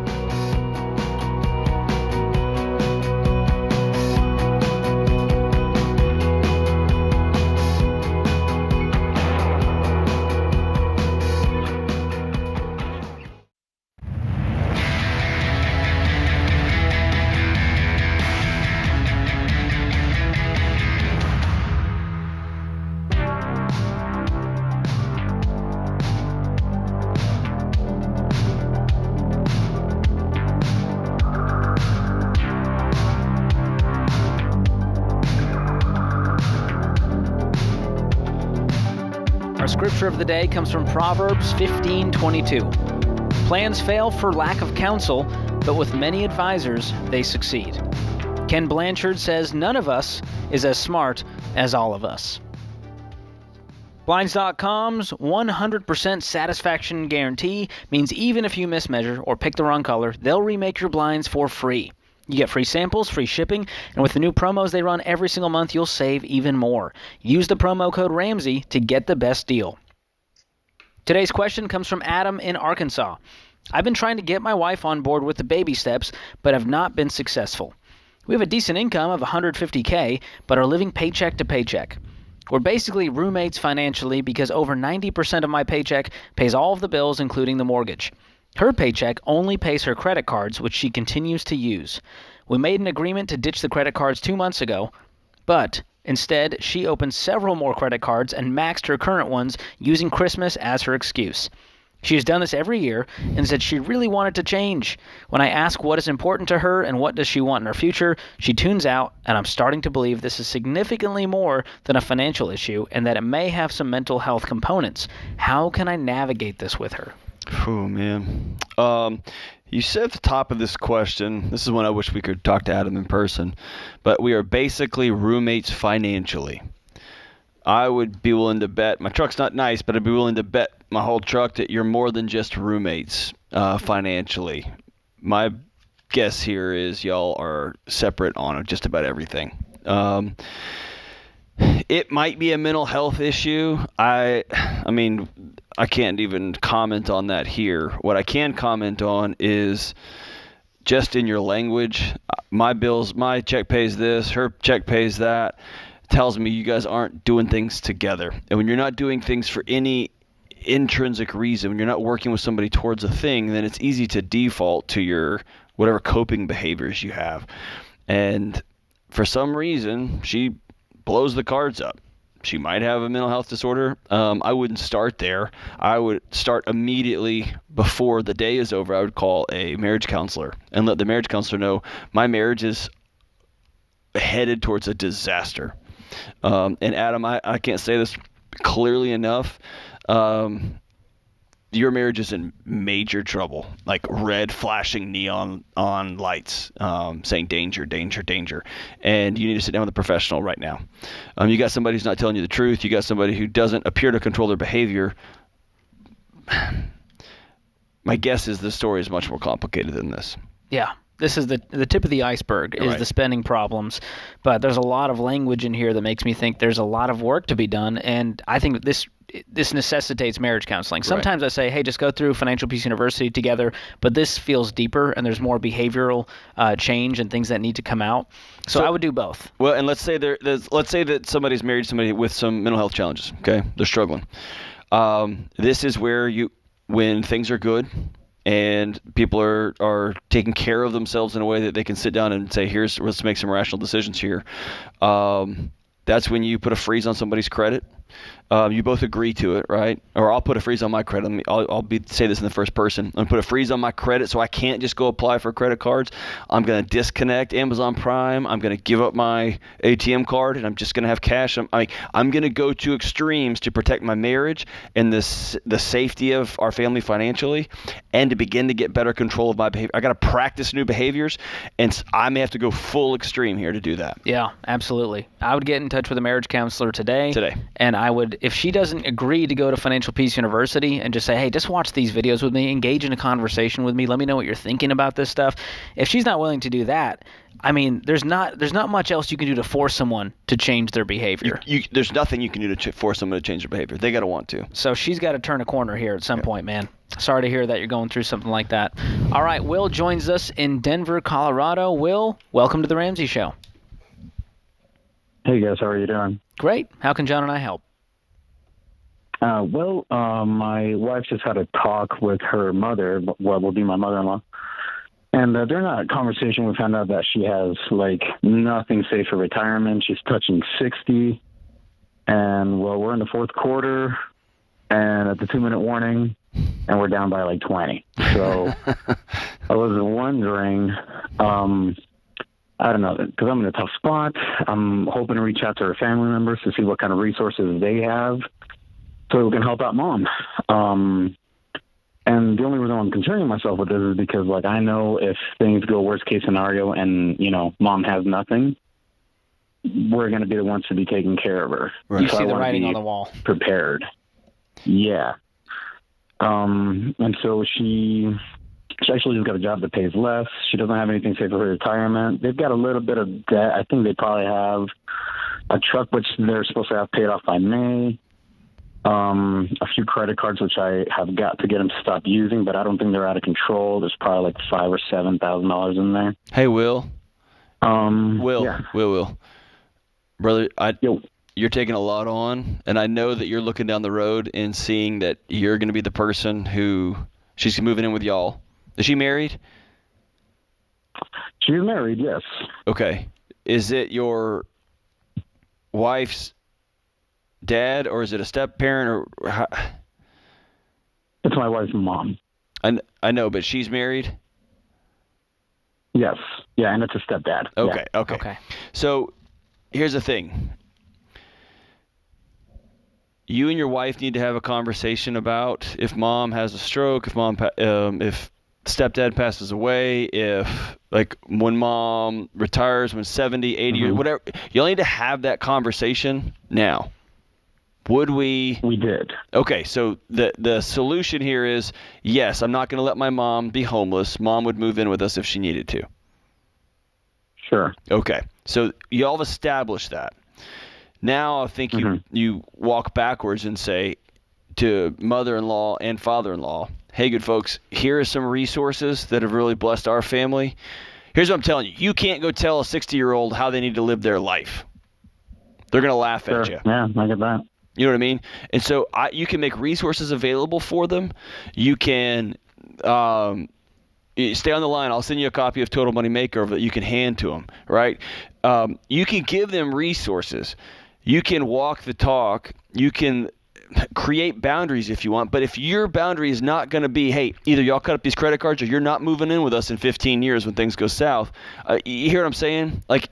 [SPEAKER 2] Our scripture of the day comes from Proverbs 15:22. Plans fail for lack of counsel, but with many advisors, they succeed. Ken Blanchard says none of us is as smart as all of us. Blinds.com's 100% satisfaction guarantee means even if you mismeasure or pick the wrong color, they'll remake your blinds for free. You get free samples, free shipping, and with the new promos they run every single month, you'll save even more. Use the promo code Ramsey to get the best deal. Today's question comes from Adam in Arkansas. I've been trying to get my wife on board with the baby steps, but have not been successful. We have a decent income of $150K, but are living paycheck to paycheck. We're basically roommates financially because over 90% of my paycheck pays all of the bills, including the mortgage. Her paycheck only pays her credit cards, which she continues to use. We made an agreement to ditch the credit cards 2 months ago, but instead she opened several more credit cards and maxed her current ones using Christmas as her excuse. She has done this every year and said she really wanted to change. When I ask what is important to her and what does she want in her future, she tunes out, and I'm starting to believe this is significantly more than a financial issue and that it may have some mental health components. How can I navigate this with her?
[SPEAKER 3] Oh, man. You said at the top of this question, this is one I wish we could talk to Adam in person, but we are basically roommates financially. I would be willing to bet, my truck's not nice, but I'd be willing to bet my whole truck that you're more than just roommates financially. My guess here is y'all are separate on just about everything. It might be a mental health issue. I mean, I can't even comment on that here. What I can comment on is just in your language. My check pays this, her check pays that. Tells me you guys aren't doing things together. And when you're not doing things for any intrinsic reason, when you're not working with somebody towards a thing, then it's easy to default to your whatever coping behaviors you have. And for some reason, she blows the cards up. She might have a mental health disorder. I wouldn't start there. I would start immediately before the day is over. I would call a marriage counselor and let the marriage counselor know my marriage is headed towards a disaster. And Adam, I can't say this clearly enough. Your marriage is in major trouble, like red flashing neon on lights saying danger, danger, danger. And you need to sit down with a professional right now. You got somebody who's not telling you the truth. You got somebody who doesn't appear to control their behavior. My guess is the story is much more complicated than this.
[SPEAKER 2] Yeah. This is the tip of the iceberg is the spending problems, but there's a lot of language in here that makes me think there's a lot of work to be done, and I think this necessitates marriage counseling. Sometimes I say, hey, just go through Financial Peace University together, but this feels deeper, and there's more behavioral change and things that need to come out. So I would do both.
[SPEAKER 3] Well, and let's say that somebody's married somebody with some mental health challenges. Okay, they're struggling. This is where when things are good, and people are taking care of themselves in a way that they can sit down and say, let's make some rational decisions here. That's when you put a freeze on somebody's credit. You both agree to it, right? Or I'll put a freeze on my credit. I'll say this in the first person. I'm going to put a freeze on my credit so I can't just go apply for credit cards. I'm going to disconnect Amazon Prime. I'm going to give up my ATM card, and I'm just going to have cash. I'm going to go to extremes to protect my marriage and the safety of our family financially, and to begin to get better control of my behavior. I got to practice new behaviors, and I may have to go full extreme here to do that.
[SPEAKER 2] Yeah, absolutely. I would get in touch with a marriage counselor today. And I would, if she doesn't agree to go to Financial Peace University and just say, hey, just watch these videos with me, engage in a conversation with me, let me know what you're thinking about this stuff. If she's not willing to do that, I mean, there's not much else you can do to force someone to change their behavior.
[SPEAKER 3] There's nothing you can do to force someone to change their behavior. They got to want to.
[SPEAKER 2] So she's got to turn a corner here at some point, man. Sorry to hear that you're going through something like that. All right, Will joins us in Denver, Colorado. Will, welcome to The Ramsey Show.
[SPEAKER 7] Hey, guys. How are you doing?
[SPEAKER 2] Great. How can John and I help?
[SPEAKER 7] My wife just had a talk with her mother, what will be my mother-in-law. And during that conversation, we found out that she has, nothing saved for retirement. She's touching 60. And, we're in the fourth quarter, and at the 2-minute warning, and we're down by, 20. So I was wondering, I don't know, because I'm in a tough spot. I'm hoping to reach out to her family members to see what kind of resources they have so we can help out Mom. And the only reason I'm concerning myself with this is because, I know if things go worst case scenario and, Mom has nothing, we're going to be the ones to be taking care of her.
[SPEAKER 2] Right. You see the writing on the wall.
[SPEAKER 7] Prepared. Yeah. And so she actually just got a job that pays less. She doesn't have anything saved for her retirement. They've got a little bit of debt. I think they probably have a truck, which they're supposed to have paid off by May. A few credit cards, which I have got to get them to stop using, but I don't think they're out of control. There's probably $5,000 or $7,000 in there.
[SPEAKER 3] Hey, Will. Will. Brother, you're taking a lot on, and I know that you're looking down the road and seeing that you're going to be the person who she's moving in with y'all. Is she married?
[SPEAKER 7] She's married, yes.
[SPEAKER 3] Okay. Is it your wife's dad, or is it a step parent, or how?
[SPEAKER 7] It's my wife's mom.
[SPEAKER 3] I know, but she's married?
[SPEAKER 7] Yes. Yeah, and it's a stepdad.
[SPEAKER 3] Okay,
[SPEAKER 7] yeah.
[SPEAKER 3] okay. So here's the thing. You and your wife need to have a conversation about if mom has a stroke, if stepdad passes away, if like when mom retires when 70, 80,
[SPEAKER 7] Mm-hmm.
[SPEAKER 3] whatever. You'll need to have that conversation now. Would we?
[SPEAKER 7] We did.
[SPEAKER 3] Okay, so the solution here is, yes, I'm not going to let my mom be homeless. Mom would move in with us if she needed to.
[SPEAKER 7] Sure.
[SPEAKER 3] Okay, so y'all have established that. Now I think you walk backwards and say to mother-in-law and father-in-law, hey, good folks, here are some resources that have really blessed our family. Here's what I'm telling you. You can't go tell a 60-year-old how they need to live their life. They're going to laugh at you.
[SPEAKER 7] Yeah, I get that.
[SPEAKER 3] You know what I mean? And so you can make resources available for them. You can stay on the line. I'll send you a copy of Total Money Makeover that you can hand to them, right? You can give them resources. You can walk the talk. You can create boundaries if you want. But if your boundary is not going to be, hey, either y'all cut up these credit cards or you're not moving in with us in 15 years when things go south. You hear what I'm saying? Like,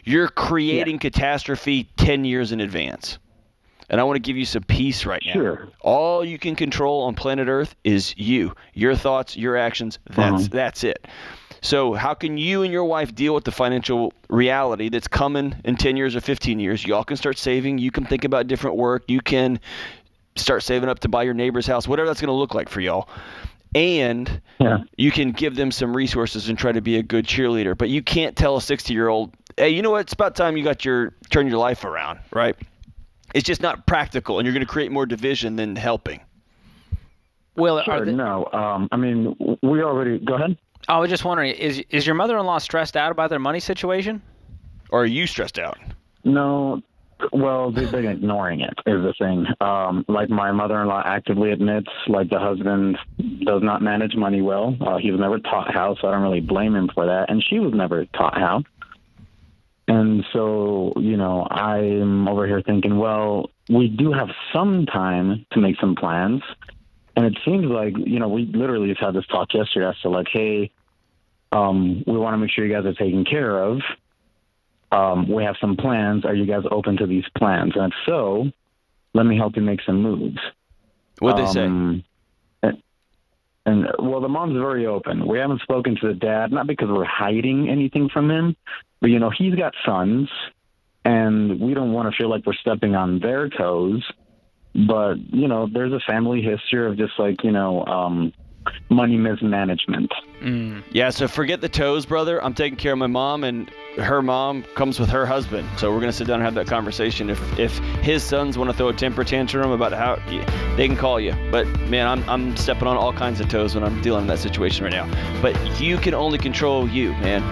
[SPEAKER 3] you're creating catastrophe 10 years in advance. And I want to give you some peace right now.
[SPEAKER 7] Sure.
[SPEAKER 3] All you can control on planet Earth is you, your thoughts, your actions. That's it. So how can you and your wife deal with the financial reality that's coming in 10 years or 15 years? Y'all can start saving. You can think about different work. You can start saving up to buy your neighbor's house, whatever that's going to look like for y'all. And you can give them some resources and try to be a good cheerleader. But you can't tell a 60-year-old, hey, you know what? It's about time you turn your life around, right? It's just not practical, and you're going to create more division than helping.
[SPEAKER 2] Will,
[SPEAKER 7] sure, no. I mean, we already – go ahead.
[SPEAKER 2] I was just wondering, is your mother-in-law stressed out about their money situation?
[SPEAKER 3] Or are you stressed out?
[SPEAKER 7] No. Well, they've been ignoring it is the thing. Like my mother-in-law actively admits, like the husband does not manage money well. He was never taught how, so I don't really blame him for that. And she was never taught how. And so, I'm over here thinking, well, we do have some time to make some plans. And it seems like, we literally just had this talk yesterday as to like, hey, we want to make sure you guys are taken care of. We have some plans. Are you guys open to these plans? And if so, let me help you make some moves.
[SPEAKER 3] What'd they say?
[SPEAKER 7] And well, the mom's very open. We haven't spoken to the dad, not because we're hiding anything from him, but, he's got sons, and we don't want to feel like we're stepping on their toes. But, there's a family history of just like, money mismanagement.
[SPEAKER 3] Yeah, so forget the toes, brother. I'm taking care of my mom, and her mom comes with her husband. So we're going to sit down and have that conversation. If his sons want to throw a temper tantrum about how they can call you. But, man, I'm stepping on all kinds of toes when I'm dealing with that situation right now. But you can only control you, man.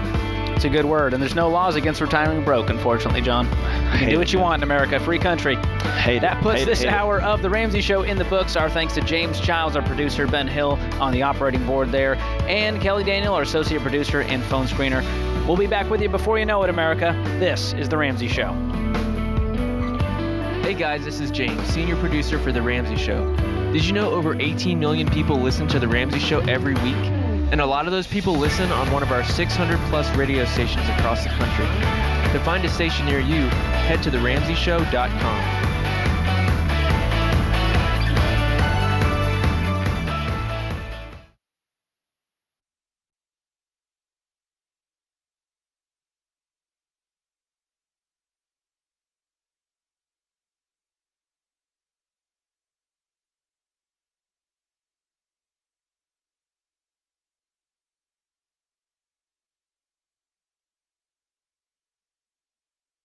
[SPEAKER 2] It's a good word, and there's no laws against retiring broke, unfortunately, John. You can do what you want in America, free country. That puts this hour of The Ramsey Show in the books. Our thanks to James Childs, our producer, Ben Hill on the operating board there, and Kelly Daniel, our associate producer and phone screener. We'll be back with you before you know it, America. This is The Ramsey Show.
[SPEAKER 8] Hey guys, this is James, senior producer for The Ramsey Show. Did you know over 18 million people listen to The Ramsey Show every week? And a lot of those people listen on one of our 600-plus radio stations across the country. To find a station near you, head to theramseyshow.com.